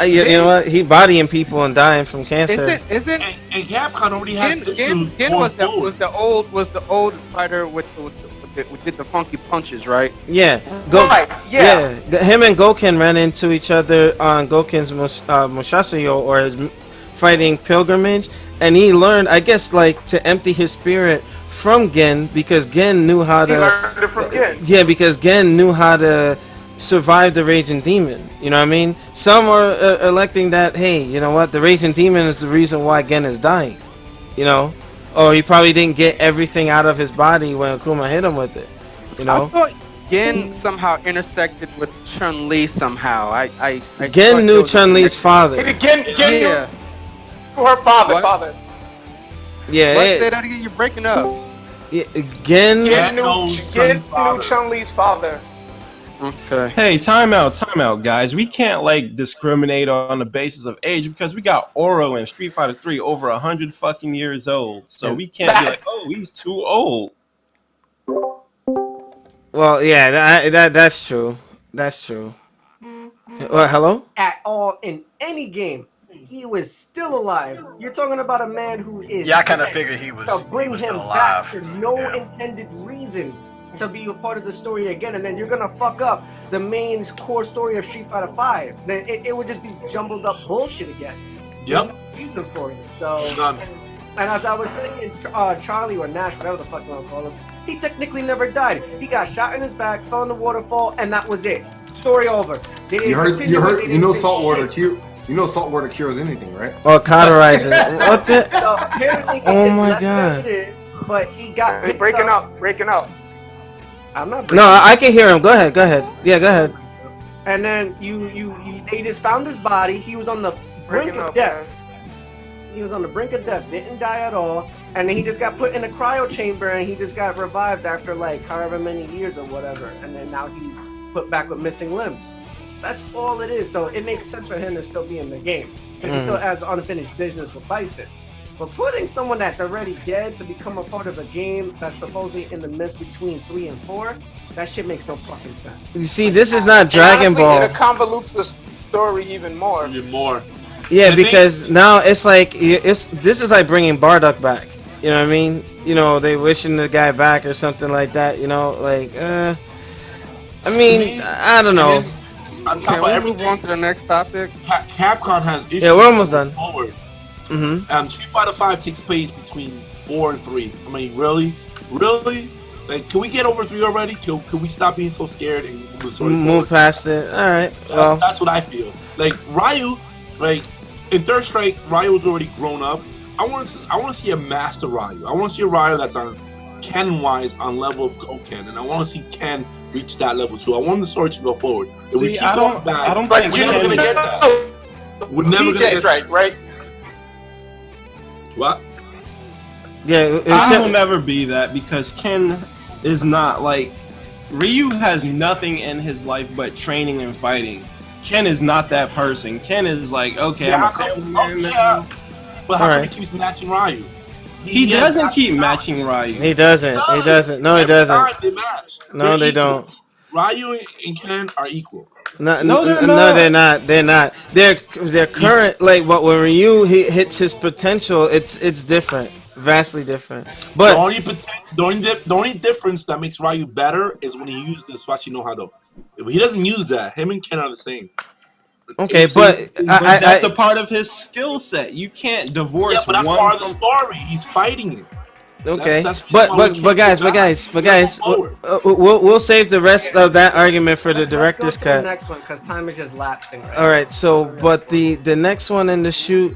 You know what? He bodying people and dying from cancer. Isn't and Capcom already has issues. Gen was the old fighter with did the funky punches, right? Yeah. Him and Goken ran into each other on Goken's Mushasayo, or his fighting pilgrimage, and he learned, I guess, like, to empty his spirit from Gen, because Gen knew how to. He learned it from Gen. Yeah, because Gen knew how to survive the Raging Demon. You know what I mean? Some are electing that, hey, you know what? The Raging Demon is the reason why Gen is dying. You know? Or he probably didn't get everything out of his body when Akuma hit him with it. You know? I thought Gen somehow intersected with Chun-Li somehow. I Gen knew Chun-Li's father. Gen knew her father. Yeah, What? Say that again. You're breaking up. again. Get That knows new Chun-Li's father. Chun-Li's father. Okay. Hey, time out, guys. We can't like discriminate on the basis of age because we got Oro and Street Fighter 3 over 100 fucking years old. So we can't be like, oh, he's too old. Well, yeah, that's true. That's true. Well, hello? At all in any game, he was still alive. You're talking about a man who is. Yeah, I kind of figured he was to bring him still back alive. for no Yeah. intended reason to be a part of the story again, and then you're gonna fuck up the main core story of Street Fighter V. Then it would just be jumbled up bullshit again. Yep. There's no reason for it. So, None. and as I was saying, Charlie or Nash, whatever the fuck you want to call him, he technically never died. He got shot in his back, fell in the waterfall, and that was it. Story over. They didn't You heard? continue You it, heard? they You didn't know, say saltwater shit. cure. You know, saltwater cures anything, right? Oh, cauterizing. What the? So apparently, Oh it's my left as God. it is, but he got Hey, picked breaking up. I'm not. No, I can hear him. Go ahead. Yeah, go ahead. And then they just found his body. He was on the brink Breaking of up, death. guys. He was on the brink of death. Didn't die at all. And then he just got put in a cryo chamber, and he just got revived after like however many years or whatever. And then now he's put back with missing limbs. That's all it is. So it makes sense for him to still be in the game because he still has unfinished business with Bison. But putting someone that's already dead to become a part of a game that's supposedly in the midst between 3 and 4, that shit makes no fucking sense. You see, this is not Dragon And honestly, Ball. it convolutes the story even more. Even more. Yeah, I because now it's like this is like bringing Bardock back. You know what I mean? You know, they wishing the guy back or something like that. You know, like I mean, I don't know. On top Can of we everything, move on to the next topic? Capcom has issues. Yeah, we're almost done. Forward. Mm-hmm. Street Fighter V takes place between 4 and 3. I mean, really? Like, can we get over 3 already? Can we stop being so scared and move Move past it. All right. Well, that's what I feel. Like Ryu, like in Third Strike, Ryu was already grown up. I want to see a master Ryu. I want to see a Ryu that's on canon-wise on level of Goken, and I want to see Ken reach that level too. I want the story to go forward. If we See, keep I going don't back, think we're never gonna get that. We're never gonna PJ get Drake, right? What? yeah. I will never be that because Ken is not like Ryu has nothing in his life but training and fighting. Ken is not that person. Ken is like, okay, Yeah, I'm how a come? family Oh, man now. yeah. But how come Alright. he keeps matching Ryu? He has doesn't that keep talent. matching Ryu. He doesn't. He doesn't. No, he Every doesn't. time they match. No, They're they equal. don't. Ryu and Ken are equal. No, No, they're no, not. they're not. They're not. They're current. Like, but when Ryu hits his potential, it's different, vastly different. The But only difference that makes Ryu better is when he uses the Swashi no Hado. If he doesn't use that, him and Ken are the same. okay, You see? but But that's a part of his skill set. You can't divorce Yeah, but that's one part of the from. story. He's fighting it. okay, That's why we but can't go guys, back. Forward. we'll save the rest of that argument for the Let's director's go to the cut. next one because time is just lapsing. Right All right, so but the next one in the shoot,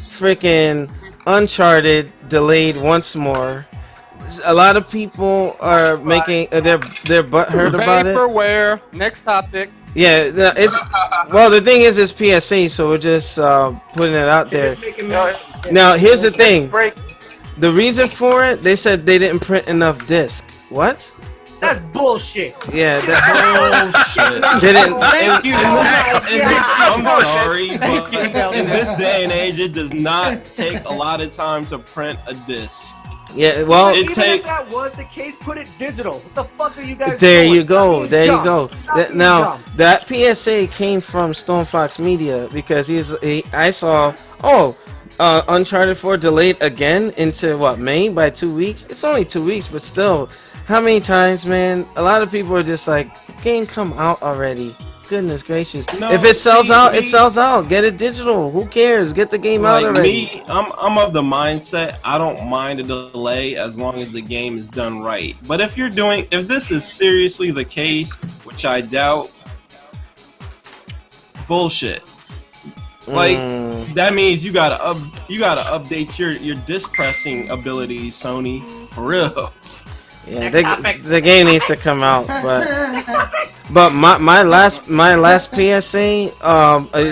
freaking Uncharted delayed once more. A lot of people are making their butthurt about it. Vaporware. Next topic. Yeah, it's well. The thing is, it's PSA, so we're just putting it out there. Now, here's the thing. Break. The reason for it, they said they didn't print enough disc. What? That's bullshit. Yeah, Bullshit. they didn't. Thank you. I'm sorry, but in this day and age, it does not take a lot of time to print a disc. Yeah, well, It Even take- if that was the case, put it digital. What the fuck are you guys there doing? you go. Stop There being you dumb. go. Stop being Now dumb. that PSA came from Stone Fox Media because I saw Uncharted 4 delayed again into what, May by 2 weeks. It's only 2 weeks, but still, how many times, man? A lot of people are just like, game come out already. Goodness gracious! No, if it sells see, out, it me- sells out. Get it digital. Who cares? Get the game out Like already. me, I'm of the mindset I don't mind a delay as long as the game is done right. But if this is seriously the case, which I doubt, bullshit. Like that means you gotta update your disc pressing abilities, Sony, for real. Yeah, the game needs to come out, but my last PSA,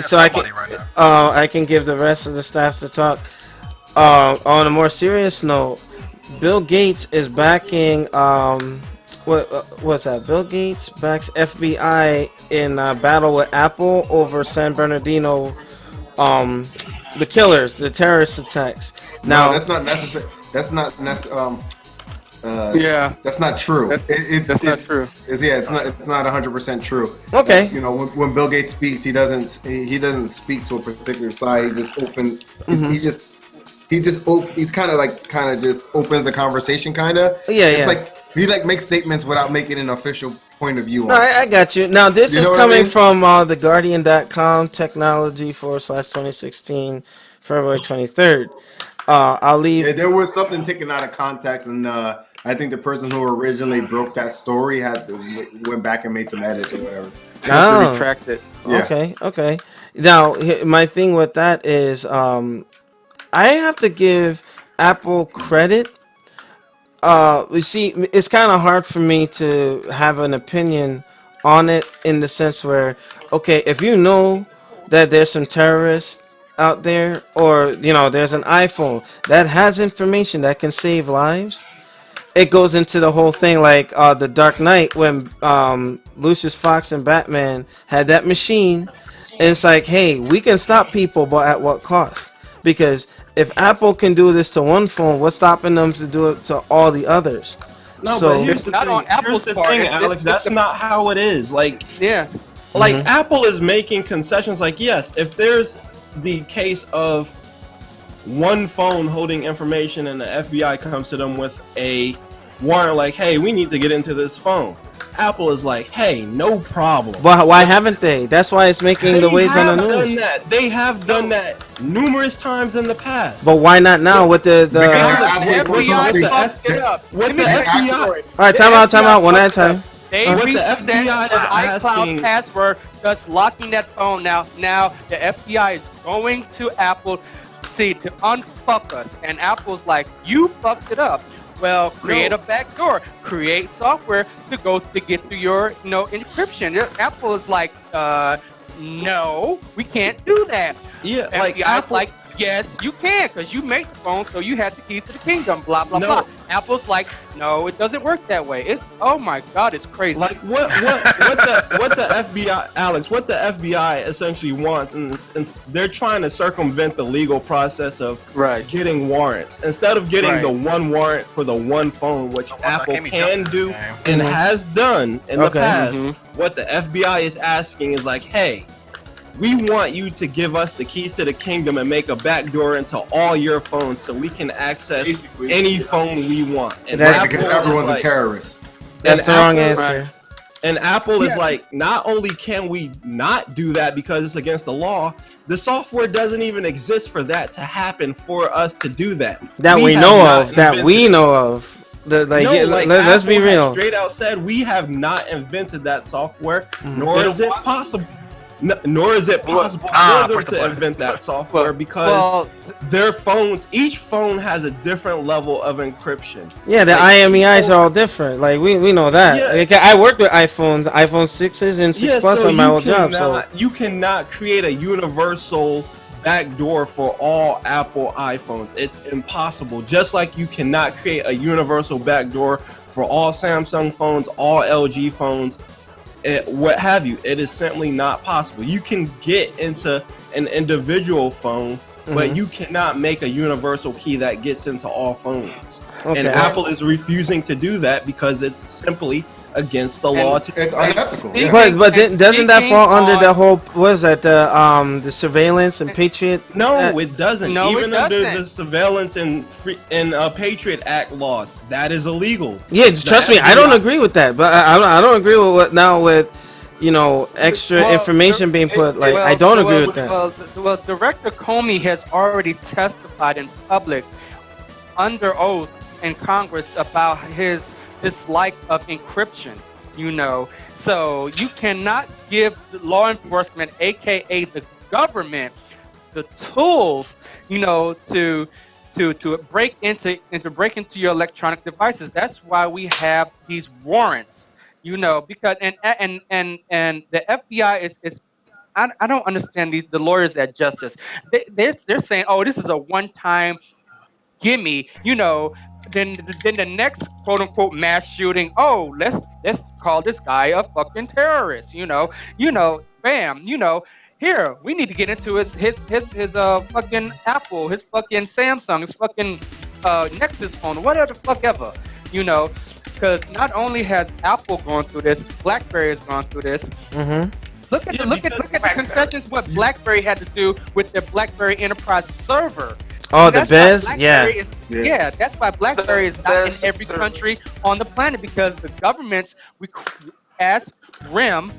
so I can give the rest of the staff to talk. On a more serious note, Bill Gates is backing what's that? Bill Gates backs FBI in battle with Apple over San Bernardino, um, the killers, the terrorist attacks. No, Now, that's not necessary. That's not necessary. Yeah, That's not true. that's not true. It's not 100% true. okay. You know, when Bill Gates speaks, he doesn't speak to a particular side. He just open. Mhm. He's kind of just opens the conversation kind of. Yeah, It's yeah. like he like makes statements without making an official point of view No, on it. I got you. Now, this You is know what I coming mean? from theguardian.com technology / 2016, February 23rd. I'll leave. Yeah, there was something taken out of context, and I think the person who originally broke that story went back and made some edits or whatever. I have to Oh, retract it. Yeah. okay, okay. Now, my thing with that is, I have to give Apple credit. You see, it's kind of hard for me to have an opinion on it in the sense where, okay, if you know that there's some terrorists out there, or there's an iPhone that has information that can save lives, it goes into the whole thing like the Dark Knight when Lucius Fox and Batman had that machine. And it's like, hey, we can stop people, but at what cost? Because if Apple can do this to one phone, what's stopping them to do it to all the others? No, So, but here's the Not thing. on Apple's Here's the part. thing, It's Alex. That's the- not how it is. Yeah. Mhm. Apple is making concessions. Like, yes, if there's the case of one phone holding information and the FBI comes to them with a warrant, like, hey, we need to get into this phone. Apple is like, hey, no problem. but why haven't they? That's why it's making the waves on the done news. that. They have done that numerous times in the past. But why not now with the? Because they're Alex, asking The for what something. FBI fucked it up. What Let me the tell you FBI a story. All right, The time out, FBI one at a fucked it up. time. They What the reset FBI is the iCloud asking- password, thus locking that phone. Now the FBI is going to Apple, see, to unfuck us, and Apple's like, you fucked it up. Well, create No. a backdoor, create software to get to your encryption. Apple is like, no, we can't do that. Yeah, FBI's Apple, like, yes, you can, because you made the phone, so you had the keys to the kingdom, blah, blah, No. blah. Apple's like, no, it doesn't work that way. It's, oh my God, it's crazy. like what the FBI, Alex, what the FBI essentially wants, and they're trying to circumvent the legal process of Right. getting warrants instead of getting Right. the one warrant for the one phone, which Apple Amy can Jones do game. and Mhm. has done in Okay. the past. Mhm. What the FBI is asking is like, hey, we want you to give us the keys to the kingdom and make a backdoor into all your phones so we can access Basically, any phone we want. And That's Right, because Apple is everyone's like- a terrorist. That's and the wrong Apple- answer. And Apple is Yeah. like, not only can we not do that because it's against the law, the software doesn't even exist for that to happen for us to do that. That we have know not of. That we invented- know of. Let's be Apple has real. Straight out said, we have not invented that software, Mhm. nor They is don't it want possible. Nor is it possible for them to invent that software because Well, their phones, each phone has a different level of encryption. Yeah, the Like, IMEIs are all different. Like we know that. Yeah. Like, I worked with iPhones, iPhone 6s and 6 Plus so on my you old job. So cannot- you cannot create a universal backdoor for all Apple iPhones. It's impossible. Just like you cannot create a universal backdoor for all Samsung phones, all LG phones, what have you. It is simply not possible. You can get into an individual phone, but Mhm. you cannot make a universal key that gets into all phones. okay. And Apple is refusing to do that because it's simply against the law. It's unethical. Yeah. But doesn't that fall under on- the whole what is that the surveillance and Patriot? No, it doesn't. No, it Even under doesn't. the surveillance and Patriot Act laws, that is illegal. Yeah, trust me, I don't agree with that. But I don't agree with what now with extra Well, information being put. Like I don't agree with that. Well, Director Comey has already testified in public under oath in Congress about his dislike of encryption. So you cannot give the law enforcement, aka the government, the tools, to break into your electronic devices. That's why we have these warrants. Because and the FBI is I don't understand the lawyers at Justice. They're saying, oh, this is a one-time gimme, then the next quote unquote mass shooting, oh, let's call this guy a fucking terrorist, bam, here we need to get into his fucking Apple, his fucking Samsung, his fucking Nexus phone, whatever the fuck ever, because not only has Apple gone through this, BlackBerry has gone through this. Mm-hmm. Look at the concessions what BlackBerry had to do with their BlackBerry Enterprise server. Oh, So the that's why Bez, BlackBerry yeah. yeah, that's why BlackBerry is not in Bez every server. country on the planet, because the governments asked RIM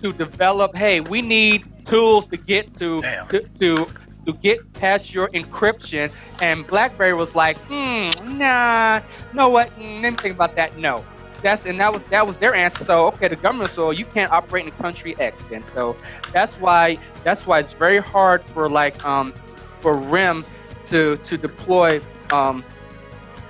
to develop. Hey, we need tools to get Damn. to get past your encryption, and BlackBerry was like, nah, you know what? Let me think about that. No. That was their answer. So okay, the government, so you can't operate in country X, and so that's why it's very hard for for RIM to deploy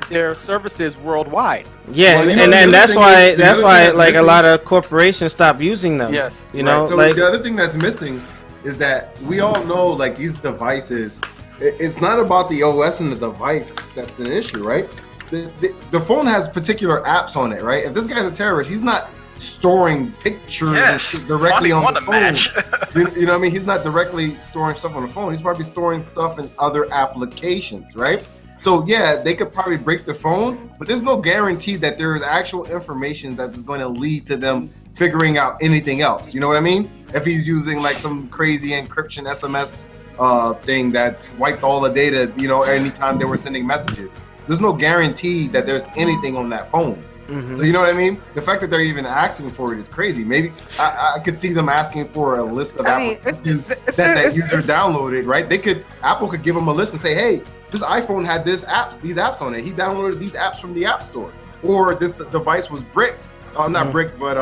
their services worldwide. Yeah, Well, and that's why the other thing that's like a missing- lot of corporations stop using them. Yes. You know, Right, so like the other thing that's missing is that we all know, like, these devices, it's not about the OS and the device that's an issue, right? The phone has particular apps on it, right? If this guy's a terrorist, he's not storing pictures and shit directly on the phone. You know what I mean? He's not directly storing stuff on the phone. He's probably storing stuff in other applications, right? So yeah, they could probably break the phone, but there's no guarantee that there's actual information that is going to lead to them figuring out anything else. You know what I mean? If he's using like some crazy encryption SMS thing that wiped all the data, anytime they were sending messages, there's no guarantee that there's anything on that phone. Mhm. So you know what I mean? The fact that they're even asking for it is crazy. Maybe I could see them asking for a list of applications that user downloaded, right? Apple could give them a list and say, hey, this iPhone had these apps on it. He downloaded these apps from the App Store. Or this device was bricked. Not bricked, but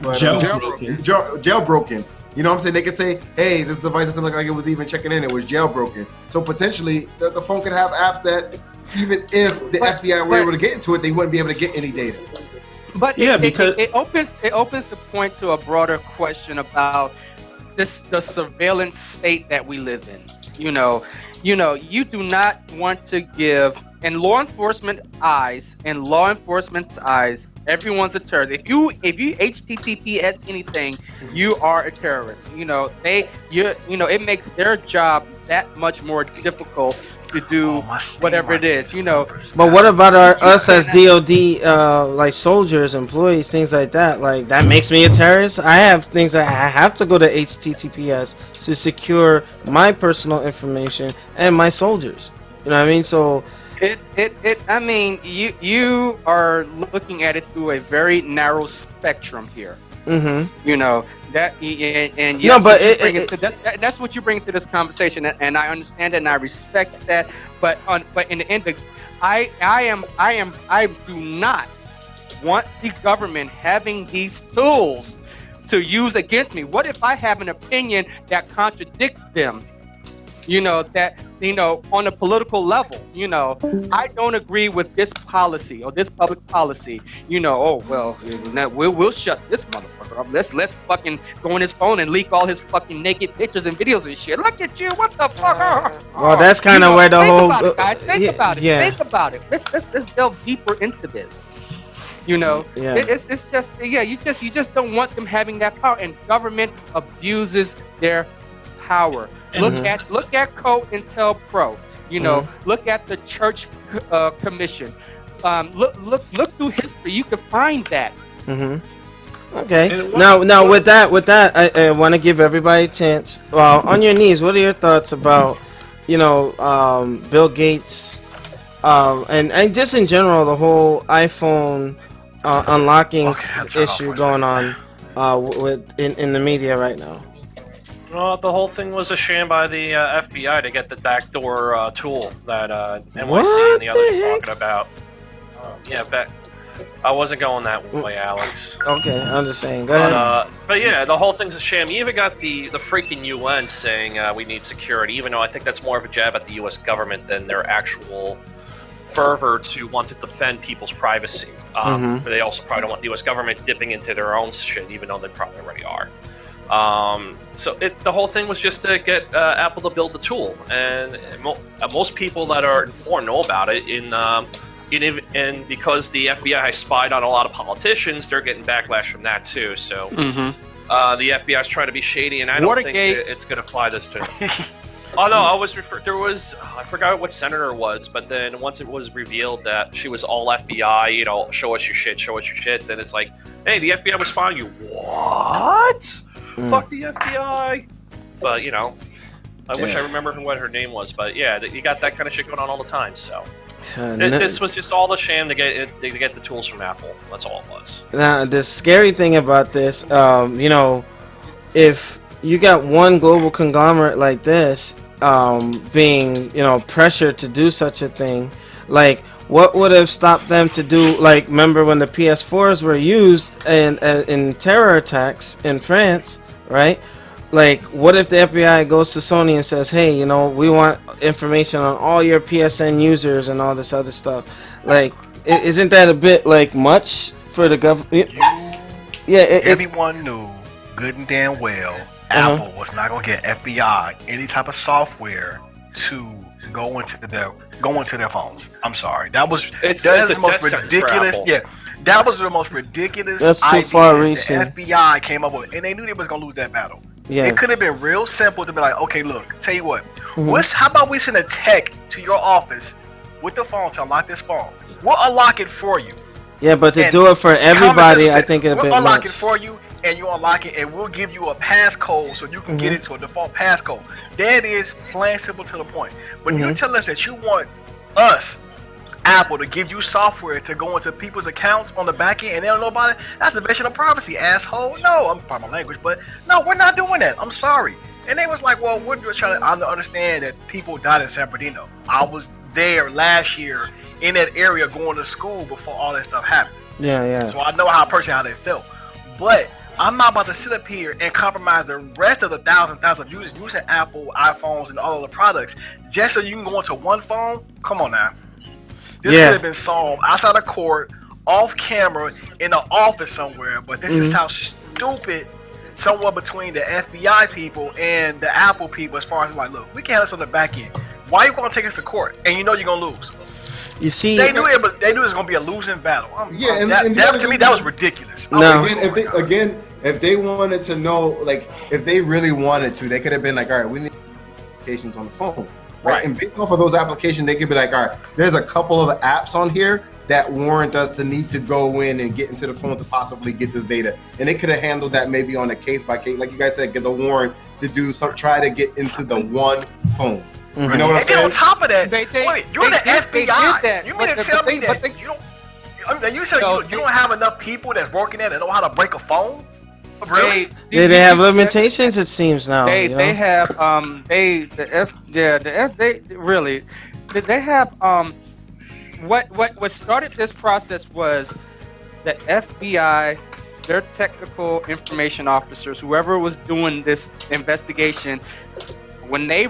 jailbroken. You know what I'm saying? They could say, hey, this device doesn't look like it was even checking in. It was jailbroken. So potentially, the phone could have apps that, even if the FBI were able to get into it, they wouldn't be able to get any data. But Yeah, it opens the point to a broader question about the surveillance state that we live in. You do not want to give, in law enforcement's eyes, everyone's a terrorist. If you HTTPS anything, you are a terrorist. It makes their job that much more difficult to do whatever it is. But what about us as DoD, like soldiers, employees, things like that? Like that makes me a terrorist. I have things that I have to go to HTTPS to secure my personal information and my soldiers. You know what I mean? So I mean, you are looking at it through a very narrow spectrum here. Mm-hmm. That's what you bring to this conversation, and I understand it and I respect that. But in the end, I do not want the government having these tools to use against me. What if I have an opinion that contradicts them? On a political level, I don't agree with this policy or this public policy. We'll shut this motherfucker up. Let's fucking go on his phone and leak all his fucking naked pictures and videos and shit. Look at you, what the fuck? Well, that's kind of where the whole. Think about it. Think about it. Let's delve deeper into this. Yeah. It's just you just don't want them having that power, and government abuses their power. Look at COINTELPRO. Look at the Church Commission. Look through history. You can find that. Okay. Now with that, I want to give everybody a chance. Well, on your knees, what are your thoughts about, Bill Gates, and just in general the whole iPhone unlocking issue going on in the media right now? Well, the whole thing was a sham by the FBI to get the backdoor tool that NYC What and the others the are heck? talking about. I wasn't going that way, Alex. Okay, I'm just saying. Go ahead. But yeah, the whole thing's a sham. You even got the freaking UN saying we need security, even though I think that's more of a jab at the U.S. government than their actual fervor to want to defend people's privacy. But they also probably don't want the U.S. government dipping into their own shit, even though they probably already are. So the whole thing was just to get Apple to build the tool, and most people that are informed know about it. And because the FBI spied on a lot of politicians, they're getting backlash from that too. So the FBI is trying to be shady, and I don't think it's going to fly this time. Oh no, I forgot what senator it was, but then once it was revealed that she was all FBI, you know, show us your shit, then it's like, hey, the FBI was spying you. What? Fuck the FBI. But, you know, I wish I remember what her name was, but yeah, you got that kind of shit going on all the time, so. This was just all a sham to get the tools from Apple. That's all it was. Now, the scary thing about this, you know, if you got one global conglomerate like this, being, you know, pressured to do such a thing, like, what would have stopped them to do, like, remember when the PS4s were used in terror attacks in France, right? Like, what if the FBI goes to Sony and says, hey, you know, we want information on all your PSN users and all this other stuff? Like, isn't that a bit, like, much for the government? Everyone knew good and damn well Apple was not going to get FBI any type of software to go into their phones. I'm sorry. That was the most ridiculous. Yeah. That was the most ridiculous That's idea too far reaching. the FBI came up with, and they knew they was gonna lose that battle. Yeah. It could have been real simple to be like, okay, look, tell you what, how about we send a tech to your office with the phone to unlock this phone? We'll unlock it for you. Yeah, but to do it for everybody, I think it's a bit much. We'll unlock it for you, and you unlock it, and we'll give you a passcode so you can get into a default passcode. That is plain simple to the point. But you tell us that you want us, Apple, to give you software to go into people's accounts on the back end and they don't know about it, that's invasion of privacy, asshole. No, I'm pardon my language, but no, we're not doing that. I'm sorry. And they was like, well, we're just trying to understand that people died in San Bernardino. I was there last year in that area going to school before all that stuff happened. Yeah. So I know how they felt. But I'm not about to sit up here and compromise the rest of the thousands of users using Apple, iPhones, and all of the products just so you can go into one phone. Come on now. This could have been solved outside of court, off camera, in an office somewhere. But this is how stupid someone between the FBI people and the Apple people, as far as like, look, we can't have this on the back end. Why are you going to take us to court? And you know you're going to lose. You see, they knew it was going to be a losing battle. To me, that was ridiculous. No. If they wanted to know, like, if they really wanted to, they could have been like, all right, we need applications on the phone. Right. And based off of those applications, they could be like, all right, there's a couple of apps on here that warrant us to need to go in and get into the phone to possibly get this data. And they could have handled that maybe on a case by case, like you guys said, get the warrant to do some, try to get into the one phone. You know what I'm saying? And on top of that, you're the FBI. You mean to tell me that you don't? I mean, you said you don't have enough people that's working there that know how to break a phone? Really? They have limitations, it seems now. They have what started this process was the FBI, their technical information officers, whoever was doing this investigation, when they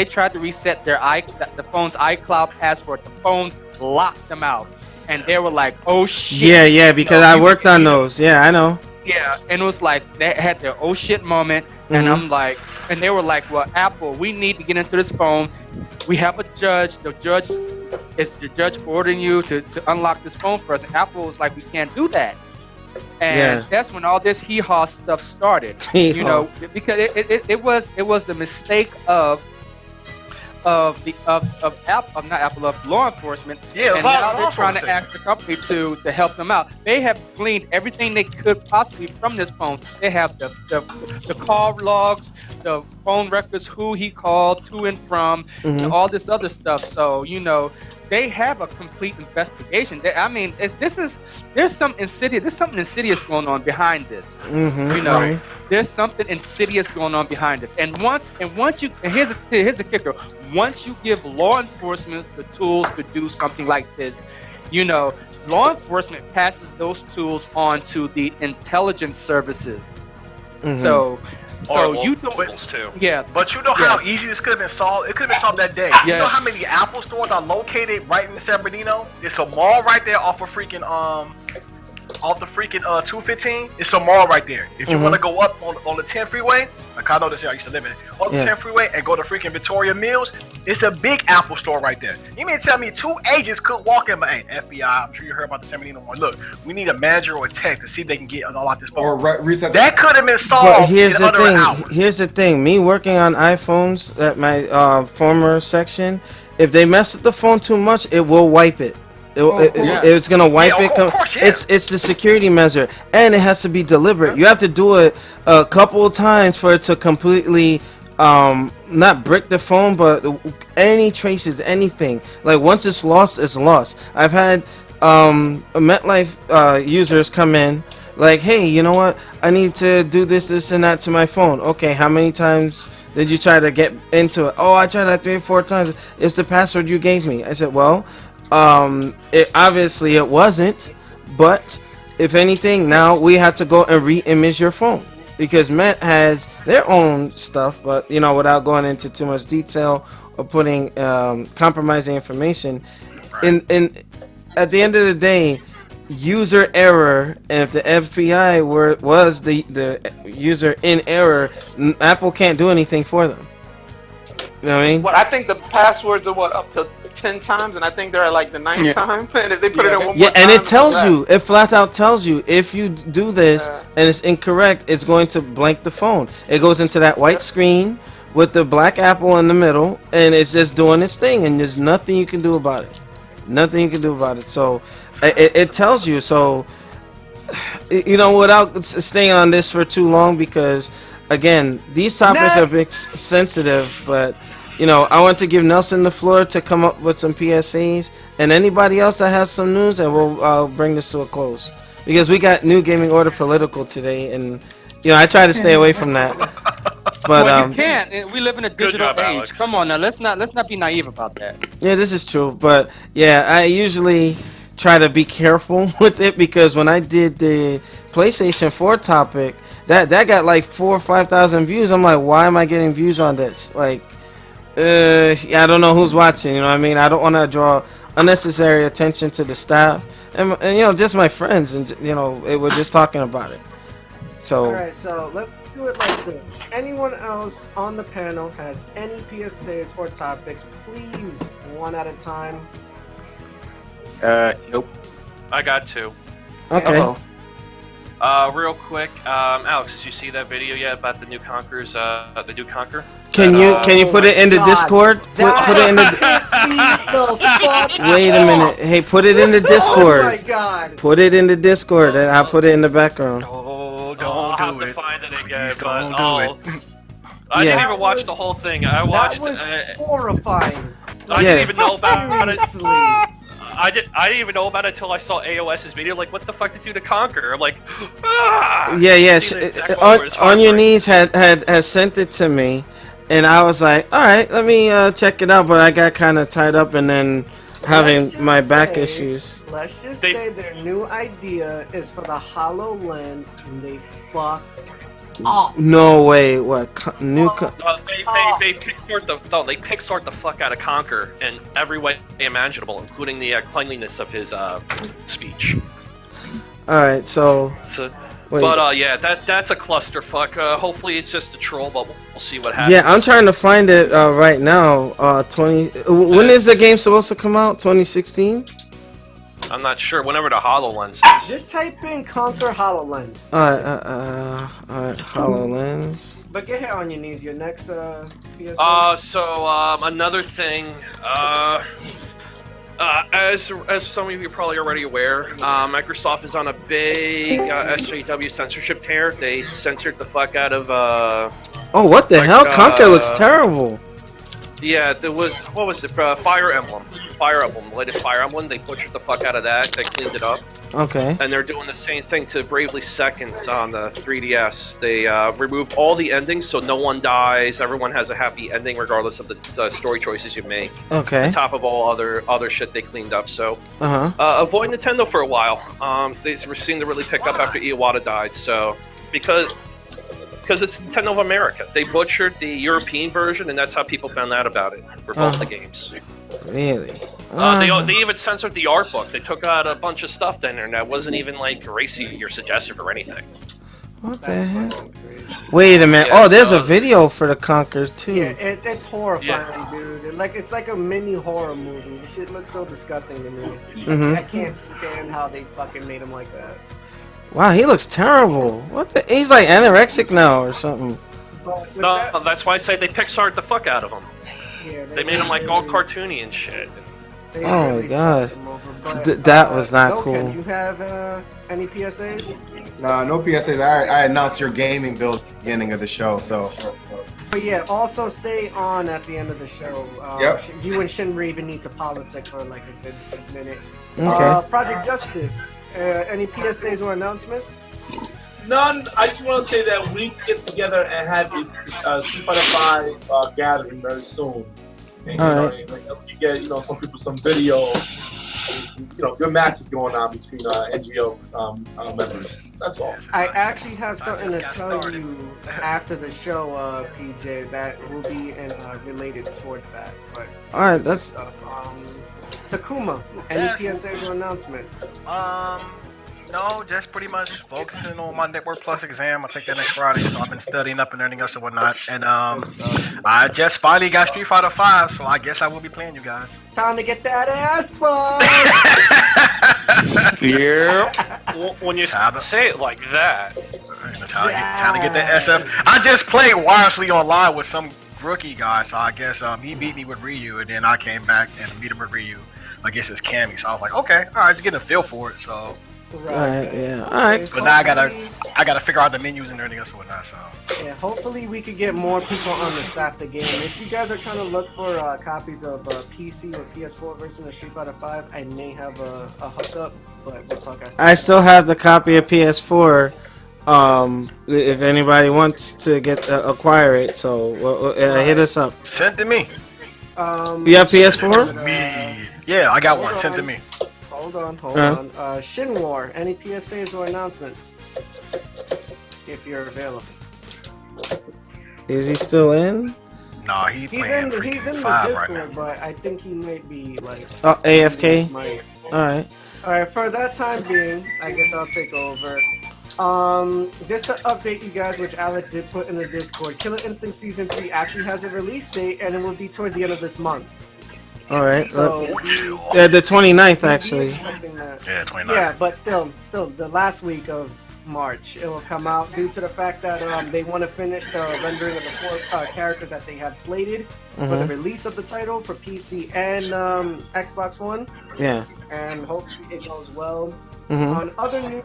tried to reset the phone's iCloud password, the phone locked them out, and they were like, "Oh shit!" Yeah, because I worked on those. Yeah, I know. Yeah, and it was like they had their oh shit moment, and I'm like, and they were like, "Well, Apple, we need to get into this phone. We have a judge. The judge ordering you to unlock this phone for us." And Apple was like, "We can't do that." And that's when all this hee-haw stuff started. You know, because it was the mistake of law enforcement. Yeah, and now they're trying to ask the company to help them out. They have gleaned everything they could possibly from this phone. They have the call logs, the phone records, who he called to and from, and all this other stuff. So they have a complete investigation. There's something insidious going on behind this. There's something insidious going on behind this. And here's the kicker. Once you give law enforcement the tools to do something like this, law enforcement passes those tools on to the intelligence services. So you don't. Too. Yeah, but you know how easy this could have been solved. It could have been solved that day. You know how many Apple stores are located right in San Bernardino? There's a mall right there off of freaking off the freaking 215, it's a mall right there. If you want to go up on the 10 freeway, like I know this here, I used to live in it. On the 10 freeway and go to freaking Victoria Mills, it's a big Apple store right there. You mean to tell me 2 agents could walk in, but hey, FBI, I'm sure you heard about the 1701. Look, we need a manager or a tech to see if they can get us all out this phone. Or reset that could have been solved But here's in the under an hour. thing. Here's the thing. Me working on iPhones at my former section, if they mess with the phone too much, it will wipe it. It's gonna wipe it. It's the security measure, and it has to be deliberate. You have to do it a couple of times for it to completely not brick the phone, but any traces, anything. Like once it's lost, it's lost. I've had MetLife users come in like, hey, you know what? I need to do this, and that to my phone. Okay, how many times did you try to get into it? Oh, I tried that 3 or 4 times. It's the password you gave me. I said, well, obviously it wasn't, but if anything, now we have to go and re-image your phone because Met has their own stuff, but you know, without going into too much detail or putting compromising information. In at the end of the day, user error, and if the FBI was the user in error, Apple can't do anything for them. You know what I mean? What I think the passwords are up to 10 times, and I think they're at like the 9th time. And if they put it in one more time, and it tells you, it flat out tells you, if you do this and it's incorrect, it's going to blank the phone. It goes into that white screen with the black apple in the middle, and it's just doing its thing, and there's nothing you can do about it. Nothing you can do about it. So it tells you. So, you know, without staying on this for too long, because again, these topics are big sensitive, but you know, I want to give Nelson the floor to come up with some PSAs, and anybody else that has some news, and we'll bring this to a close because we got New Gaming Order political today, and you know, I try to stay away from that. But well, you can't. We live in a digital age. Alex. Come on now, let's not be naive about that. Yeah, this is true, but yeah, I usually try to be careful with it because when I did the PlayStation 4 topic, that got like 4,000 or 5,000 views. I'm like, why am I getting views on this? Like, I don't know who's watching. You know what I mean? I don't want to draw unnecessary attention to the staff and you know, just my friends, and you know, we're just talking about it. So. All right, so let's do it like this. Anyone else on the panel has any PSAs or topics, please, one at a time. Nope. I got 2. Okay. Real quick, Alex, did you see that video yet about the new Conquerors, the new Conquer? Can you put it in the Discord? Put it in the. Wait a minute. Hey, put it in the Discord. Oh my God. Put it in the Discord, and I'll put it in the background. I'll have to find it again, but I Yeah. didn't even watch the whole thing. I watched. That was horrifying. I didn't even know about it. Seriously. I didn't even know about it until I saw AOS's video. Like, what the fuck did you do to Conquer? I'm like, ah! Yeah. On your knees had sent it to me, and I was like, all right, let me check it out. But I got kind of tied up, and then having my back issues. Let's just say their new idea is for the HoloLens, and they fucked up. No way. What new? They pick-sort the fuck out of Conquer in every way imaginable, including the cleanliness of his speech. All right, so. Wait. But yeah, that's a clusterfuck. Hopefully it's just a troll, but we'll see what happens. Yeah, I'm trying to find it right now. When is the game supposed to come out? 2016. I'm not sure. Whenever the HoloLens is. Just type in Conquer HoloLens. Alright, HoloLens. But get here on your knees. Your next PSA. So another thing. As some of you are probably already aware, Microsoft is on a big SJW censorship tear. They censored the fuck out of. Oh, what the hell? Conquer looks terrible. Yeah, there was, what was it? Fire Emblem. The latest Fire Emblem. They butchered the fuck out of that. They cleaned it up. Okay. And they're doing the same thing to Bravely Second on the 3DS. They removed all the endings, so no one dies. Everyone has a happy ending, regardless of the story choices you make. Okay. On top of all other shit they cleaned up. So avoid Nintendo for a while. They seem to really pick up after Iwata died. So because it's Nintendo of America. They butchered the European version, and that's how people found out about it for both the games. Really? They even censored the art book. They took out a bunch of stuff in there that wasn't even like racy or suggestive or anything. What the heck? Wait a minute. Yeah, Oh, there's so- a video for the Conquer too. Yeah, it's horrifying, Yes. dude. It's like a mini horror movie. This shit looks so disgusting to me. Mhm. I can't stand how they fucking made him like that. Wow, he looks terrible. What the? He's like anorexic now or something. But with No, that, that's why I say they Pixar'd the fuck out of him. yeah, They made him like all cartoony and shit. they Oh my really gosh. fucked him over, but, That was not Loken, cool. You have any PSAs? Nah, no PSAs. I announced your gaming build at the beginning of the show, so. But yeah, also stay on at the end of the show. Yep. You and Shinra even need to politic for like a good minute. Okay. Project Justice. Any PSAs or announcements? None. I just want to say that we need to get together and have a Street Fighter 5 gathering very soon. And, Alright. You get some people some video, some, good matches going on between NGO members. That's all. I actually have something to tell you after the show, PJ, that will be related towards that. But All right, that's Takuma. Any Yes. PSAs or announcements? No, just pretty much focusing on my Network Plus exam. I'll take that next Friday, so I've been studying up and learning else and whatnot. And I just finally got Street Fighter 5, so I guess I will be playing you guys. Time to get that ass buzz. Yeah. When you Tab- say it like that, Time to get that SF. I just played wirelessly online with some rookie guy, so I guess he beat me with Ryu, and then I came back and beat him with Ryu against his Cammy. So I was like, okay, all right, just getting a feel for it. So, right. Yeah. All right. but now I gotta figure out the menus and everything else and whatnot. So. Yeah, hopefully we could get more people on the staff the game. If you guys are trying to look for copies of PC or PS4 version of Street Fighter 5, I may have a hookup, but we'll talk after. I still have the copy of PS4. If anybody wants to acquire it, so hit us up. Send to me. You have PS4? Me. Yeah, I got one. Hold Send to on. me. Hold on. Shin War, any PSAs or announcements? If you're available. Is he still in? Nah, he's He's playing in the freaking 5 Discord, right now. but I think he might be like. Oh, AFK. Might. All right. Alright, for that time being, I guess I'll take over. Just to update you guys, which Alex did put in the Discord, Killer Instinct Season 3 actually has a release date, and it will be towards the end of this month. All right. So, Yeah, the 29th actually. Yeah, 29. Yeah, but still, the last week of March, it will come out due to the fact that they want to finish the rendering of the 4 characters that they have slated for the release of the title for PC and Xbox One. Yeah. And hopefully it goes well. Mhm. On other news,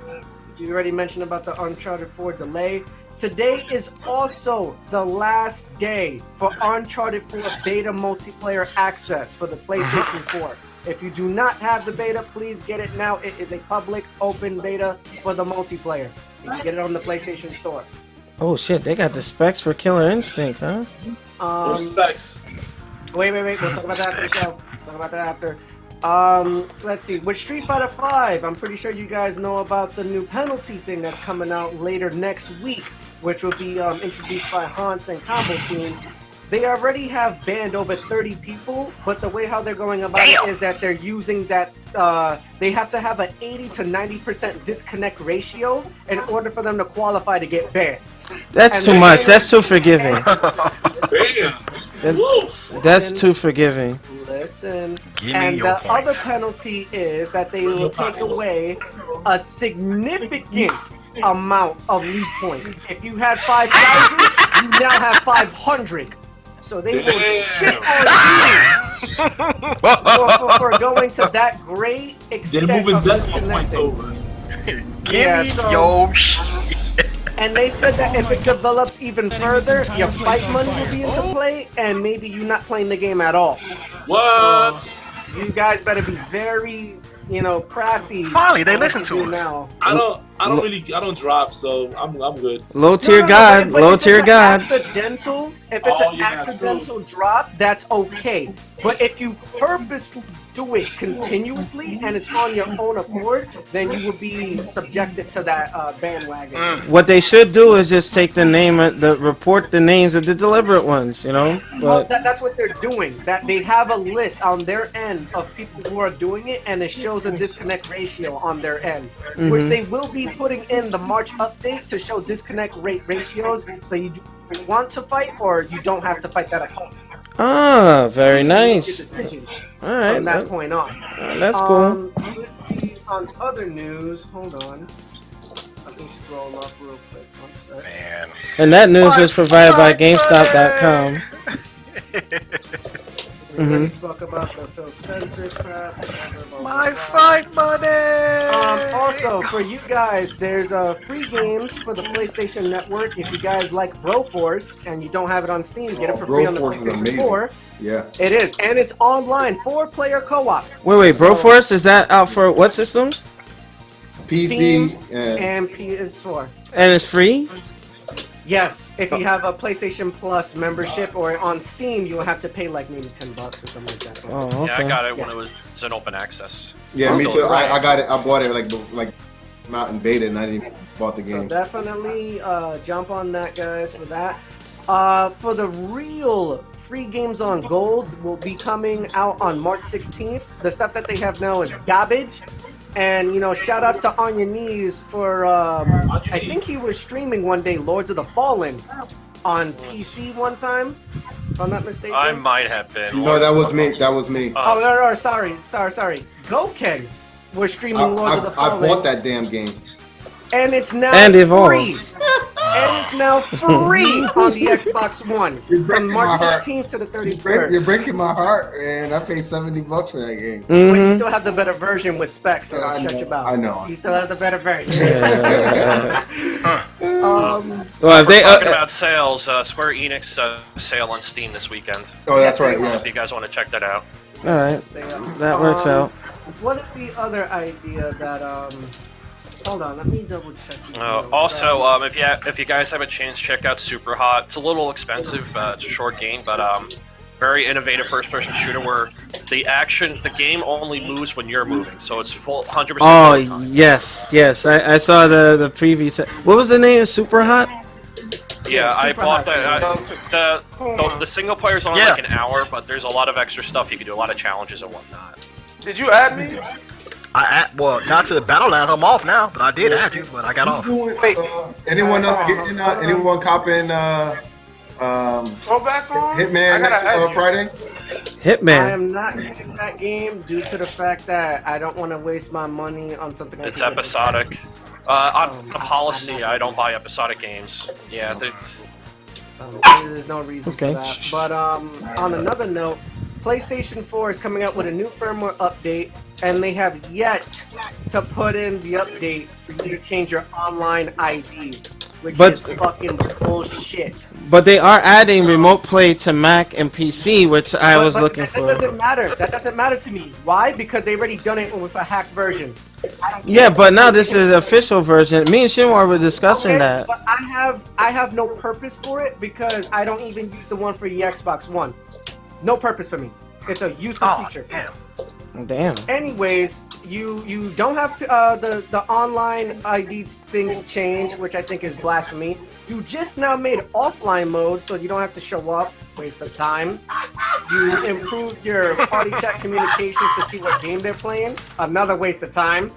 you already mentioned about the Uncharted 4 delay. Today is also the last day for Uncharted 4 beta multiplayer access for the PlayStation 4. If you do not have the beta, please get it now. It is a public open beta for the multiplayer. You can get it on the PlayStation Store. Oh shit, they got the specs for Killer Instinct, huh? What specs? Wait. We'll talk about that after the show. Talk about that after. Let's see. With Street Fighter 5, I'm pretty sure you guys know about the new penalty thing that's coming out later next week, which will be introduced by Hans and Combo Team. They already have banned over 30 people, but the way how they're going about it is that they're using that, they have to have an 80 to 90% disconnect ratio in order for them to qualify to get banned. That's too much. That's too forgiving. Damn. That's too forgiving. Listen. Give me And your the points. other penalty is that they will take away a significant amount of league points. If you had 5,000, you now have 500. So they will shit on you for going to that great They're extent moving of decimal points disconnecting. over. Yeah, Give me so- your shit. And they said that if it develops even further, your fight money will be into play, and maybe you not playing the game at all. What? You guys better be very, crafty. Finally, they on what listen you to do us. now. I don't drop, so I'm good. Low tier god. but Low if tier it's an god. Accidental, if it's Oh, an yeah, accidental drop, that's okay. But if you purposely do it continuously and it's on your own accord, then you will be subjected to that bandwagon. What they should do is just take the name, report the names of the deliberate ones, you know. Well, But that's what they're doing. That they have a list on their end of people who are doing it, and it shows a disconnect ratio on their end, which they will be putting in the March update to show disconnect rate ratios, so you want to fight or you don't have to fight that opponent. ah, very nice. Decision All right, from that point on. that's cool. Let's see on other news. Hold on. Let me scroll up real quick. One sec. Man. And that news was provided by GameStop.com. We already spoke about the Phil Spencer crap. My fight money! Also, for you guys, there's free games for the PlayStation Network. If you guys like Broforce and you don't have it on Steam, get it for free on the Broforce is PlayStation amazing. 4. Yeah. It is, and it's online, 4-player co-op. Wait, Broforce, is that out for what systems? PC Steam and and PS4. And it's free? Yes, if you have a PlayStation Plus membership or on Steam, you'll have to pay like maybe $10 or something like that. Oh, okay. Yeah, I got it when it was in open access. yeah, me Still too. right. I got it. I bought it like not in beta, and I didn't even bought the So game. definitely jump on that, guys, for that. For the real free games on Gold will be coming out on March 16th. The stuff that they have now is garbage. And, you know, shout outs to On Your Knees for, I think he was streaming one day Lords of the Fallen on PC one time, if I'm not mistaken. I might have been. No, that was me. That was me. Oh, no, sorry. Goken was streaming Lords of the I Fallen. bought that damn game. And it's now And Evolve. free. And it's now free on the Xbox One from March 16th to the 31st. You're breaking my heart, man. I paid $70 for that game. But you Mm-hmm. still have the better version with specs, so I shut know, your mouth. I know. You still have the better version. Well, if they Talking about sales, Square Enix sale on Steam this weekend. Oh, that's right. If Yes. you guys want to check that out. all right, Stay up. that works out. What is the other idea that Hold on, let me double check. Also, if you guys have a chance, check out Super Hot. It's a little expensive. It's a short game, but very innovative first-person shooter where the game only moves when you're moving, so it's full 100%. Oh, real time. yes. I saw the preview. What was the name? Super Hot? Yeah, I Super bought Hot. that. The single player's only like an hour, but there's a lot of extra stuff. You can do a lot of challenges and whatnot. Did you add me? Well, not to the Battleland. I'm off now, but I did add you, but I got off. Wait. Anyone else getting? Anyone copping? Throw back on? Hitman I gotta next add you. Friday. I Hitman. am not getting that game due to the fact that I don't want to waste my money on something. It's episodic. On policy, I don't buy episodic games. Yeah, So there's no reason Okay. for that. But on another note, PlayStation 4 is coming out with a new firmware update, and they have yet to put in the update for you to change your online ID, which is fucking bullshit. But they are adding remote play to Mac and PC, which I was looking that for. doesn't matter. That doesn't matter to me. Why? Because they already done it with a hacked version. I don't Yeah, care. but now this is the official version. Me and Shinwar were discussing Okay, that. But I have no purpose for it because I don't even use the one for the Xbox One. No purpose for me. It's a useless feature. Damn. Anyways, you don't have the online ID things change, which I think is blasphemy. You just now made offline mode, so you don't have to show up. Waste of time. You improved your party chat communications to see what game they're playing. Another waste of time.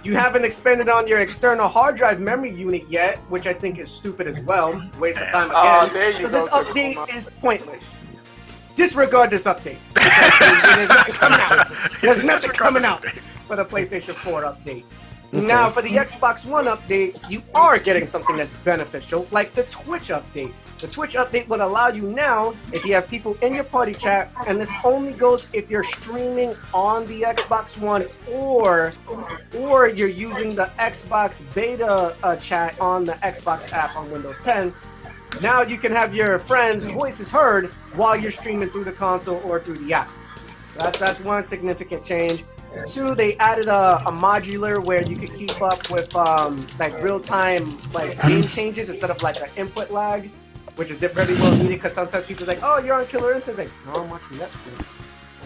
You haven't expanded on your external hard drive memory unit yet, which I think is stupid as well. Waste of time again. There you So go, this Takuma. update is pointless. Disregard this update. Because there's nothing coming out. There's nothing coming out for the PlayStation 4 update. Now, for the Xbox One update, you are getting something that's beneficial, like the Twitch update. The Twitch update would allow you now, if you have people in your party chat, and this only goes if you're streaming on the Xbox One or you're using the Xbox beta chat on the Xbox app on Windows 10. Now you can have your friends' voices heard while you're streaming through the console or through the app. That's one significant change. Two, they added a modular where you could keep up with like real-time like game changes instead of like an input lag, which is very well needed because sometimes people's like, oh, you're on Killer Instinct. Like, no, I'm watching Netflix.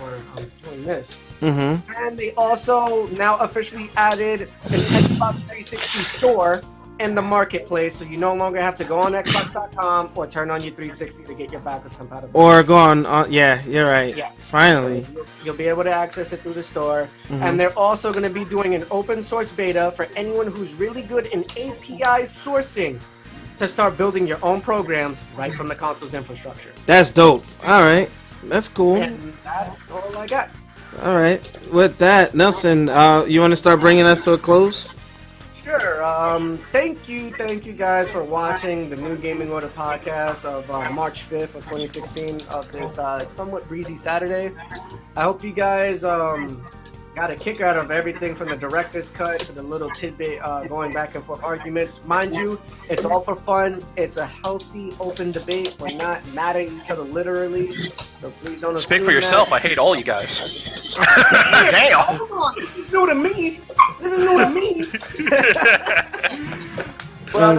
for doing this. Mm-hmm. And they also now officially added an Xbox 360 store in the marketplace, so you no longer have to go on Xbox.com or turn on your 360 to get your backwards compatibility. Or go on. Yeah, you're right. Yeah. Finally. You'll be able to access it through the store. Mhm. And they're also going to be doing an open source beta for anyone who's really good in API sourcing to start building your own programs right from the console's infrastructure. That's dope. All right. That's cool. And that's all I got. All right. With that, Nelson, you want to start bringing us to a close? Sure. Thank you guys for watching the New Gaming Order podcast of March 5th of 2016 of this somewhat breezy Saturday. I hope you guys got a kick out of everything from the director's cut to the little tidbit going back and forth arguments. Mind you, it's all for fun. It's a healthy, open debate. We're not mad at each other literally, so please don't Speak assume for yourself. that. I hate all you guys. Damn! Come on, this is new to me. This is new to me. But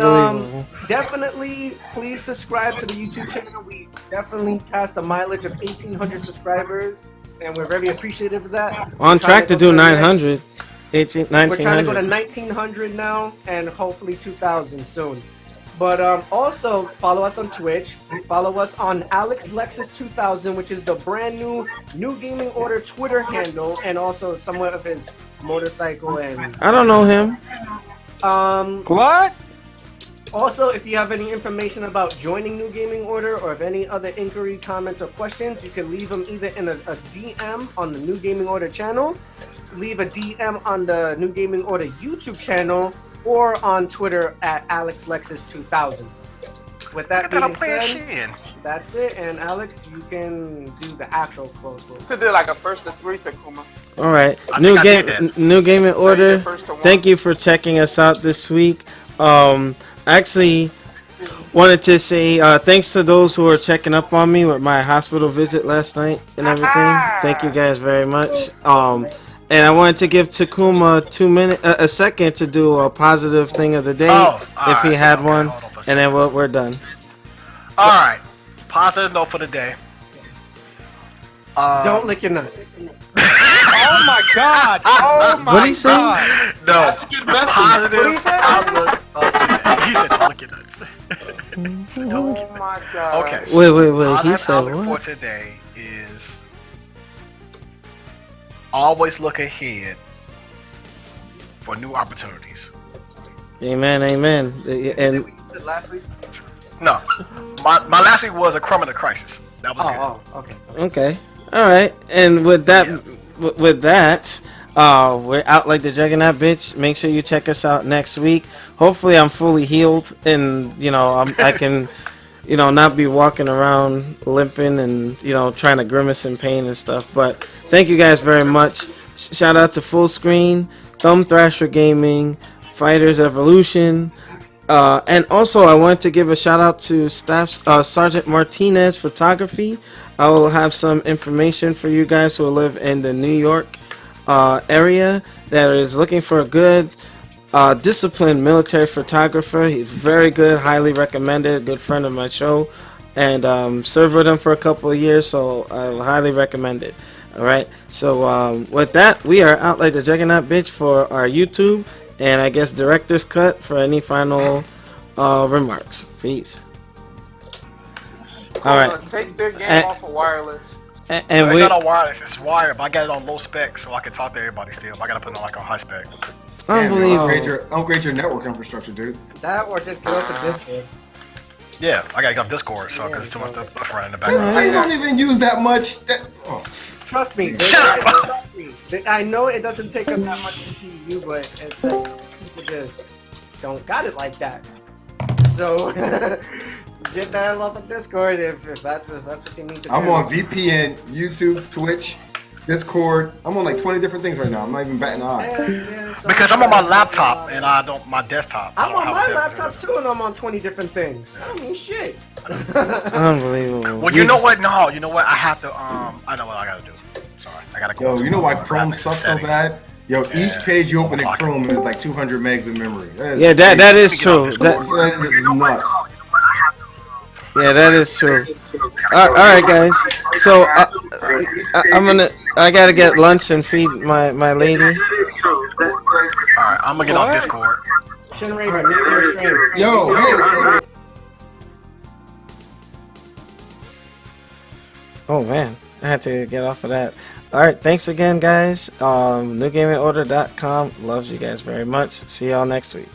definitely, please subscribe to the YouTube channel. We definitely passed the mileage of 1,800 subscribers, and we're very appreciative of that. On track to do 900. 1900. We're trying to go to 1900. 1900 now, and hopefully 2000 soon. But also follow us on Twitch. Follow us on AlexLexus2000, which is the brand new Gaming Order Twitter handle, and also somewhat of his motorcycle and. I don't know him. What? Also, if you have any information about joining New Gaming Order or if any other inquiry, comments, or questions, you can leave them either in a DM on the New Gaming Order channel, leave a DM on the New Gaming Order YouTube channel, or on Twitter at AlexLexus2000. With that being said, that's it. And Alex, you can do the actual close. Could do like a first to three, Takuma. All right. I New think I did. New Gaming Order. First to one. Thank you for checking us out this week. Actually, wanted to say thanks to those who are checking up on me with my hospital visit last night and everything. Thank you guys very much. And I wanted to give Takuma a second to do a positive thing of the day, if he had one, and then we're done. All right. Positive note for the day. Don't lick your nuts. Oh my god! Oh my What'd he say? god! No. That's a good message. Positive What did he say? outlook of today. He said, "Don't look at nuts." Oh my god. Okay. Wait. He Positive said outlook what? for today is always look ahead for new opportunities. Amen. And Last week? No, my last week was a criminal crisis. That was good. Okay. okay, all right. And with that, we're out like the juggernaut, bitch. Make sure you check us out next week. Hopefully, I'm fully healed, and I can, not be walking around limping and trying to grimace in pain and stuff. But thank you guys very much. Shout out to Full Screen, Thumb Thrasher Gaming, Fighters Evolution. And also, I want to give a shout out to Staff Sergeant Martinez Photography. I will have some information for you guys who live in the New York area that is looking for a good, disciplined military photographer. He's very good, highly recommended, good friend of my show, and served with him for a couple of years, so I highly recommend it. All right, so with that, we are out like the juggernaut, bitch, for our YouTube. And I guess director's cut for any final remarks. Peace. All right. Take their game off of wireless. And It's we not on wireless. It's wired, but I got it on low spec, so I can talk to everybody still. But I gotta put it on on high spec. unbelievable. Upgrade your network infrastructure, dude. That or just get off the Discord. Yeah, I gotta get off Discord, so because it's too much stuff running in the I background. don't even use that much. Trust me. Trust me. I know it doesn't take up that much CPU, but it's people just don't got it like that. So get that off of Discord if that's what you need to do. I'm on VPN, YouTube, Twitch, Discord. I'm on like 20 different things right now. I'm not even batting an eye. So Because I'm on my laptop and I don't my desktop. I I'm don't on have my a laptop too, and I'm on 20 different things. I don't mean shit. Unbelievable. Well, you know what? No, you know what? I have to. I know what I gotta do. Sorry, I gotta go. Yo, into you know why my Chrome graphics sucks so settings. bad? Yo, Yeah. each page you open in Unlock it. Chrome is like 200 megs of memory. Yeah, that is true. That is nuts. Yeah, that is true. All right, guys. So I gotta get lunch and feed my lady. Alright, I'm gonna get on Discord. Yo, hey. Oh man, I had to get off of that. All right, thanks again, guys. NewGamingOrder.com loves you guys very much. See y'all next week.